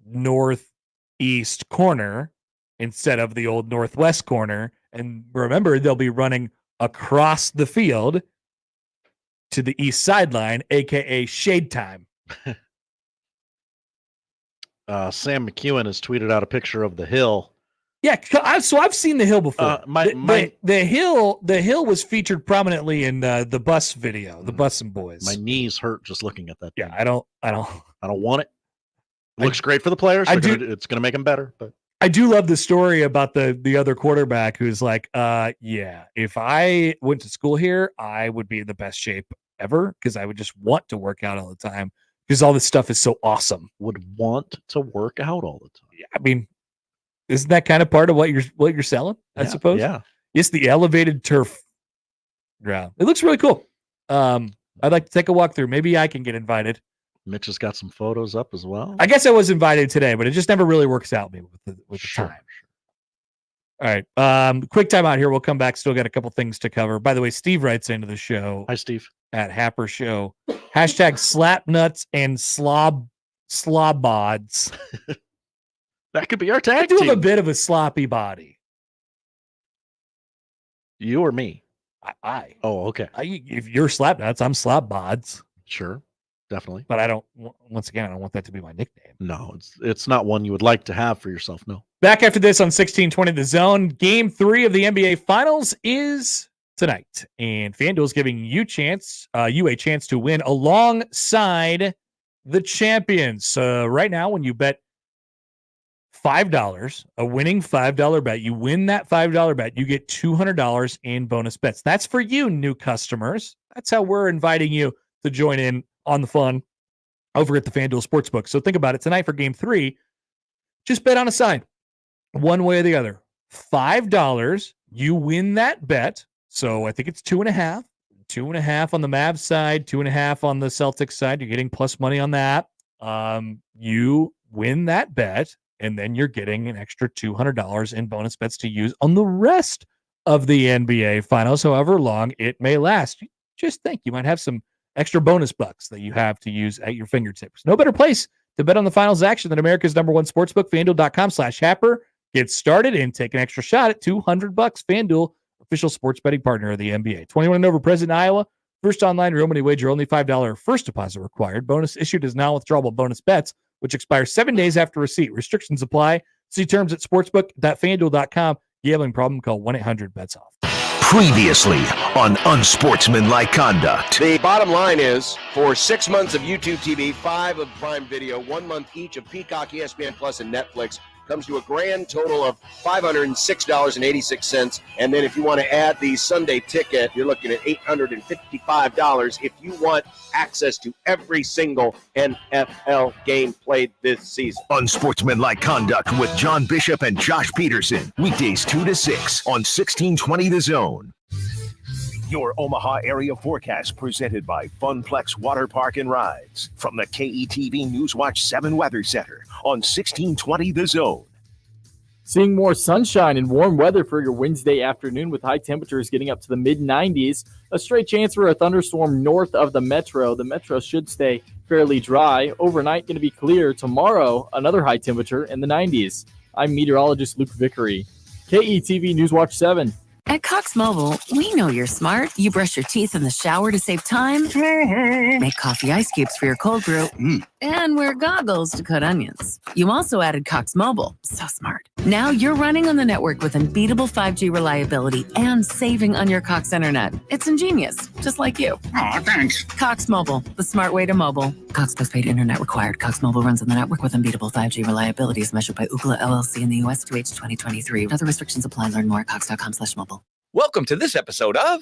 northeast corner instead of the old northwest corner. And remember, they'll be running across the field to the east sideline, aka shade time. Sam McEwen has tweeted out a picture of the hill. Yeah, so I've seen the hill before. The hill was featured prominently in the bus video, the Bussin' Boys. My knees hurt just looking at that. Yeah, I don't want it. Looks great for the players. It's going to make them better. But I do love the story about the other quarterback who's like, yeah, if I went to school here, I would be in the best shape ever because I would just want to work out all the time because all this stuff is so awesome. Would want to work out all the time. Yeah, I mean, isn't that kind of part of what you're selling? I suppose. Yeah, it's the elevated turf ground. It looks really cool. I'd like to take a walk through. Maybe I can get invited. Mitch has got some photos up as well. I guess I was invited today, but it just never really works out with the time. All right. Quick time out here. We'll come back. Still got a couple things to cover. By the way, Steve writes into the show. Hi, Steve. At Happer Show. Hashtag slap nuts and slobods. That could be our tag I do team. have a bit of a sloppy body. You or me? I. Oh, okay. If you're slap nuts, I'm slobods. Sure. Definitely. But I don't want that to be my nickname. No, it's not one you would like to have for yourself. No. Back after this on 1620 The Zone. Game 3 of the NBA Finals is tonight. And FanDuel's giving you a chance to win alongside the champions. Right now, when you bet $5, a winning $5 bet, you win that $5 bet, you get $200 in bonus bets. That's for you, new customers. That's how we're inviting you to join in on the fun over at the FanDuel Sportsbook. So think about it. Tonight for Game 3, just bet on a side, one way or the other. $5, you win that bet. So I think it's 2.5. 2.5 on the Mavs side, 2.5 on the Celtics side. You're getting plus money on that. You win that bet, and then you're getting an extra $200 in bonus bets to use on the rest of the NBA Finals, however long it may last. Just think, you might have some extra bonus bucks that you have to use at your fingertips. No better place to bet on the finals action than America's #1 sportsbook, FanDuel.com/Happer. Get started and take an extra shot at $200. FanDuel, official sports betting partner of the NBA. 21 and over, present in Iowa. First online real money wager, only $5 first deposit required. Bonus issued as non-withdrawable bonus bets, which expires 7 days after receipt. Restrictions apply. See terms at sportsbook.fanduel.com. Gambling problem? Call 1-800-BETS-OFF. Previously on Unsportsmanlike Conduct. The bottom line is, for 6 months of YouTube TV, 5 of Prime Video, 1 month each of Peacock, ESPN Plus, and Netflix, comes to a grand total of $506.86. And then if you want to add the Sunday ticket, you're looking at $855 if you want access to every single NFL game played this season. Unsportsmanlike Conduct with John Bishop and Josh Peterson. Weekdays 2 to 6 on 1620 The Zone. Your Omaha area forecast presented by Funplex Water Park and Rides from the KETV Newswatch 7 Weather Center on 1620 The Zone. Seeing more sunshine and warm weather for your Wednesday afternoon with high temperatures getting up to the mid-90s. A straight chance for a thunderstorm north of the metro. The metro should stay fairly dry. Overnight going to be clear. Tomorrow, another high temperature in the 90s. I'm meteorologist Luke Vickery. KETV Newswatch 7. At Cox Mobile, we know you're smart. You brush your teeth in the shower to save time, make coffee ice cubes for your cold brew, and wear goggles to cut onions. You also added Cox Mobile. So smart. Now you're running on the network with unbeatable 5G reliability and saving on your Cox internet. It's ingenious, just like you. Aw, thanks. Cox Mobile, the smart way to mobile. Cox postpaid internet required. Cox Mobile runs on the network with unbeatable 5G reliability as measured by Ookla LLC in the U.S. to H 2023. Other restrictions apply. Learn more at cox.com/mobile. Welcome to this episode of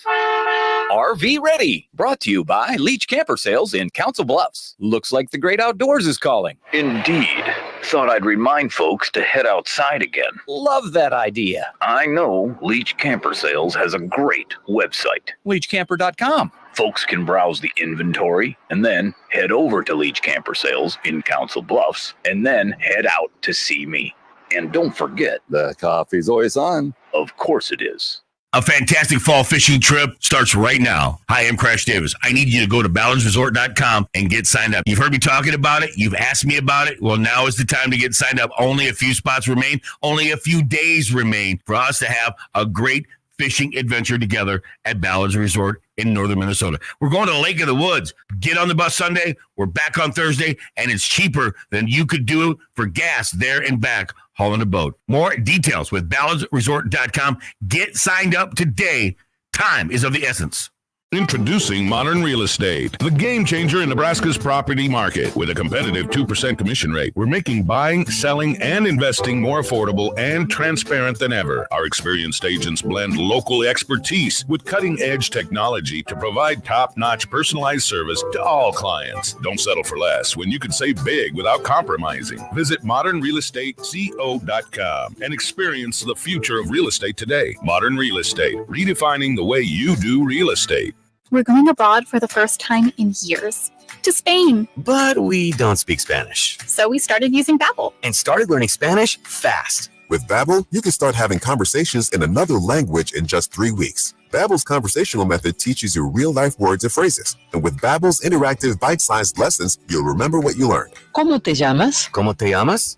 RV Ready, brought to you by Leach Camper Sales in Council Bluffs. Looks like the great outdoors is calling. Indeed. Thought I'd remind folks to head outside again. Love that idea. I know Leach Camper Sales has a great website. LeachCamper.com. Folks can browse the inventory and then head over to Leach Camper Sales in Council Bluffs and then head out to see me. And don't forget, the coffee's always on. Of course it is. A fantastic fall fishing trip starts right now. Hi, I'm Crash Davis. I need you to go to balladsresort.com and get signed up. You've heard me talking about it. You've asked me about it. Well, now is the time to get signed up. Only a few spots remain. Only a few days remain for us to have a great fishing adventure together at Ballards Resort in northern Minnesota. We're going to Lake of the Woods. Get on the bus Sunday. We're back on Thursday, and it's cheaper than you could do for gas there and back hauling a boat. More details with balladsresort.com. Get signed up today. Time is of the essence. Introducing Modern Real Estate, the game changer in Nebraska's property market. With a competitive 2% commission rate, we're making buying, selling, and investing more affordable and transparent than ever. Our experienced agents blend local expertise with cutting-edge technology to provide top-notch personalized service to all clients. Don't settle for less when you can save big without compromising. Visit modernrealestateco.com and experience the future of real estate today. Modern Real Estate, redefining the way you do real estate. We're going abroad for the first time in years. To Spain. But we don't speak Spanish. So we started using Babbel. And started learning Spanish fast. With Babbel, you can start having conversations in another language in just 3 weeks. Babbel's conversational method teaches you real-life words and phrases. And with Babbel's interactive bite-sized lessons, you'll remember what you learned. ¿Cómo te llamas? ¿Cómo te llamas?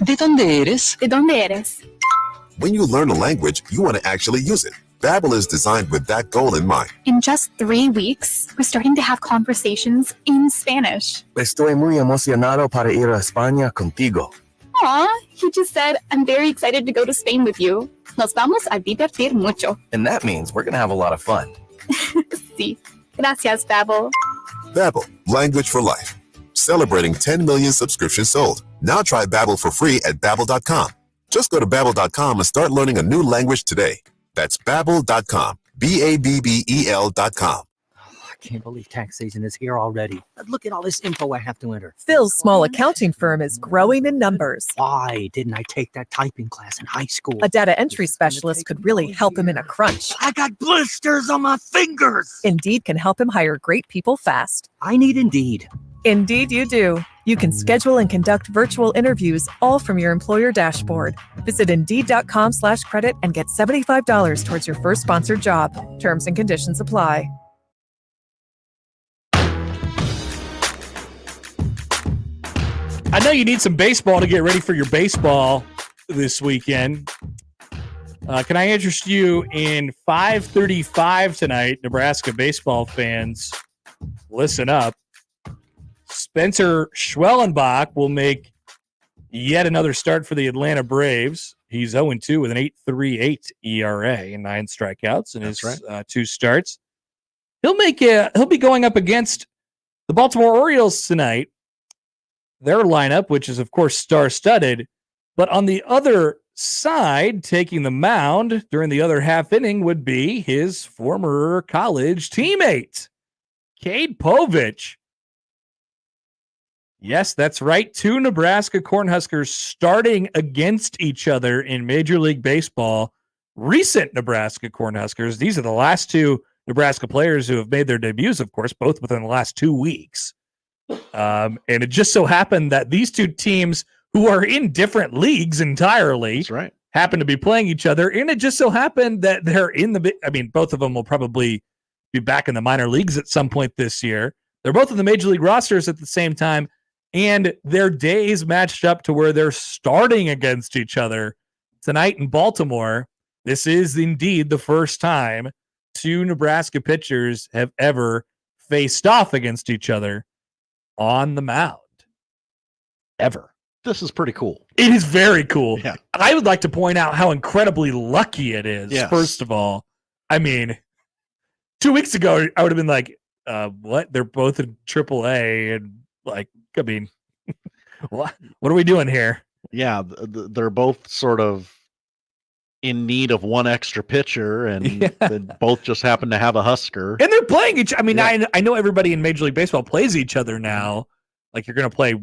¿De dónde eres? ¿De dónde eres? When you learn a language, you want to actually use it. Babbel is designed with that goal in mind. In just 3 weeks, we're starting to have conversations in Spanish. Estoy muy emocionado para ir a España contigo. Aw, he just said, I'm very excited to go to Spain with you. Nos vamos a divertir mucho. And that means we're going to have a lot of fun. Sí. Gracias, Babbel. Babbel, language for life. Celebrating 10 million subscriptions sold. Now try Babbel for free at babbel.com. Just go to babbel.com and start learning a new language today. That's babbel.com. BABBEL.com. I can't believe tax season is here already. Look at all this info I have to enter. Phil's small accounting firm is growing in numbers. Why didn't I take that typing class in high school? A data entry specialist could really help him in a crunch. I got blisters on my fingers. Indeed can help him hire great people fast. I need Indeed. Indeed you do. You can schedule and conduct virtual interviews all from your employer dashboard. Visit Indeed.com/credit and get $75 towards your first sponsored job. Terms and conditions apply. I know you need some baseball to get ready for your baseball this weekend. Can I interest you in 5:35 tonight, Nebraska baseball fans? Listen up. Spencer Schwellenbach will make yet another start for the Atlanta Braves. He's 0-2 with an 8.38 ERA and 9 strikeouts in his 2 starts. He'll be going up against the Baltimore Orioles tonight. Their lineup, which is of course star-studded, but on the other side, taking the mound during the other half inning would be his former college teammate, Cade Povich. Yes, that's right. 2 Nebraska Cornhuskers starting against each other in Major League Baseball. Recent Nebraska Cornhuskers. These are the last 2 Nebraska players who have made their debuts, of course, both within the last 2 weeks. And it just so happened that these 2 teams, who are in different leagues entirely, that's right, happen to be playing each other. And it just so happened that they're in the, I mean, both of them will probably be back in the minor leagues at some point this year. They're both in the Major League rosters at the same time. And their days matched up to where they're starting against each other tonight in Baltimore. This is indeed the first time 2 Nebraska pitchers have ever faced off against each other on the mound. Ever. this is pretty cool. It is very cool. Yeah. I would like to point out how incredibly lucky it is. Yes. First of all, I mean, 2 weeks ago, I would have been like, what? They're both in AAA. And like, I mean, what are we doing here? Yeah. They're both sort of in need of one extra pitcher, and they both just happen to have a Husker. And they're playing each. I mean, I know everybody in Major League Baseball plays each other now. Like, you're going to play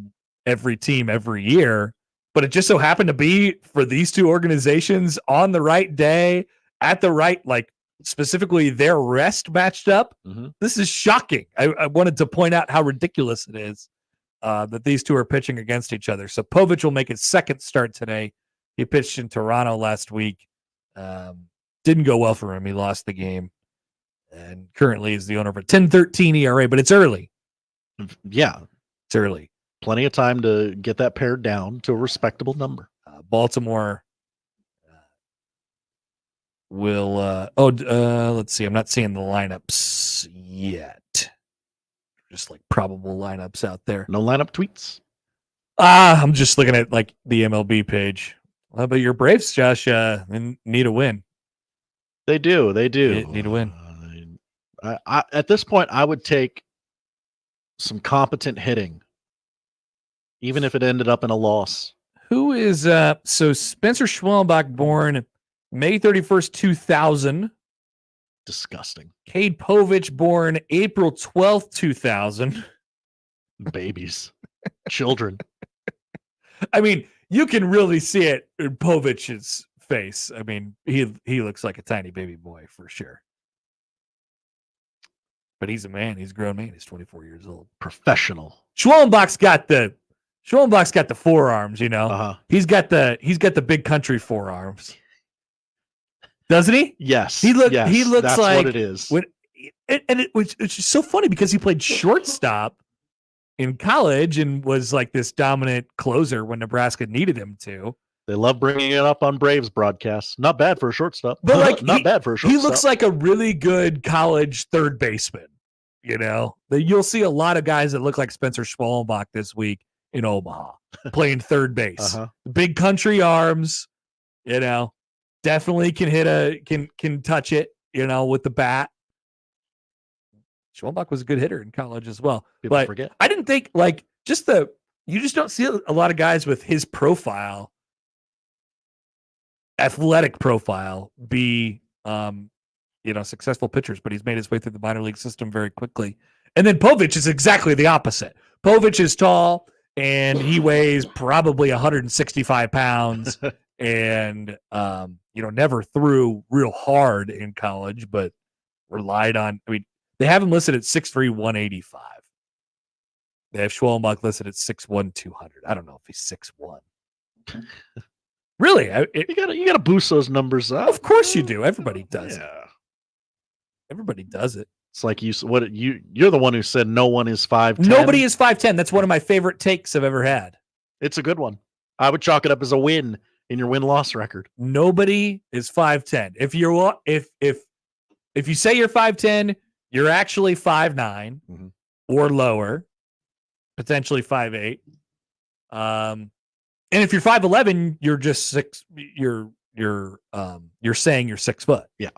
every team every year, but it just so happened to be for these two organizations on the right day at the right, like, specifically their rest matched up. This is shocking. I wanted to point out how ridiculous it is that these two are pitching against each other. So Povich will make his second start today. He pitched in Toronto last week. Didn't go well for him. He lost the game, and currently is the owner of a 10.13 ERA, but it's early. Yeah. It's early. Plenty of time to get that pared down to a respectable number. Baltimore will let's see. I'm not seeing the lineups yet. Just like probable lineups out there. No lineup tweets? I'm just looking at like the MLB page. How about your Braves, Josh? Need a win. They do. Need a win. I at this point, I would take some competent hitting, even if it ended up in a loss. Who is so Spencer Schwellenbach, born May 31st, 2000. Disgusting. Cade Povich, born April 12th, 2000. Babies. Children. I mean, you can really see it in Povich's face. I mean, he looks like a tiny baby boy for sure. But he's a man. He's a grown man. He's 24 years old. Professional. Schwellenbach's got the forearms, you know. Uh-huh. He's got the big country forearms. Doesn't he? Yes. He looks that's like what it is. It's just so funny because he played shortstop in college and was like this dominant closer when Nebraska needed him to. They love bringing it up on Braves broadcasts. Not bad for a shortstop. But like, not bad for a shortstop. He looks like a really good college third baseman. You know, you'll see a lot of guys that look like Spencer Schwellenbach this week in Omaha playing third base. Big country arms, you know, definitely can hit can touch it, you know, with the bat. Schwellenbach was a good hitter in college as well. People but forget. I didn't think like you just don't see a lot of guys with his profile, athletic profile, be successful pitchers, but he's made his way through the minor league system very quickly. And then Povich is exactly the opposite. Povich is tall and he weighs probably 165 pounds and never threw real hard in college, but relied on, they have him listed at 6'3", 185. They have Schwellenbach listed at 6'1", 200. I don't know if he's 6'1". Really? You gotta boost those numbers up. Of course you do. Everybody does it. Everybody does it. It's like you're the one who said no one is 5'10". Nobody is 5'10". That's one of my favorite takes I've ever had. It's a good one. I would chalk it up as a win in your win-loss record. Nobody is 5'10". If you say you're 5'10", you're actually 5'9", or lower, potentially 5'8". And if you're 5'11", you're just 6. You're saying you're 6 foot. Yeah.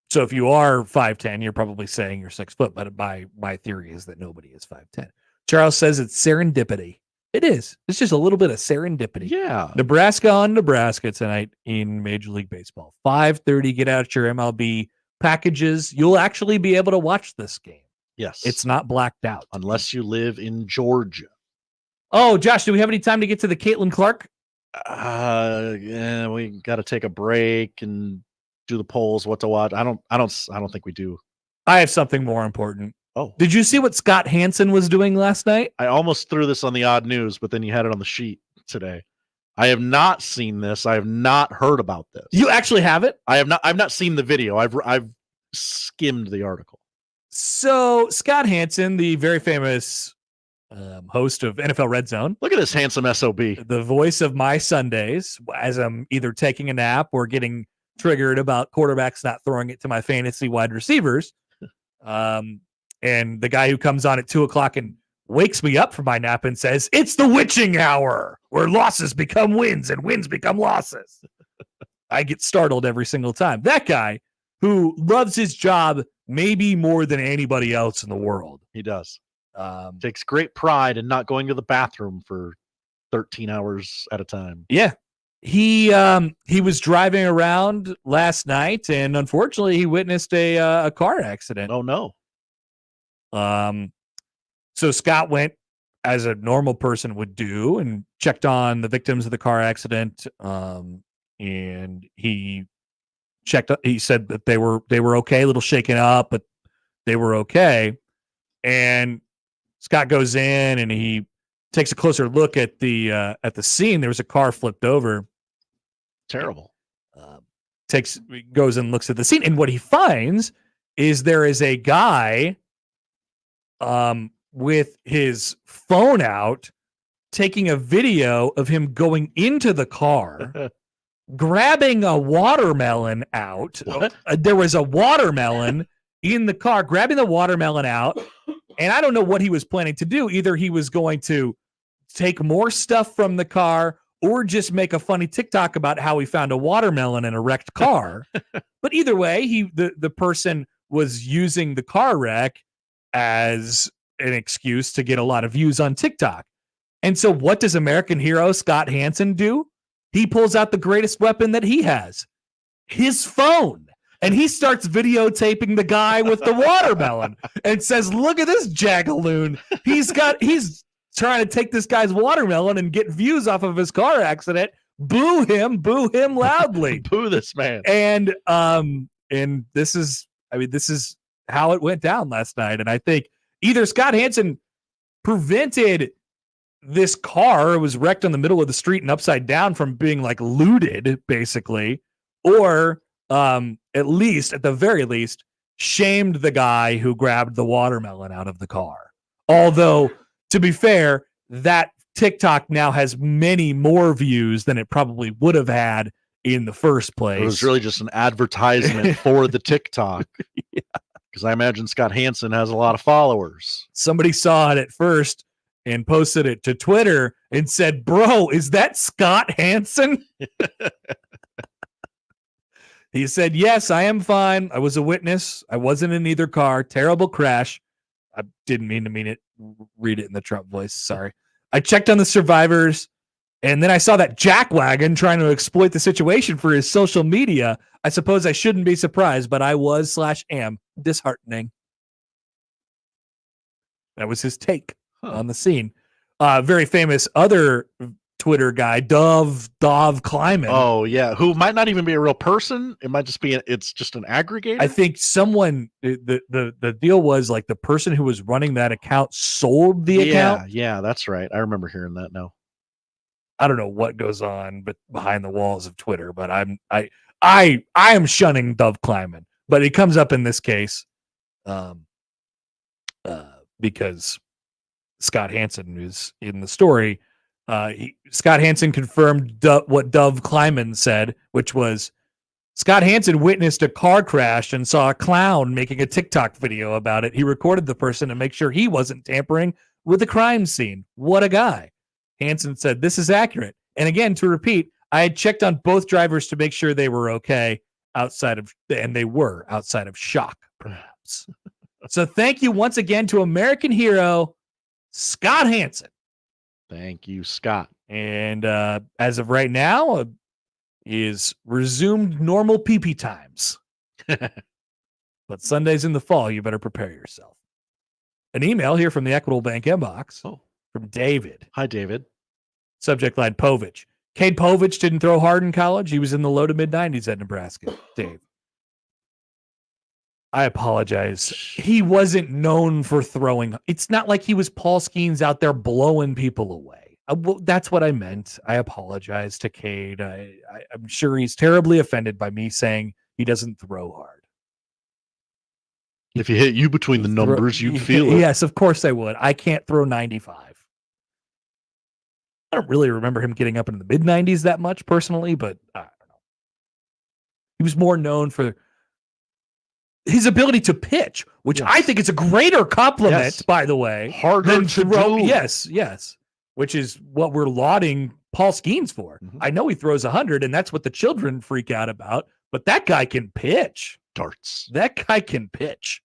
So if you are 5'10", you're probably saying you're 6 foot. But my theory is that nobody is 5'10". Charles says it's serendipity. It is. It's just a little bit of serendipity. Yeah. Nebraska on Nebraska tonight in Major League Baseball. 5:30. Get out your MLB packages. You'll actually be able to watch this game. Yes. It's not blacked out. Unless you live in Georgia. Oh, Josh, do we have any time to get to the Caitlin Clark? Yeah, we got to take a break and do the polls. What to watch? I don't think we do. I have something more important. Oh, did you see what Scott Hansen was doing last night? I almost threw this on the odd news, but then you had it on the sheet today. I have not seen this. I have not heard about this. You actually have it? I have not. I've not seen the video. I've skimmed the article. So Scott Hansen, the very famous host of NFL Red Zone. Look at this handsome SOB. The voice of my Sundays as I'm either taking a nap or getting triggered about quarterbacks not throwing it to my fantasy wide receivers. And the guy who comes on at 2:00 and wakes me up from my nap and says, "It's the witching hour where losses become wins and wins become losses." I get startled every single time. That guy who loves his job maybe more than anybody else in the world. He does. Takes great pride in not going to the bathroom for 13 hours at a time. Yeah. He was driving around last night, and unfortunately he witnessed a car accident. Oh no. So Scott went as a normal person would do and checked on the victims of the car accident. And he said that they were okay, a little shaken up, but they were okay. And Scott goes in and he takes a closer look at the scene. There was a car flipped over. Terrible. Goes and looks at the scene, and what he finds is there is a guy with his phone out taking a video of him going into the car, grabbing a watermelon out. There was a watermelon in the car, grabbing the watermelon out. And I don't know what he was planning to do. Either he was going to take more stuff from the car or just make a funny TikTok about how he found a watermelon in a wrecked car. But either way, the person was using the car wreck as an excuse to get a lot of views on TikTok. And so what does American hero Scott Hansen do? He pulls out the greatest weapon that he has, his phone. And he starts videotaping the guy with the watermelon and says, "Look at this jagaloon. He's trying to take this guy's watermelon and get views off of his car accident. Boo him loudly." Boo this man. And this is how it went down last night. And I think either Scott Hansen prevented this car, it was wrecked in the middle of the street and upside down, from being like looted, basically, or at the very least, shamed the guy who grabbed the watermelon out of the car. Although, to be fair, that TikTok now has many more views than it probably would have had in the first place. It was really just an advertisement for the TikTok. Yeah. Because I imagine Scott Hansen has a lot of followers. Somebody saw it at first and posted it to Twitter and said, "Bro, is that Scott Hansen?" He said, "Yes, I am fine. I was a witness. I wasn't in either car. Terrible crash." I didn't read it in the Trump voice. Sorry. "I checked on the survivors, and then I saw that jackwagon trying to exploit the situation for his social media. I suppose I shouldn't be surprised, but I was/am disheartening." That was his take on the scene. Very famous other Twitter guy, Dov Kleiman. Oh yeah, who might not even be a real person. It might just be it's just an aggregator. I think someone the deal was like the person who was running that account sold the account. Yeah, that's right. I remember hearing that now. I don't know what goes on but behind the walls of Twitter, but I am shunning Dov Kleiman, but it comes up in this case because Scott Hansen is in the story. Scott Hansen confirmed what Dov Kleiman said, which was Scott Hansen witnessed a car crash and saw a clown making a TikTok video about it. He recorded the person to make sure he wasn't tampering with the crime scene. What a guy. Hansen said, "This is accurate. And again, to repeat, I had checked on both drivers to make sure they were okay and they were outside of shock, perhaps." So thank you once again to American hero Scott Hansen. Thank you, Scott. And as of right now, is resumed normal pee-pee times. But Sundays in the fall, you better prepare yourself. An email here from the Equitable Bank inbox from David. Hi, David. Subject line, Povich. Cade Povich didn't throw hard in college. He was in the low to mid-90s at Nebraska. Dave. I apologize. He wasn't known for throwing. It's not like he was Paul Skeens out there blowing people away. That's what I meant. I apologize to Cade. I'm sure he's terribly offended by me saying he doesn't throw hard. If he hit you between the numbers, you'd feel it. Yes, of course I would. I can't throw 95. I don't really remember him getting up into the mid-90s that much personally, but I don't know. He was more known for his ability to pitch, which I think is a greater compliment, by the way. Harder than to throw. do. Yes. Which is what we're lauding Paul Skeens for. I know he throws 100, and that's what the children freak out about, but that guy can pitch. Darts. That guy can pitch.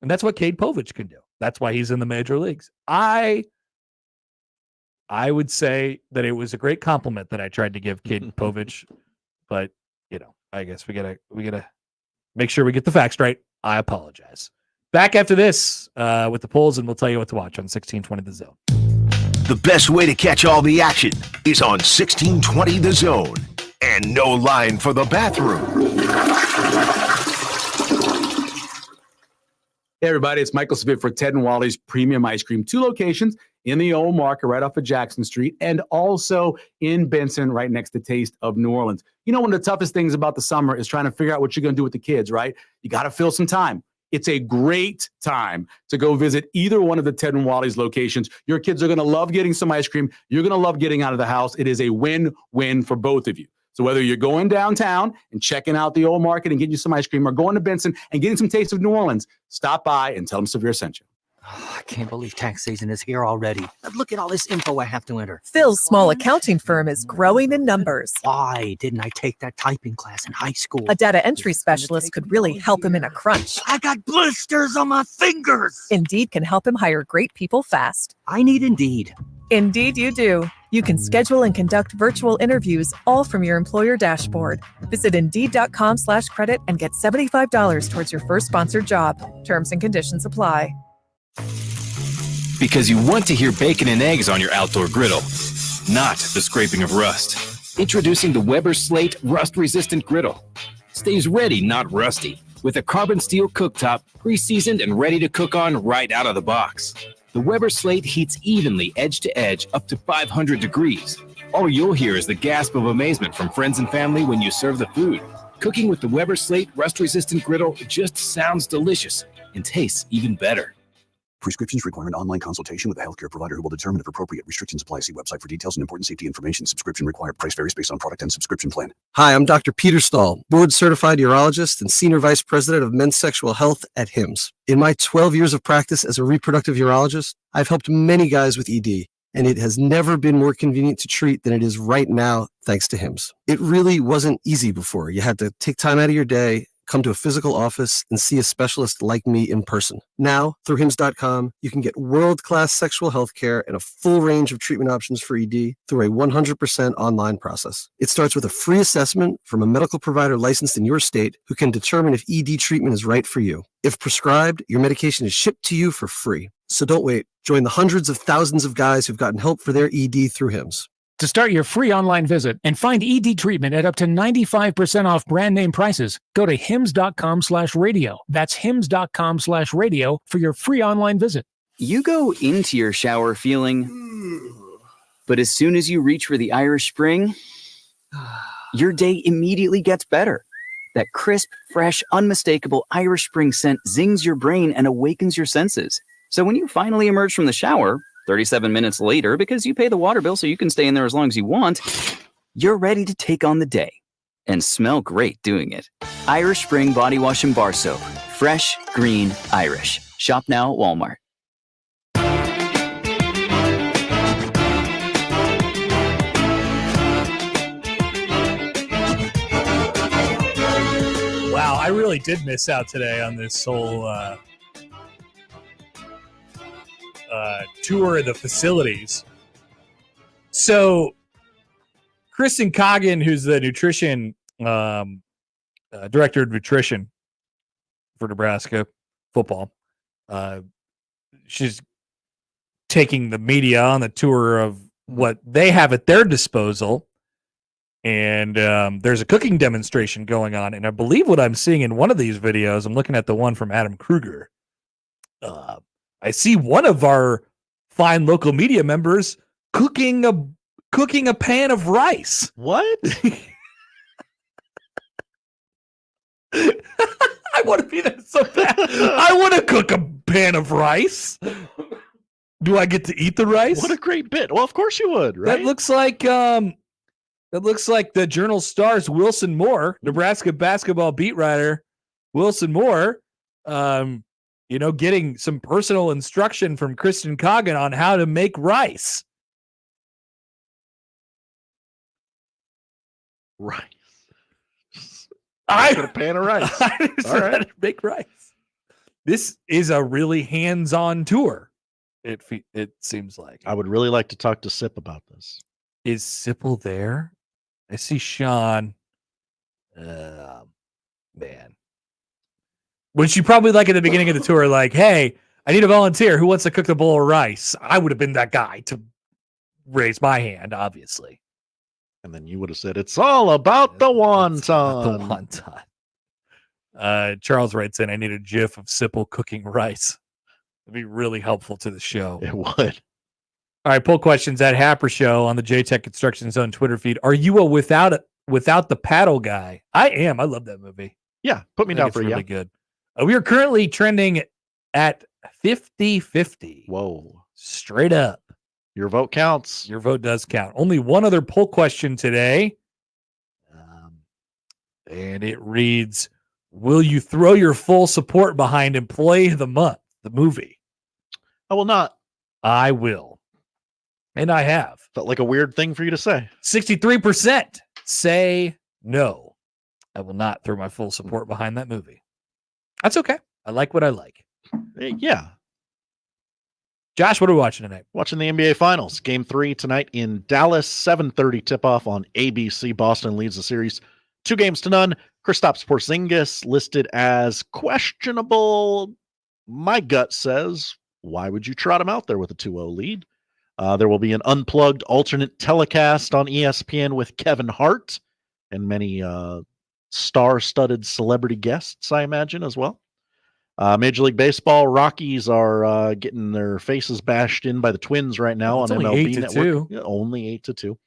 And that's what Cade Povich can do. That's why he's in the major leagues. I would say that it was a great compliment that I tried to give Cade Povich, but I guess we gotta make sure we get the facts straight. I apologize. Back after this with the polls, and we'll tell you what to watch on 1620 The Zone. The best way to catch all the action is on 1620 The Zone. And no line for the bathroom. Hey everybody, it's Michael Smith for Ted and Wally's Premium Ice Cream. 2 locations in the old market right off of Jackson Street and also in Benson right next to Taste of New Orleans. You know, one of the toughest things about the summer is trying to figure out what you're going to do with the kids, right? You got to fill some time. It's a great time to go visit either one of the Ted and Wally's locations. Your kids are going to love getting some ice cream. You're going to love getting out of the house. It is a win-win for both of you. So whether you're going downtown and checking out the old market and getting you some ice cream or going to Benson and getting some Taste of New Orleans, stop by and tell them Severe sent you. I can't believe tax season is here already. Look at all this info I have to enter. Phil's small accounting firm is growing in numbers. Why didn't I take that typing class in high school? A data entry specialist could really help him in a crunch. I got blisters on my fingers. Indeed can help him hire great people fast. I need Indeed. Indeed you do. You can schedule and conduct virtual interviews all from your employer dashboard. Visit Indeed.com/credit and get $75 towards your first sponsored job. Terms and conditions apply. Because you want to hear bacon and eggs on your outdoor griddle, not the scraping of rust. Introducing the Weber Slate Rust-Resistant Griddle. Stays ready, not rusty, with a carbon steel cooktop, pre-seasoned and ready to cook on right out of the box. The Weber Slate heats evenly edge to edge up to 500 degrees. All you'll hear is the gasp of amazement from friends and family when you serve the food. Cooking with the Weber Slate Rust-Resistant Griddle just sounds delicious and tastes even better. Prescriptions require an online consultation with a healthcare provider who will determine if appropriate. Restrictions apply. See website for details and important safety information. Subscription required. Price varies based on product and subscription plan. Hi, I'm Dr. Peter Stahl, board-certified urologist and senior vice president of men's sexual health at HIMSS. In my 12 years of practice as a reproductive urologist, I've helped many guys with ED, and it has never been more convenient to treat than it is right now, thanks to HIMSS. It really wasn't easy before. You had to take time out of your day, come to a physical office, and see a specialist like me in person. Now, through HIMSS.com, you can get world-class sexual health care and a full range of treatment options for ED through a 100% online process. It starts with a free assessment from a medical provider licensed in your state who can determine if ED treatment is right for you. If prescribed, your medication is shipped to you for free. So don't wait. Join the hundreds of thousands of guys who've gotten help for their ED through HIMSS. To start your free online visit and find ED treatment at up to 95% off brand name prices, go to hims.com/radio. That's hims.com/radio for your free online visit. You go into your shower feeling, but as soon as you reach for the Irish Spring, your day immediately gets better. That crisp, fresh, unmistakable Irish Spring scent zings your brain and awakens your senses. So when you finally emerge from the shower, 37 minutes later, because you pay the water bill so you can stay in there as long as you want, you're ready to take on the day and smell great doing it. Irish Spring Body Wash and Bar Soap. Fresh, green, Irish. Shop now at Walmart. Wow, I really did miss out today on this whole tour of the facilities. So Kristen Coggin, who's the nutrition director of nutrition for Nebraska football, she's taking the media on the tour of what they have at their disposal. And there's a cooking demonstration going on. And I believe what I'm seeing in one of these videos, I'm looking at the one from Adam Kruger. I see one of our fine local media members cooking a pan of rice. What? I want to be there so bad. I want to cook a pan of rice. Do I get to eat the rice? What a great bit. Well, of course you would, right? That looks like the Journal Star's Wilson Moore, Nebraska basketball beat writer, Wilson Moore, getting some personal instruction from Kristen Coggan on how to make rice. Rice. I got a pan of rice. I just All learned right. how to make rice. This is a really hands-on tour. It seems like. I would really like to talk to Sip about this. Is Sipple there? I see Sean. Man. Which you probably like at the beginning of the tour, like, hey, I need a volunteer who wants to cook a bowl of rice. I would have been that guy to raise my hand, obviously. And then you would have said, it's all about the wonton. The wonton. Charles writes in, I need a gif of Sipple cooking rice. It'd be really helpful to the show. It would. All right, poll questions at Happer Show on the JTech Construction Zone Twitter feed. Are you a without the paddle guy? I am. I love that movie. Yeah, put me down for really good. We are currently trending at 50-50. Whoa. Straight up. Your vote counts. Your vote does count. Only one other poll question today. And it reads, will you throw your full support behind Employee of the Month, the movie? I will not. I will. And I have. Felt like a weird thing for you to say. 63% say no. I will not throw my full support behind that movie. That's okay. I like what I like. Yeah. Josh, what are we watching tonight? Watching the NBA Finals. Game 3 tonight in Dallas. 7:30 tip-off on ABC. Boston leads the series 2-0. Kristaps Porzingis listed as questionable. My gut says, why would you trot him out there with a 2-0 lead? There will be an unplugged alternate telecast on ESPN with Kevin Hart and many star-studded celebrity guests, I imagine, as well. Major League Baseball, Rockies are getting their faces bashed in by the Twins right now on MLB Network. Yeah, only 8-2.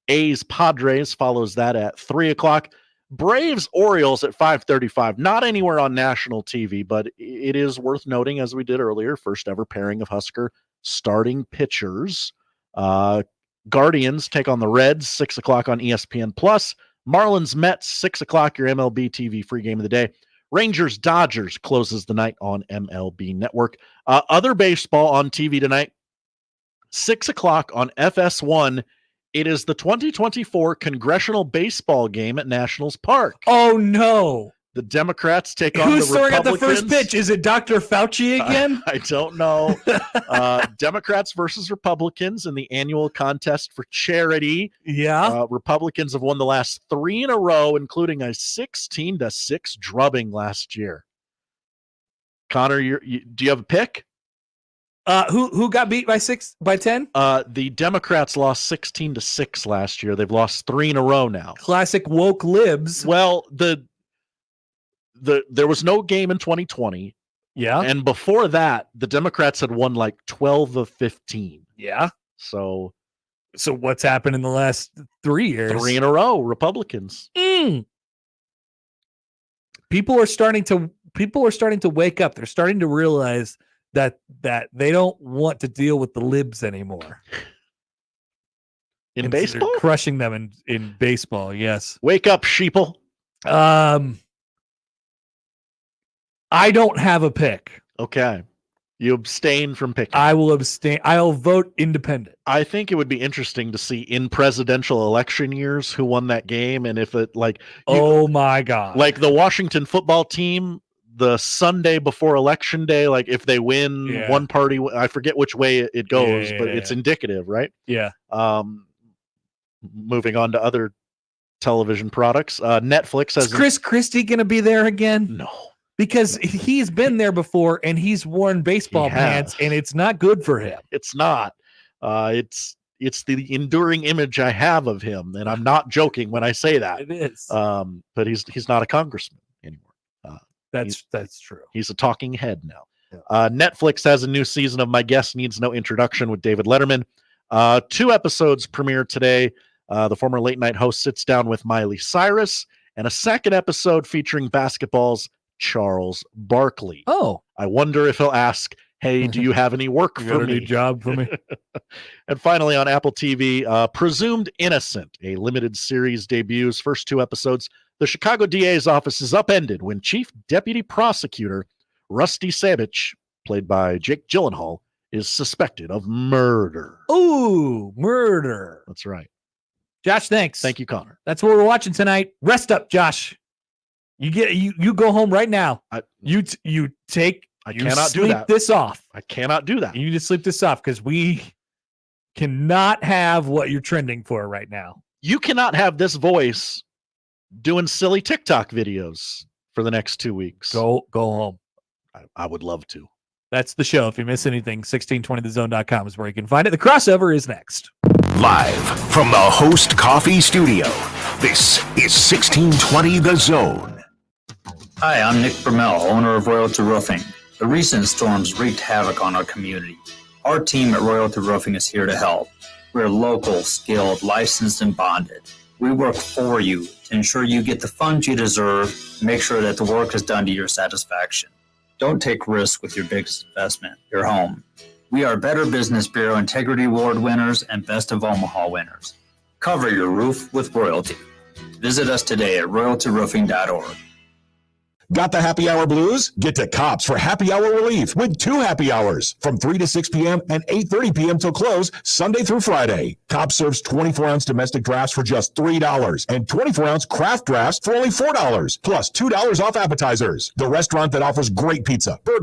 A's Padres follows that at 3:00. Braves Orioles at 5:35. Not anywhere on national TV, but it is worth noting, as we did earlier, first ever pairing of Husker starting pitchers. Guardians take on the Reds, 6:00 on ESPN Plus. Marlins Mets, 6:00, your MLB TV free game of the day. Rangers Dodgers closes the night on MLB Network. Other baseball on TV tonight, 6:00 on FS1. It is the 2024 Congressional Baseball Game at Nationals Park. Oh, no. The Democrats take on Who's the throwing out Republicans. the first pitch? Is it Dr. Fauci again? I don't know. Democrats versus Republicans in the annual contest for charity. Yeah. Republicans have won the last 3 in a row, including a 16-6 drubbing last year. Connor, do you have a pick? Who got beat by 10? The Democrats lost 16-6 last year. They've lost 3 in a row now. Classic woke libs. Well, there was no game in 2020. Yeah. And before that, the Democrats had won like 12 of 15. Yeah. So what's happened in the last 3 years? 3 in a row, Republicans. People are starting to wake up. They're starting to realize that they don't want to deal with the libs anymore. In baseball? They're crushing them in baseball, yes. Wake up, sheeple. I don't have a pick. Okay. You abstain from picking. I will abstain. I'll vote independent. I think it would be interesting to see in presidential election years who won that game, and if it oh my God. Like the Washington football team, the Sunday before election day, like if they win one party, I forget which way it goes, but it's indicative, right? Yeah. Moving on to other television products. Netflix has Is Chris Christie going to be there again? No. Because he's been there before and he's worn baseball pants and it's not good for him. It's not. It's the enduring image I have of him, and I'm not joking when I say that. It is. But he's not a congressman anymore. That's true. He's a talking head now. Yeah. Netflix has a new season of My Guest Needs No Introduction with David Letterman. 2 episodes premiere today. The former late night host sits down with Miley Cyrus, and a second episode featuring basketball's Charles Barkley. Oh. I wonder if he'll ask, Hey, do you have any work You for got a me? new job for me? And finally on Apple TV, Presumed Innocent, a limited series debuts. First 2 episodes. The Chicago DA's office is upended when Chief Deputy Prosecutor Rusty Sabich, played by Jake Gyllenhaal, is suspected of murder. Ooh, murder. That's right. Josh, thanks. Thank you, Connor. That's what we're watching tonight. Rest up, Josh. You go home right now. You cannot do sleep that. this off. I cannot do that. You need to sleep this off because we cannot have what you're trending for right now. You cannot have this voice doing silly TikTok videos for the next 2 weeks. Go home. I would love to. That's the show. If you miss anything, 1620thezone.com is where you can find it. The crossover is next. Live from the Host Coffee Studio, this is 1620 The Zone. Hi, I'm Nick Bermel, owner of Royalty Roofing. The recent storms wreaked havoc on our community. Our team at Royalty Roofing is here to help. We're local, skilled, licensed, and bonded. We work for you to ensure you get the funds you deserve and make sure that the work is done to your satisfaction. Don't take risks with your biggest investment, your home. We are Better Business Bureau Integrity Award winners and Best of Omaha winners. Cover your roof with royalty. Visit us today at royaltyroofing.org. Got the happy hour blues? Get to Cops for happy hour relief with 2 happy hours from 3 to 6 p.m. and 8:30 p.m. till close Sunday through Friday. Cops serves 24-ounce domestic drafts for just $3 and 24-ounce craft drafts for only $4, plus $2 off appetizers. The restaurant that offers great pizza, burgers,